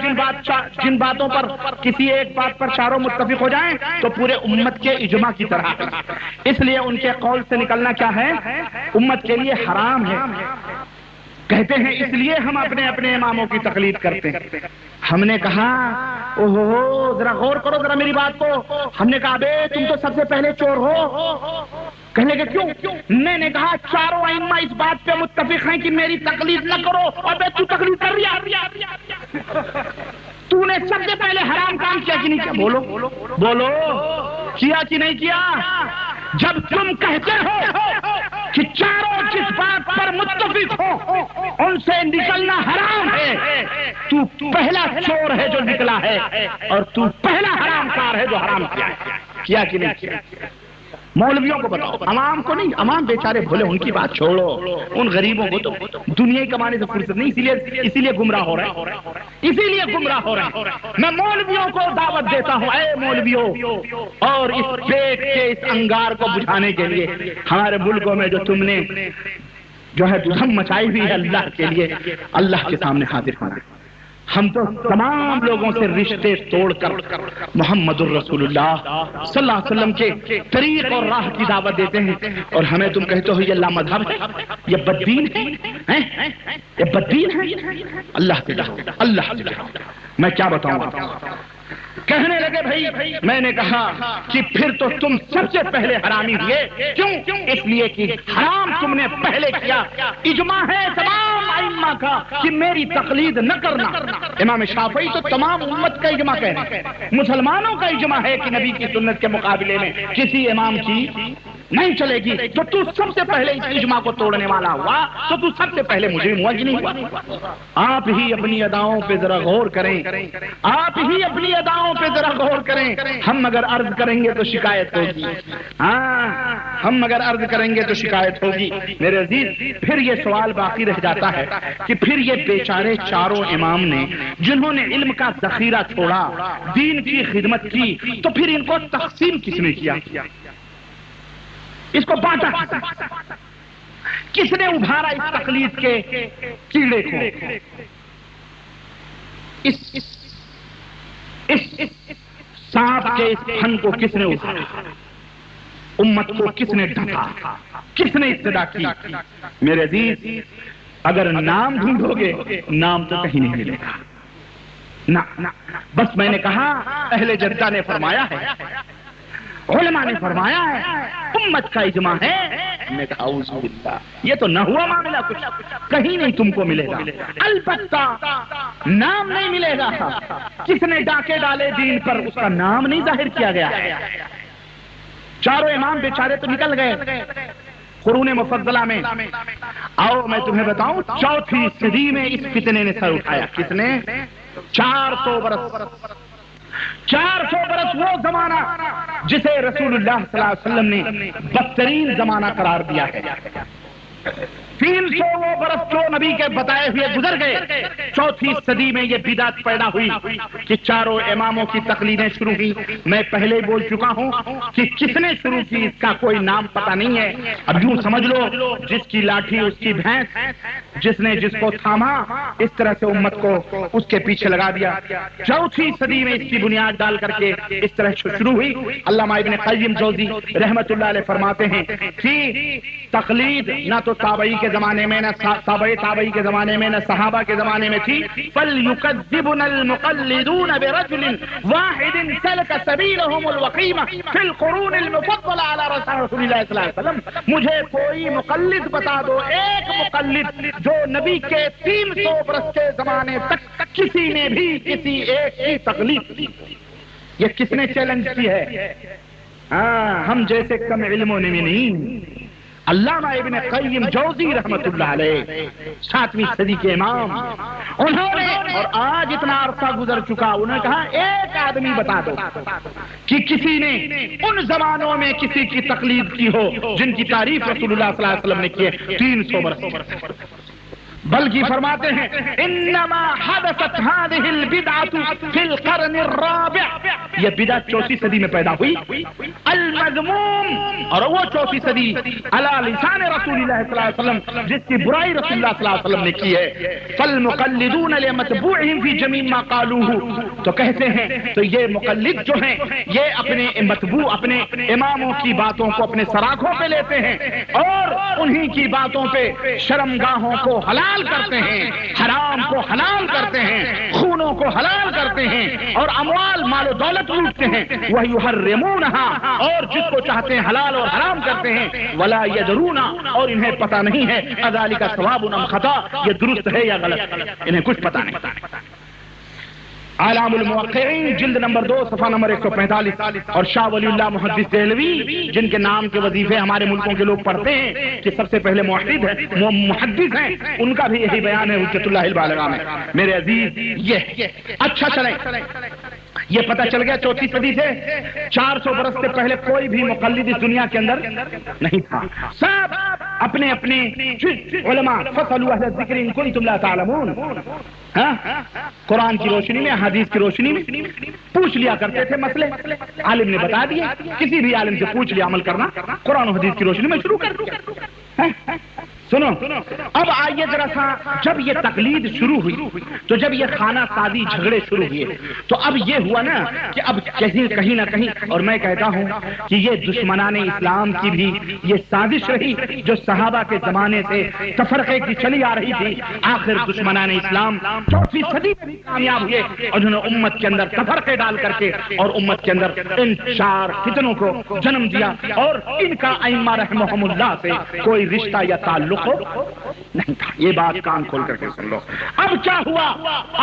جن باتوں پر کسی ایک بات پر چاروں متفق ہو جائیں تو پورے امت کے اجماع کی طرح ہے. اس لیے ان کے قول سے نکلنا کیا ہے؟ امت کے لیے حرام ہے. کہتے ہیں اس لیے ہم اپنے اپنے اماموں کی تقلید کرتے ہیں. ہم نے کہا اوہو ذرا غور کرو ذرا میری بات کو. ہم نے کہا بے تم تو سب سے پہلے چور ہو. کہنے کے کیوں؟ میں نے کہا چاروں ائمہ اس بات پہ متفق ہیں کہ میری تقلید نہ کرو، اور بے تو تقلید کر رہا. تو نے سب سے پہلے حرام کام کیا کہ نہیں کیا؟ بولو کیا کہ نہیں کیا؟ جب تم کہتے ہو کہ چاروں جس بات پر متفق ہو ان سے نکلنا حرام ہے، تو پہلا چور ہے جو نکلا ہے، اور تو پہلا حرام کار ہے جو حرام کیا کہ نہیں کیا؟ مولویوں کو بتاؤ، عوام کو نہیں. عوام بیچارے بھولے، ان کی بات چھوڑو. ان غریبوں کو تو دنیا کمانے سے فرصت نہیں، اسی لیے گمراہ ہو رہے ہیں. میں مولویوں کو دعوت دیتا ہوں، اے مولویوں، اور اس پیٹ کے اس انگار کو بجھانے کے لیے ہمارے ملکوں میں جو تم نے جو ہے دھم مچائی ہوئی ہے اللہ کے لیے، اللہ کے سامنے حاضر ہونا. ہم تو تمام لوگوں سے رشتے توڑ کر محمد الرسول اللہ صلی اللہ علیہ وسلم کے طریق اور راہ کی دعوت دیتے ہیں، اور ہمیں تم کہتے ہو یہ مذہب ہے، یہ بددین ہے، یہ بددین ہے. اللہ سے میں کیا بتاؤں؟ کہنے لگے بھائی میں نے کہا کہ پھر تو تم سب سے پہلے حرامی ہوئے. کیوں؟ اس لیے کہ حرام تم نے پہلے کیا. اجماع ہے تمام ائمہ کا کہ میری تقلید نہ کرنا. امام شافعی تو تمام امت کا اجماع کہہ رہے ہیں، مسلمانوں کا اجماع ہے کہ نبی کی سنت کے مقابلے میں کسی امام کی نہیں چلے گی. تو سب سے پہلے اس اجماع کو توڑنے والا ہوا تو سب سے پہلے مجرم ہوا کہ نہیں ہوا؟ آپ ہی اپنی اداؤں پہ ذرا غور کریں، آپ ہی اپنی اداؤں پہ ذرا غور کریں. ہم اگر عرض کریں گے تو شکایت ہوگی. ہم اگر عرض کریں گے تو شکایت ہوگی. میرے عزیز پھر یہ سوال باقی رہ جاتا ہے کہ پھر یہ بیچارے چاروں امام نے جنہوں نے علم کا ذخیرہ چھوڑا، دین کی خدمت کی، تو پھر ان کو تقسیم کس نے کیا؟ اس کو بانٹا کس نے؟ ابھارا اس تقلید کے کیڑے کو؟ اس سانپ کے اس پھن کو کس نے ابھارا؟ امت کو کس نے ڈھکا؟ کس نے ابتدا کی؟ میرے عزیز اگر نام ڈھونڈو گے نام تو کہیں نہیں ملے گا. نہ بس میں نے کہا اہل جدہ نے فرمایا ہے، علماء نے فرمایا ہے، امت کا اجماع ہے. میں کہا اعوذ باللہ، یہ تو نہ ہوا معاملہ، کچھ کہیں نہیں تم کو ملے گا. البتہ نام نہیں ملے گا. کس نے ڈاکے ڈالے دین پر اس کا نام نہیں ظاہر کیا گیا ہے. چاروں امام بیچارے تو نکل گئے قرون مفضلہ میں. آؤ میں تمہیں بتاؤں، چوتھی صدی میں اس فتنے نے سر اٹھایا. کس نے؟ 400 برس وہ زمانہ جسے رسول اللہ صلی اللہ علیہ وسلم نے بدترین زمانہ قرار دیا ہے. 300 وہ برس جو نبی کے بتائے ہوئے گزر گئے. چوتھی صدی میں یہ بدعت پیدا ہوئی کہ چاروں اماموں کی تقلیدیں شروع ہوئی. میں پہلے بول چکا ہوں کہ کس نے شروع کی اس کا کوئی نام پتہ نہیں ہے. اب یوں سمجھ لو جس کی لاٹھی اس کی بھینس، جس نے جس کو تھاما اس طرح سے امت کو اس کے پیچھے لگا دیا. چوتھی صدی میں اس کی بنیاد ڈال کر کے اس طرح شروع ہوئی. علامہ ابن قیم جوزی رحمت اللہ علیہ فرماتے ہیں کہ تقلید نہ تو تابعی کے زمانے میں، نہ تابعی کے زمانے میں، نہ صحابہ کے زمانے میں تھی. فَلْيُكَذِّبُنَا الْمُقَلِّدُونَ بِرَجُلٍ وَاحِدٍ سَلَكَ سَبِيلَهُمُ الْوَقِيمَ فِي الْقُرُونِ الْمُفَضَّلَةِ عَلَى رَسُولِ اللَّهِ صلی اللہ علیہ وسلم. مجھے کوئی مقلد بتا دو، ایک مقلد جو نبی کے 300 برس کے زمانے تک کسی نے بھی کسی ایک کی تقلید کی. یہ کس نے چیلنج کی ہے؟ ہم جیسے کم علموں نے بھی نہیں، علامہ ابن قیم جوزی رحمت اللہ علیہ 7ویں صدی کے امام، انہوں نے، اور آج اتنا عرصہ گزر چکا، انہوں نے کہا ایک آدمی بتا دو کہ کسی نے ان زمانوں میں کسی کی تقلید کی ہو جن کی تعریف رسول اللہ صلی اللہ علیہ وسلم نے کی ہے 300 برس، بلکہ فرماتے ہیں انما حدثت هذه البدعة في القرن الرابع، یہ بدعت 4 صدی میں پیدا ہوئی، المذموم، اور وہ 4 صدی علی لسان رسول اللہ صلی اللہ علیہ وسلم، جس کی برائی رسول اللہ صلی اللہ علیہ وسلم نے کی ہے، فالمقلدون لمتبوعهم في جميع ما قالوه، تو کہتے ہیں تو یہ مقلد جو ہیں یہ اپنے متبوع، اپنے اماموں کی باتوں کو اپنے سراغوں پہ لیتے ہیں اور انہی کی باتوں پہ شرمگاہوں کو حلال کرتے ہیں، حرام کو حلال کرتے ہیں، خونوں کو حلال کرتے ہیں اور اموال مال و دولت لوٹتے ہیں، وَيُحَرِّمُونَهَا، اور جس کو چاہتے ہیں حلال اور حرام کرتے ہیں، وَلَا يَدْرُونَ، اور انہیں پتہ نہیں ہے أَذَلِكَ ثَوَابٌ أَمْ خَطَأٌ، یہ درست ہے یا غلط، انہیں کچھ پتہ نہیں۔ اعلام الموقعین جلد نمبر 2 صفحہ نمبر 145، اور شاہ ولی اللہ محدث دہلوی جن کے نام کے وظیفے ہمارے ملکوں کے لوگ پڑھتے ہیں کہ سب سے پہلے محدث ہیں، ان کا بھی یہی بیان ہے حجت اللہ البالغہ میں۔ میرے عزیز یہ اچھا چلیں، یہ پتہ چل گیا 4 صدی سے 400 برس سے پہلے کوئی بھی مقلد اس دنیا کے اندر نہیں تھا، سب اپنے اپنے علماء فصلوا اہل الذکر ان کنتم لا تعلمون، قرآن کی روشنی میں، حدیث کی روشنی میں پوچھ لیا کرتے تھے مسئلے، عالم نے بتا دیا، کسی بھی عالم سے پوچھ لیا عمل کرنا، قرآن و حدیث کی روشنی میں شروع کر دیا۔ سنو اب آئیے ذرا سا، جب یہ تقلید شروع ہوئی تو جب یہ خانہ سازی جھگڑے شروع ہوئے تو اب یہ ہوا نا کہ اب کہیں نہ کہیں، اور میں کہتا ہوں کہ یہ دشمنان اسلام کی بھی یہ سازش رہی جو صحابہ کے زمانے سے تفرقے کی چلی آ رہی تھی، آخر دشمنان اسلام 4 صدی میں بھی کامیاب ہوئے اور انہوں نے امت کے اندر تفرقے ڈال کر کے اور امت کے اندر ان 4 فتنوں کو جنم دیا، اور ان کا ائمہ رحمہم اللہ سے کوئی رشتہ یا تعلق نہیں تھا۔ یہ بات کان کھول کر کے سن لو۔ اب کیا ہوا؟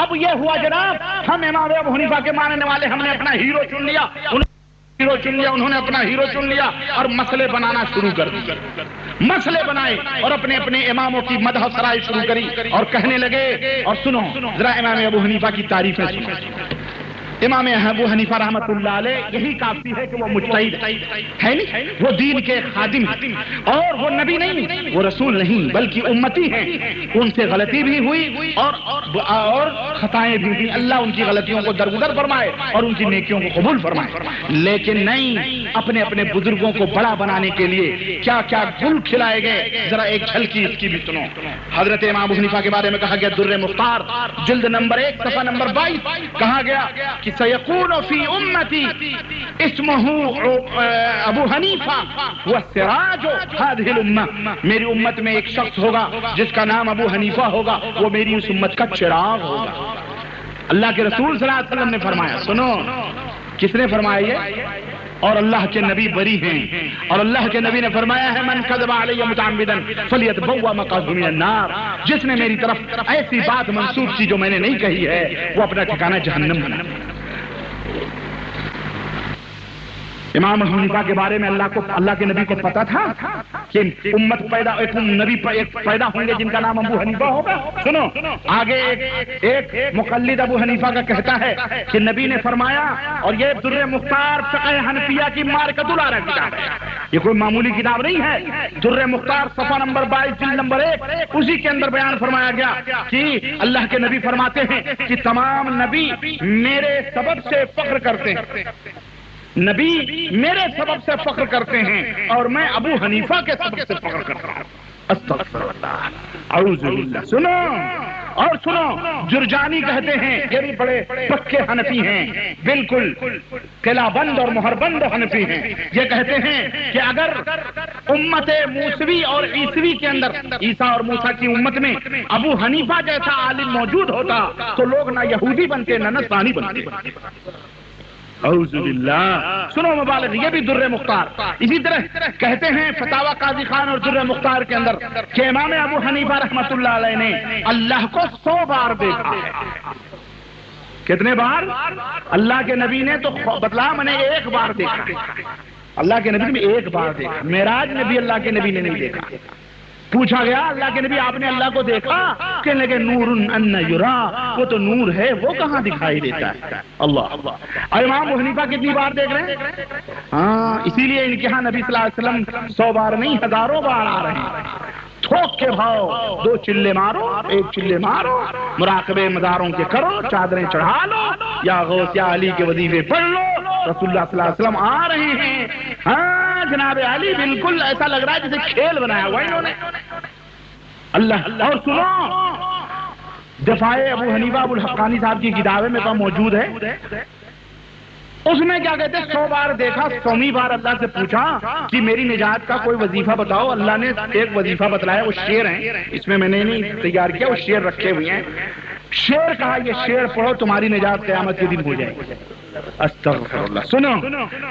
اب یہ ہوا جناب، ہم امام ابو حنیفہ کے ماننے والے ہم نے اپنا ہیرو چن لیا، انہوں نے اپنا ہیرو چن لیا اور مسئلے بنانا شروع کر دیے، مسئلے بنائے اور اپنے اپنے اماموں کی مدح سرائی شروع کری اور کہنے لگے، اور سنو ذرا امام ابو حنیفہ کی تعریفیں سنو۔ امام ابو حنیفہ رحمت اللہ علیہ یہی کافی ہے کہ وہ مجتہد ہے نہیں، وہ دین کے خادم ہیں، اور وہ نبی نہیں، وہ رسول نہیں بلکہ امتی ہیں، ان سے غلطی بھی ہوئی اور خطائیں بھی ہوئی، اللہ ان کی غلطیوں کو درگزر فرمائے اور ان کی نیکیوں کو قبول فرمائے، لیکن نہیں، اپنے اپنے بزرگوں کو بڑا بنانے کے لیے کیا کیا گل کھلائے گئے، ذرا ایک جھلکی اس کی بھی سنو۔ حضرت امام ابو حنیفہ کے بارے میں کہا گیا در مختار جلد نمبر 1 صفحہ نمبر 22، کہا گیا کہ سيكون في امتي اسمه ابو حنیفہ والسراج هذه الامه، میری امت میں ایک شخص ہوگا جس کا نام ابو حنیفہ ہوگا، وہ میری اس امت کا چراغ ہوگا۔ اللہ کے رسول صلی اللہ علیہ وسلم نے فرمایا، سنو کس نے فرمایا یہ؟ اور اللہ کے نبی بری ہیں، اور اللہ کے نبی نے فرمایا ہے من کذب علی متعمدا فلیتبوأ مقعده من النار، جس نے میری طرف ایسی بات منسوب کی جو میں نے نہیں کہی ہے وہ اپنا ٹھکانہ جہنم بنا۔ امام ابو حنیفہ کے بارے میں اللہ کے نبی کو پتا تھا کہ امت ایک نبی پیدا ہوں گے جن کا نام ابو حنیفہ ہوگا۔ سنو آگے ایک مقلد ابو حنیفہ کا کہتا ہے کہ نبی نے فرمایا، اور یہ در مختار فقہ حنفیہ کی مارکۃ العرا کتاب ہے، یہ کوئی معمولی کتاب نہیں ہے، در مختار صفحہ نمبر 22 جلد نمبر 1، اسی کے اندر بیان فرمایا گیا کہ اللہ کے نبی فرماتے ہیں کہ تمام نبی میرے سبب سے فخر کرتے ہیں، نبی میرے سبب سے فخر کرتے ہیں اور میں ابو حنیفہ کے سبب سے فخر کرتا ہوں۔ استغفر اللہ، اعوذ باللہ۔ سنو اور سنو، جرجانی کہتے ہیں، یہ بھی بڑے پکے حنفی ہیں، بالکل قلعہ بند اور مہر بند حنفی ہیں، یہ کہتے ہیں کہ اگر امت موسوی اور عیسوی کے اندر عیسیٰ اور موسیٰ کی امت میں ابو حنیفہ جیسا عالم موجود ہوتا تو لوگ نہ یہودی بنتے نہ نصرانی بنتے۔ اعوذ باللہ۔ سنو مبالغ، یہ بھی در مختار۔ اسی طرح کہتے ہیں فتاوی قاضی خان اور در مختار کے اندر کہ امام ابو حنیفہ رحمت اللہ علیہ نے اللہ کو 100 بار دیکھا ہے۔ کتنے بار؟ اللہ کے نبی نے تو بتلا میں نے 1 بار دیکھا ہے، اللہ کے نبی نے ایک بار دیکھا، معراج میں بھی اللہ کے نبی نے نہیں دیکھا. پوچھا گیا اللہ کے نبی آپ نے اللہ کو دیکھا؟ کہنے لگے نور ان یرا، وہ تو نور ہے، وہ کہاں دکھائی دیتا ہے. اللہ. اور امام ابو حنیفہ کتنی بار دیکھ رہے ہیں؟ ہاں، اسی لیے ان کے ہاں نبی صلی اللہ علیہ وسلم 100 بار نہیں 1000 بار آ رہے ہیں. تھوک کے بھاؤ 2 چلے مارو، 1 چلے مارو، مراقبے مزاروں کے کرو، چادریں چڑھا لو، یا غوث یا علی کے وظیفے پڑھ لو، رسول اللہ صلی اللہ علیہ وسلم آ رہے ہیں. ہاں جناب علی، بالکل ایسا لگ رہا ہے جیسے کھیل بنایا ہوا انہوں نے. اللہ. اور سنو، دفاع ابو حنیفہ ابو الحقانی صاحب کی کتابیں میں پاس موجود ہے. اس میں کیا کہتے ہیں 100 بار دیکھا، 100ویں بار اللہ سے پوچھا کہ میری نجات کا کوئی وظیفہ بتاؤ. اللہ نے ایک وظیفہ بتلایا، وہ شعر ہیں، اس میں نے نہیں تیار کیا، وہ شعر رکھے ہوئے ہیں. شعر کہا یہ شعر پڑھو تمہاری نجات قیامت کے دن ہو جائے گی. استغفر اللہ. سنو،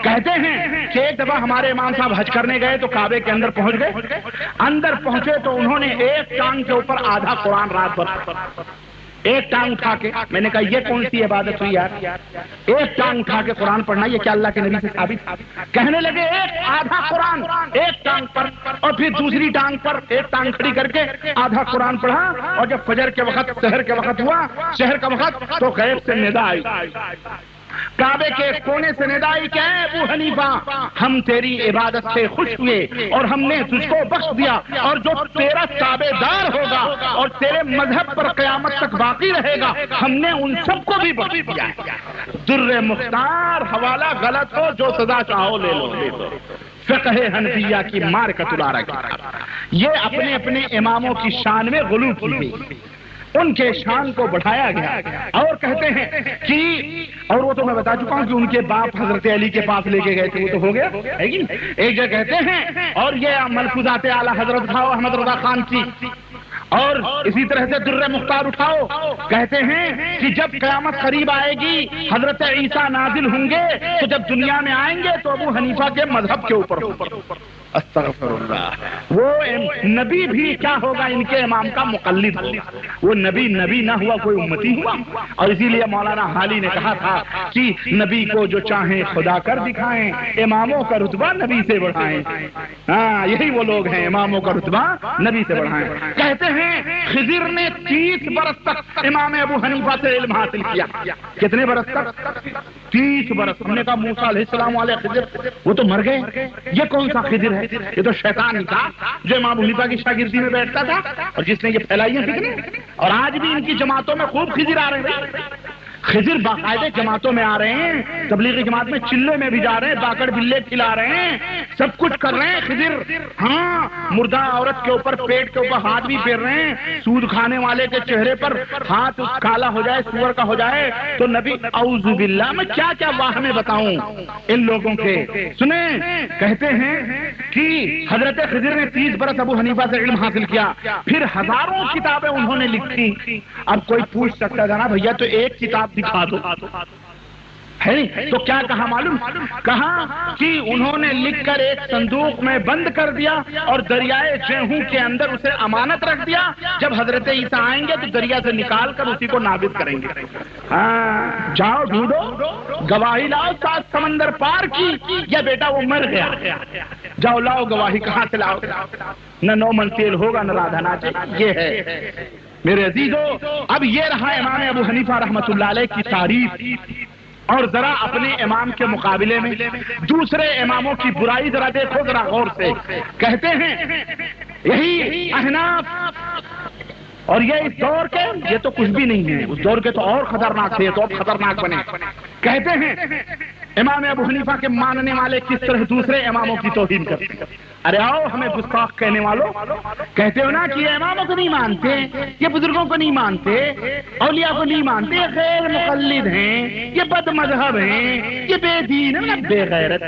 کہتے ہیں کہ ایک دفعہ ہمارے امام صاحب حج کرنے گئے تو کعبے کے اندر پہنچ گئے. اندر پہنچے تو انہوں نے ایک ٹانگ کے اوپر آدھا قرآن رات بھر، ایک ٹانگ اٹھا کے. میں نے کہا یہ کون سی عبادت ہوئی یار، ایک ٹانگ اٹھا کے قرآن پڑھنا، یہ کیا اللہ کے نبی سے ثابت؟ کہنے لگے ایک آدھا قرآن ایک ٹانگ پر، اور پھر دوسری ٹانگ پر ایک ٹانگ کھڑی کر کے آدھا قرآن پڑھا. اور جب فجر کے وقت، سحر کے وقت ہوا، شہر کا وقت، تو غیب سے ندا آئی، کعبے کے کونے سے ندا آئی کہ اے ابو حنیفہ، ہم تیری عبادت سے خوش ہوئے اور ہم نے تجھ کو بخش دیا، اور جو تیرا تابع دار ہوگا اور تیرے مذہب پر قیامت تک باقی رہے گا، ہم نے ان سب کو بھی بخش دیا. در مختار، حوالہ غلط ہو جو سزا چاہو لے لو. فقہ حنفیہ کی مارکۃ العرا کی، یہ اپنے اپنے اماموں کی شان میں غلو کی گئی، ان کے شان کو بڑھایا گیا. اور کہتے ہیں کہ، اور وہ تو میں بتا چکا ہوں کہ ان کے باپ حضرت علی کے پاس لے کے گئے تھے، وہ تو ہو گیا ہے کہ ایک جگہ کہتے ہیں. اور یہ ملفوظات اعلی حضرت اٹھاؤ احمد رضا خان کی، اور اسی طرح سے در مختار اٹھاؤ. کہتے ہیں کہ جب قیامت قریب آئے گی، حضرت عیسیٰ نازل ہوں گے، تو جب دنیا میں آئیں گے تو ابو حنیفہ کے مذہب کے اوپر. استغفر اللہ. وہ نبی بھی کیا ہوگا، ان کے امام کا مقلد ہوگا. وہ نبی نہ ہوا، کوئی امتی ہوا. اور اسی لیے مولانا حالی نے کہا تھا کہ نبی کو جو چاہیں خدا کر دکھائیں، اماموں کا رتبہ نبی سے بڑھائیں. ہاں، یہی وہ لوگ ہیں، اماموں کا رتبہ نبی سے بڑھائیں. کہتے ہیں خضر نے 30 برس تک امام ابو حنیفہ سے علم حاصل کیا. کتنے برس تک؟ 30 برس. ہم نے کہا موسیٰ علیہ السلام والے خضر، وہ تو مر گئے، یہ کون سا خضر ہے؟ یہ تو شیطان ہی تھا جو امام ابو حنیفہ کی شاگردی میں بیٹھتا تھا، اور جس نے یہ پھیلائی ہیں فتنے. اور آج بھی ان کی جماعتوں میں خوب خضر آ رہے ہیں. خضر باقاعدہ جماعتوں میں آ رہے ہیں، تبلیغی جماعت میں چلے میں بھی جا رہے ہیں، باکڑ بلے کھلا رہے ہیں، سب کچھ کر رہے ہیں خضر. ہاں، مردہ عورت کے اوپر، پیٹ کے اوپر ہاتھ بھی پھیر رہے ہیں. سود کھانے والے کے چہرے پر ہاتھ کالا ہو جائے، سور کا ہو جائے تو نبی، اعوذ باللہ. میں کیا کیا واہمیں بتاؤں ان لوگوں کے. سنیں، کہتے ہیں کہ حضرت خضر نے 30 برس ابو حنیفہ سے علم حاصل کیا، پھر ہزاروں کتابیں انہوں نے لکھی. اب کوئی پوچھ سکتا تھا نا بھیا تو ایک کتاب دکھا دو، ہے تو کیا کہا معلوم؟ کہا کہ انہوں نے لکھ کر ایک صندوق میں بند کر دیا اور دریائے جہوں کے اندر اسے امانت رکھ دیا. جب حضرت عیسیٰ آئیں گے تو دریا سے نکال کر اسی کو نابد کریں گے. ہاں، جاؤ ڈھونڈو، گواہی لاؤ 7 سمندر پار کی، یا بیٹا وہ مر گیا. جاؤ لاؤ گواہی. کہاں سے لاؤ؟ نہ 9 من تیل ہوگا، نہ رادھا ناچے. یہ ہے میرے عزیزو. اب یہ رہا امام ابو حنیفہ رحمۃ اللہ علیہ کی تعریف. اور ذرا اپنے امام کے مقابلے میں دوسرے اماموں کی برائی ذرا دیکھو، ذرا غور سے. کہتے ہیں یہی احناف، اور یہ اس دور کے، یہ تو کچھ بھی نہیں ہے، اس دور کے تو اور خطرناک تھے، تو اب خطرناک بنے. کہتے ہیں امام ابو حنیفہ کے ماننے والے کس طرح دوسرے اماموں کی توہین کرتے ہیں. ارے آؤ ہمیں گستاخ کہنے والوں، کہتے ہو نا کہ یہ اماموں کو نہیں مانتے، یہ بزرگوں کو نہیں مانتے، اولیاء کو نہیں مانتے، یہ غیر مقلد ہیں، یہ بد مذہب ہیں، یہ بے دین ہیں، بے غیرت.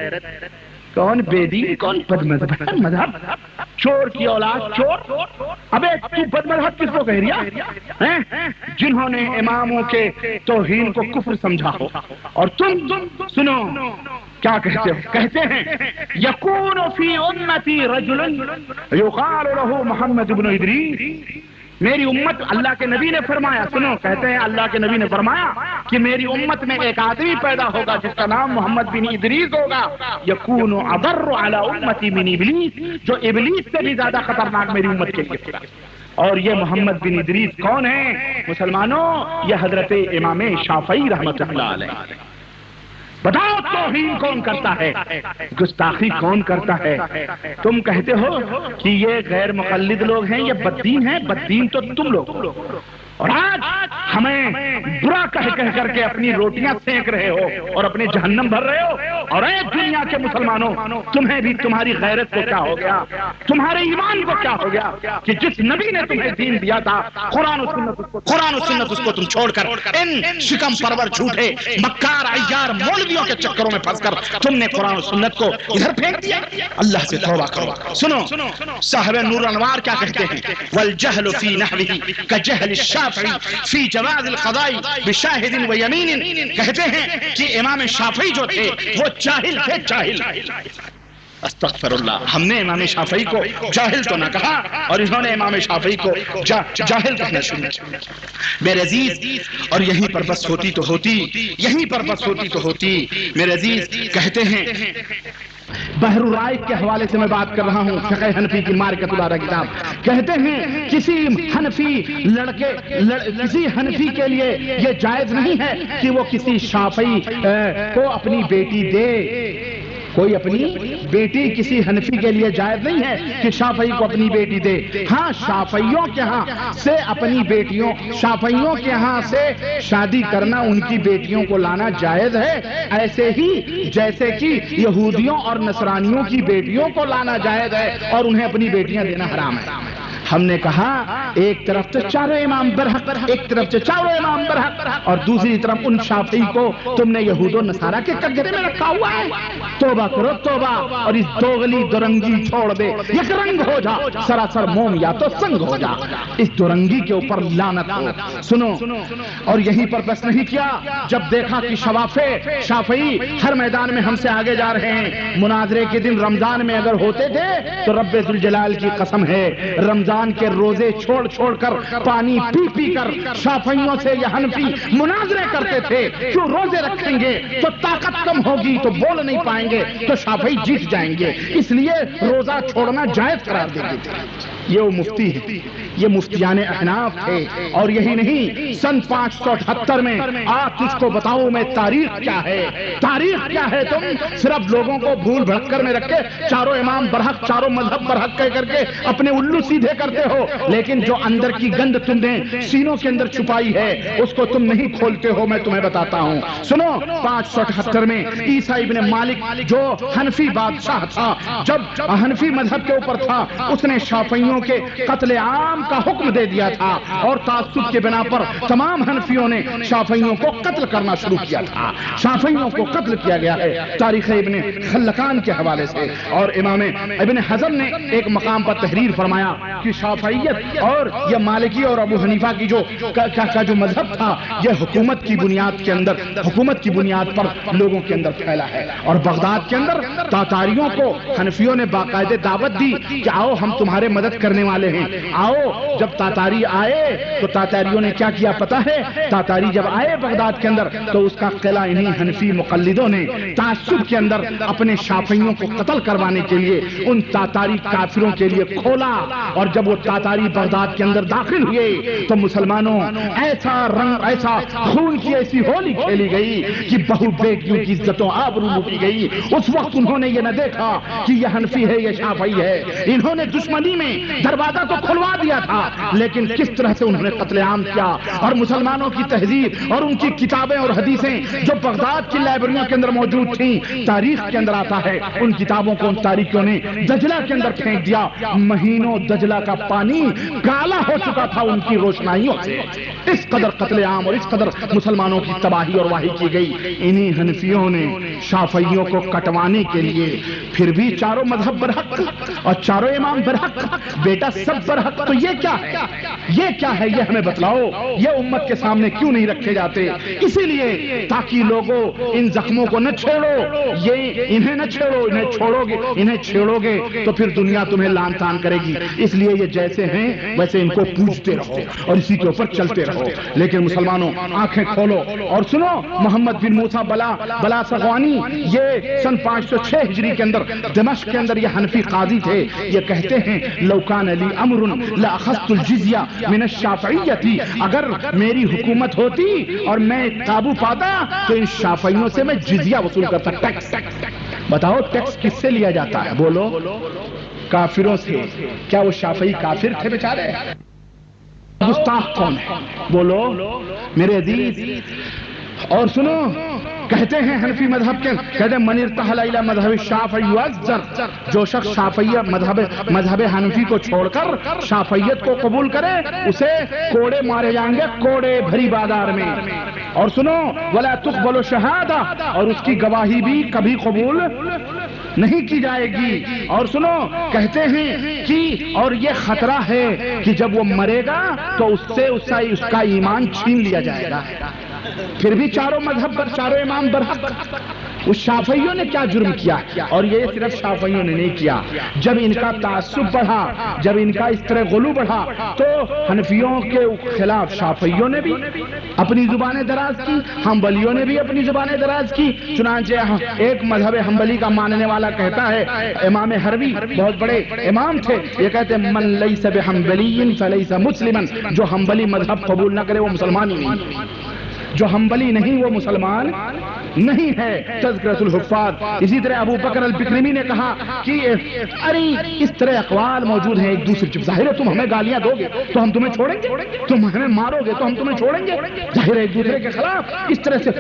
کون بے دین، کون بد مذہب؟ مذہب چور کی اولاد چور. ابے تو بد مذہب کس کو کہہ رہا ہے؟ جنہوں نے اماموں کے توہین کو کفر سمجھا ہو. اور تم سنو کیا کہتے ہو. کہتے ہیں یکون فی امتی رجل یقال له محمد بن ادریس میری امت، اللہ کے نبی نے فرمایا، سنو، کہتے ہیں اللہ کے نبی نے فرمایا کہ میری امت میں ایک آدمی پیدا ہوگا جس کا نام محمد بن ادریس ہوگا، یکون اضر علی امتی من ابلیس، جو ابلیس سے بھی زیادہ خطرناک میری امت کے لیے ہوگا۔ اور یہ محمد بن ادریس کون ہے مسلمانوں؟ یہ حضرت امام شافعی رحمۃ اللہ علیہ۔ بتاؤ توہین کون کرتا ہے، گستاخی کون کرتا ہے؟ تم کہتے ہو کہ یہ غیر مقلد لوگ ہیں، یہ بددین ہیں، بددین تو تم لوگ ہو، اور آج ہمیں برا کہہ کر کے اپنی روٹیاں سینک رہے ہو اور اپنے جہنم بھر رہے ہو۔ اور اے دنیا کے مسلمانوں، تمہیں بھی تمہاری غیرت کو کیا ہو گیا، تمہارے ایمان کو کیا ہو گیا کہ جس نبی نے تمہیں دین دیا تھا، قرآن و سنت اس کو تم چھوڑ کر ان شکم پرور جھوٹے مکار عیار مولویوں کے چکروں میں پھنس کر تم نے قرآن و سنت کو ادھر پھینک دیا۔ اللہ سے توبہ کرو۔ سنو صاحب نور انوار کیا کہتے ہیں، والجہل فی نحوہ کجہل الشافعی فی جواز القضاء بشاہد و یمین، کہتے ہیں کہ امام شافعی جو تھے وہ جاہل تھے، جاہل۔ استغفر اللہ، ہم نے امام شافعی کو جاہل تو نہ کہا، اور انہوں نے امام شافعی کو جاہل کہنا شروع کیا۔ میرے عزیز، اور یہیں پر بس ہوتی تو ہوتی، یہیں پر بس ہوتی تو ہوتی۔ میرے عزیز کہتے ہیں، بحر الرائق کے حوالے سے میں بات کر رہا ہوں، فقہ حنفی کی مارکت الارا کتاب، کہتے ہیں کسی حنفی کے لیے یہ جائز نہیں ہے کہ وہ کسی شافعی کو اپنی بیٹی دے۔ کوئی اپنی بیٹی کسی حنفی کے لیے جائز نہیں ہے کہ شافعی کو اپنی بیٹی دے۔ ہاں شافعیوں کے ہاں سے اپنی بیٹیوں، شافعیوں کے ہاں سے شادی کرنا، ان کی بیٹیوں کو لانا جائز ہے، ایسے ہی جیسے کہ یہودیوں اور نصرانیوں کی بیٹیوں کو لانا جائز ہے اور انہیں اپنی بیٹیاں دینا حرام ہے۔ ہم نے کہا ایک طرف تو چاروں امام برحق، ایک طرف سے چاروں امام برحق، اور دوسری طرف ان شافعی کو تم نے یہود و نصارہ کے کٹگرے میں رکھا ہوا ہے۔ توبہ کرو توبہ، اور اس دوغلی دورنگی چھوڑ دے، یک رنگ ہو جا، سراسر موم یا تو سنگ ہو جا، اس دورنگی کے اوپر لعنت ہو۔ سنو، اور یہیں پر بس نہیں کیا، جب دیکھا کہ شافعی ہر میدان میں ہم سے آگے جا رہے ہیں، مناظرے کے دن رمضان میں اگر ہوتے تھے تو رب ذوالجلال کی قسم ہے رمضان کے روزے چھوڑ کر پانی پی کر شافعیوں سے یہ حنفی مناظرے کرتے تھے، کیوں روزے رکھیں گے تو طاقت کم ہوگی تو بول نہیں پائیں گے تو شافعی جیت جائیں گے، اس لیے روزہ چھوڑنا جائز قرار دیتے تھے۔ یہ وہ مفتی ہے، یہ مفتیان احناف تھے۔ اور یہی نہیں، سن 578 میں آپ کس کو بتاؤں میں تاریخ کیا ہے، تاریخ کیا ہے؟ تم صرف لوگوں کو بھول بھٹکر میں رکھ کے چاروں امام برحق، چاروں مذہب برحق کہہ کر کے اپنے الو سیدھے کرتے ہو، لیکن جو اندر کی گند تم نے سینوں کے اندر چھپائی ہے اس کو تم نہیں کھولتے ہو۔ میں تمہیں بتاتا ہوں، سنو، 578 میں عیسیٰ ابن مالک جو حنفی بادشاہ تھا، جب حنفی مذہب کے اوپر تھا، اس نے شافعیوں کے قتل عام کا حکم دے دیا تھا، اور تعصب کے بنا پر تمام حنفیوں نے شافعیوں کو قتل کرنا شروع کیا تھا۔ شافعیوں کو قتل کیا گیا ہے تاریخ ابن خلقان کے حوالے سے۔ اور امام ابن حزم نے ایک مقام پر تحریر فرمایا کہ شافعیت اور یہ مالکی اور ابو حنیفہ کی کا جو مذہب تھا، یہ حکومت کی بنیاد پر لوگوں کے اندر پھیلا ہے۔ اور بغداد کے اندر تاتاریوں کو حنفیوں نے باقاعدہ دعوت دی کہ آؤ ہم تمہارے مدد کرنے والے ہیں، آؤ۔ جب تاتاری آئے تو تاتاریوں نے کیا کیا پتا ہے؟ تاتاری جب آئے بغداد کے اندر تو اس کا قلعہ انہی حنفی مقلدوں نے تعصب کے اندر اپنے شافعیوں کو قتل کروانے کے لیے ان تاتاری کافروں کے لیے کھولا۔ اور جب وہ تاتاری بغداد کے اندر داخل ہوئے تو مسلمانوں ایسا رنگ، ایسا خون کی ایسی ہولی کھیلی گئی کہ بہو بیٹیوں کی عزتوں آبرو لوٹی گئی۔ اس وقت انہوں نے یہ نہ دیکھا کہ یہ حنفی ہے، یہ شافعی ہے، انہوں نے دشمنی میں دروازہ تو کھلوا دیا تھا، لیکن کس طرح سے انہوں نے قتل عام کیا۔ اور مسلمانوں کی تہذیب اور ان کی کتابیں اور حدیثیں جو بغداد کی لائبریریوں کے اندر موجود تھیں، تاریخ کے اندر آتا ہے ان کتابوں کو ان تاریخیوں نے دجلہ کے اندر پھینک دیا۔ مہینوں دجلہ کا پانی کالا ہو چکا تھا ان کی روشنائیوں سے۔ اس قدر قتل عام اور اس قدر مسلمانوں کی تباہی اور واہی کی گئی۔ انہی حنفیوں نے شافعیوں کو کٹوانے کے لیے پھر بھی چاروں مذہب برحق اور چاروں امام برحق، بیٹا سب برحق تو یہ یہ کیا ہے، یہ کیا ہے، یہ ہمیں بتلاؤ، یہ امت کے سامنے کیوں نہیں رکھے جاتے؟ اسی لیے تاکہ لوگوں ان زخموں کو نہ چھیڑو، یہ انہیں نہ چھیڑو، انہیں چھیڑو گے تو پھر دنیا تمہیں لان تان کرے گی، اس لیے یہ جیسے ہیں ویسے ان کو پوجتے رہو اور اسی کے اوپر چلتے رہو۔ لیکن مسلمانوں آنکھیں کھولو اور سنو، محمد بن موسیٰ بلا سغوانی یہ سن 506 ہجری کے اندر دمشق کے اندر یہ حنفی قاضی تھے، یہ کہتے ہیں لو کان لی امر لاخذت الجزیہ من الشافعیہ، اگر میری حکومت ہوتی اور میں قابو پاتا تو ان شافعیوں سے میں جزیہ وصول کرتا، ٹیکس۔ بتاؤ ٹیکس کس سے لیا جاتا ہے؟ بولو، کافروں سے۔ کیا وہ شافعی کافر تھے بیچارے؟ گستاخ کون ہے؟ بولو میرے عزیز۔ اور سنو، کہتے ہیں حنفی مذہب کے، کہتے ہیں من ارتحل الی مذہب الشافعی یعذر، جو شخص شافعیہ مذہب حنفی کو چھوڑ کر شافعیت کو قبول کرے اسے کوڑے مارے جائیں گے، کوڑے بھری بازار میں۔ اور سنو، ولا تقبل شہادہ، اور اس کی گواہی بھی کبھی قبول نہیں کی جائے گی۔ اور سنو، کہتے ہیں کہ اور یہ خطرہ ہے کہ جب وہ مرے گا تو اس کا ایمان چھین لیا جائے گا۔ پھر بھی چاروں مذہب پر چاروں امام برحق۔ اس شافعیوں نے کیا جرم کیا؟ اور یہ صرف شافعیوں نے نہیں کیا، جب ان کا تعصب بڑھا، جب ان کا اس طرح غلو بڑھا تو حنفیوں کے خلاف شافعیوں نے بھی اپنی زبانیں دراز کی، حنبلیوں نے بھی اپنی زبانیں دراز کی۔ چنانچہ ایک مذہب حنبلی کا ماننے والا کہتا ہے، امام حروی بہت بڑے امام تھے، یہ کہتے ہیں من لیس بحنبلی فلیس مسلما، جو حنبلی مذہب قبول نہ کرے وہ مسلمان ہی نہیں، جو حنبلی نہیں وہ مسلمان نہیں ہے۔ تذکرۃ الحفاظ۔ اسی طرح ابو بکر البکرمی نے کہا کہ ارے اس طرح اقوال موجود ہیں ایک دوسرے، جب ظاہر ہے تم ہمیں گالیاں دو گے تو ہم تمہیں چھوڑیں گے، تم ہمیں مارو گے تو ہم تمہیں چھوڑیں گے، ظاہر ہے ایک دوسرے کے خلاف۔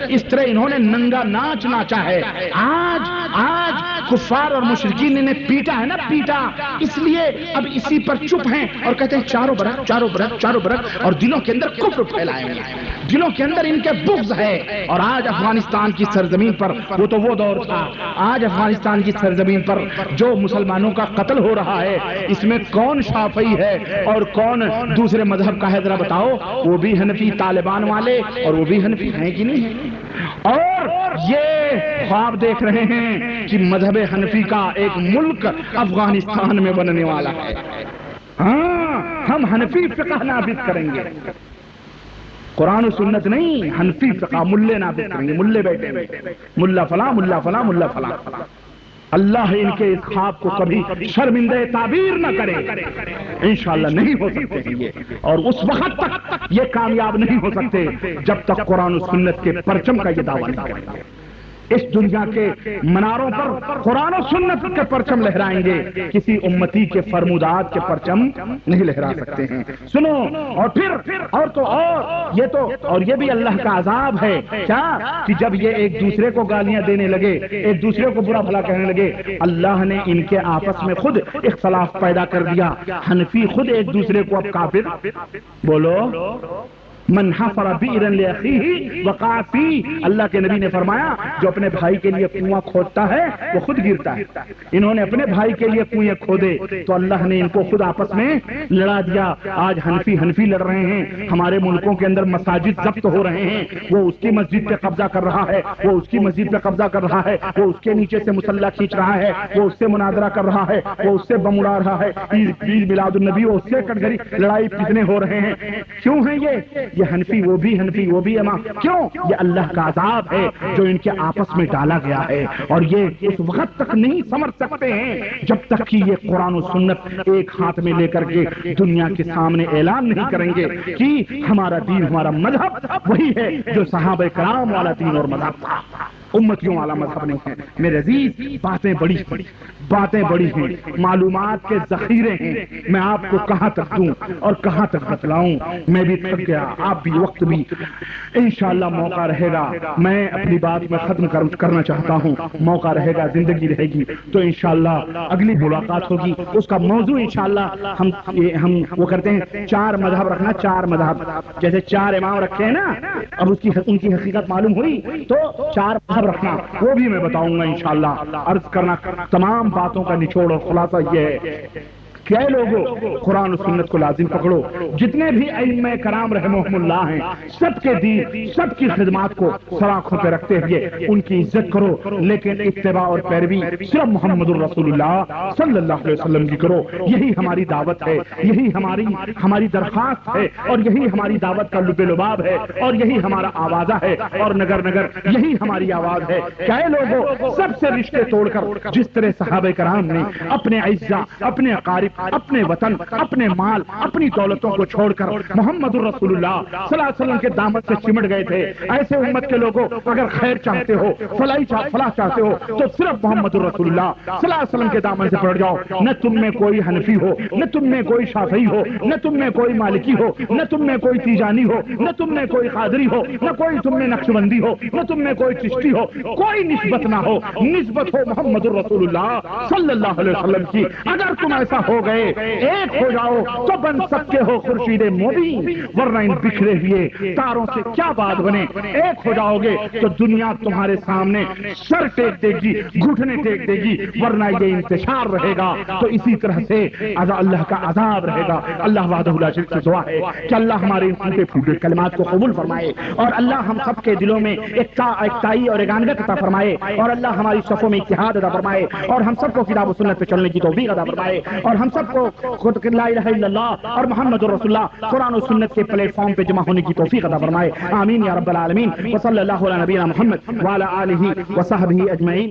اس طرح انہوں نے ننگا ناچ ناچا ہے۔ آج کفار اور مشرکین نے پیٹا ہے نا، پیٹا، اس لیے اب اسی پر چپ ہیں اور کہتے ہیں چاروں برحق، چاروں برحق، چاروں برحق، اور دلوں کے اندر کفر پھیلائے ہوئے ہیں، دلوں کے اندر ان کے بغض ہے۔ اور آج افغانستان کی سرزمین پر، وہ تو وہ دور تھا، آج افغانستان کی سرزمین پر جو مسلمانوں کا قتل ہو رہا ہے اس میں کون شافعی ہے اور کون دوسرے مذہب کا ہے؟ ذرا بتاؤ۔ وہ بھی حنفی طالبان والے، اور وہ بھی حنفی ہیں کہ نہیں ہیں؟ اور یہ خواب دیکھ رہے ہیں کہ مذہب حنفی کا ایک ملک افغانستان میں بننے والا ہے۔ ہاں، ہم حنفی فقہ نافذ کریں گے، قرآن و سنت نہیں، حنفی فقہ ملے نافذ کریں گے، ملے بیٹھے ملا فلاں ملا فلاں ملا فلاں۔ اللہ ان کے اس خواب کو کبھی شرمندہ تعبیر نہ کرے، انشاءاللہ نہیں ہو سکتے ہیں یہ، اور اس وقت تک یہ کامیاب نہیں ہو سکتے جب تک قرآن و سنت کے پرچم کا یہ دعویٰ نہیں کریں گے۔ اس دنیا کے مناروں پر قرآن و سنت کے پرچم لہرائیں گے، کسی امتی کے فرمودات کے پرچم نہیں لہرا سکتے ہیں۔ سنو، اور پھر اور یہ بھی اللہ کا عذاب ہے کیا کہ جب یہ ایک دوسرے کو گالیاں دینے لگے، ایک دوسرے کو برا بھلا کہنے لگے، اللہ نے ان کے آپس میں خود اختلاف پیدا کر دیا۔ حنفی خود ایک دوسرے کو اب کافر، بولو، من حفر بئرا لأخیہ وقع فیہ، اللہ کے نبی نے فرمایا جو اپنے بھائی کے لیے کنواں کھودتا ہے وہ خود گرتا ہے۔ انہوں نے اپنے بھائی کے لیے کنویں کھودے تو اللہ نے ان کو خود آپس میں لڑا دیا۔ آج حنفی لڑ رہے ہیں، ہمارے ملکوں کے اندر مساجد ضبط ہو رہے ہیں، وہ اس کی مسجد پہ قبضہ کر رہا ہے، وہ اس کی مسجد پہ قبضہ کر رہا ہے، وہ اس کے نیچے سے مسلح کھینچ رہا ہے، وہ اس سے مناظرہ کر رہا ہے، وہ اس سے بم اڑا رہا ہے، عید میلاد النبی وہ اس سے کٹگری لڑائی فتنے ہو رہے ہیں۔ کیوں ہیں یہ حنفی وہ بھی امام؟ کیوں؟ یہ اللہ کا عذاب ہے جو ان کے آپس میں ڈالا گیا ہے، اور یہ اس وقت تک نہیں سمجھ سکتے ہیں جب تک کہ یہ قرآن و سنت ایک ہاتھ میں لے کر کے دنیا کے سامنے اعلان نہیں کریں گے کہ ہمارا دین، ہمارا مذہب وہی ہے جو صحابہ کرام والا دین اور مذہب تھا، امتیوں والا مذہب نہیں ہے۔ میرے عزیز، باتیں بڑی ہیں، معلومات کے ذخیرے ہیں، میں آپ کو کہاں تک دوں اور کہاں تک بتلاؤں؟ میں بھی تھک گیا، آپ بھی، وقت بھی۔ انشاءاللہ موقع رہے گا، میں اپنی بات میں ختم کرنا چاہتا ہوں، موقع رہے گا، زندگی رہے گی تو انشاءاللہ اگلی ملاقات ہوگی۔ اس کا موضوع انشاءاللہ ہم وہ کرتے ہیں 4 مذہب رکھنا، 4 مذہب، جیسے 4 امام رکھے ہیں نا، اب ان کی حقیقت معلوم ہوئی تو 4 مذہب رکھنا، وہ بھی میں بتاؤں گا انشاءاللہ۔ عرض کرنا تمام باتوں کا نچوڑ اور خلاصہ یہ ہے کہ اے لوگوں قرآن و سنت کو لازم پکڑو. جتنے بھی ائمہ کرام رحمہم اللہ ہیں سب کے دین سب کی خدمات کو سراخوں پہ رکھتے ہوئے ان کی عزت کرو، لیکن اتباع اور پیروی صرف محمد الرسول اللہ صلی اللہ علیہ وسلم کی کرو. یہی ہماری دعوت ہے، یہی ہماری درخواست ہے، اور یہی ہماری دعوت کا لب لباب ہے، اور یہی ہمارا آوازہ ہے، اور نگر نگر یہی ہماری آواز ہے کہ اے لوگوں سب سے رشتے توڑ کر جس طرح صحابہ کرام نے اپنے اعزا، اپنے اقارب، اپنے وطن، اپنے مال، اپنی دولتوں کو چھوڑ کر محمد الرسول اللہ صلی اللہ علیہ وسلم کے دامن سے چمٹ گئے تھے، ایسے امت کے لوگوں اگر خیر چاہتے ہو، فلاح چاہتے ہو تو صرف محمد الرسول اللہ صلی اللہ علیہ وسلم کے دامن سے پڑ جاؤ. نہ تم میں کوئی حنفی ہو، نہ تم میں کوئی شافعی ہو، نہ تم میں کوئی مالکی ہو، نہ تم میں کوئی تیجانی ہو، نہ تم میں کوئی قادری ہو، نہ کوئی تم میں نقشبندی ہو، نہ تم میں کوئی چشتی ہو، کوئی نسبت نہ ہو، نسبت ہو محمد الرسول اللہ صلی اللہ علیہ وسلم کی. اگر تم ایسا ہو گئے، ایک ہو جاؤ تو بن سکتے ہو خورشید مبین، ورنہ ان بکھرے ہوئے تاروں سے کیا بات بنے. ایک ہو جاؤ گے تو دنیا تمہارے سامنے سر ٹیک دے گی، گھٹنے ٹیک دے گی، ورنہ یہ انتشار رہے گا تو اسی طرح سے اللہ کا عذاب رہے گا. اللہ وحدہ لا شریک سے دعا ہے کہ اللہ ہمارے ان ٹوٹے پھوٹے کلمات کو قبول فرمائے، اور اللہ ہم سب کے دلوں میں ایکتائی اور ایکانگت عطا فرمائے، اور اللہ ہماری صفوں میں اتحاد عطا فرمائے، اور ہم سب کو کتاب و سنت پہ چلنے کی توفیق عطا فرمائے، اور ہم سب کو خود لا الہ الا اللہ اور محمد رسول اللہ قرآن و سنت کے پلیٹ فارم پہ جمع ہونے کی توفیق عطا فرمائے. آمین یا رب العالمین. وصلی اللہ علی نبینا محمد وعلی آلہ وصحبہ اجمعین.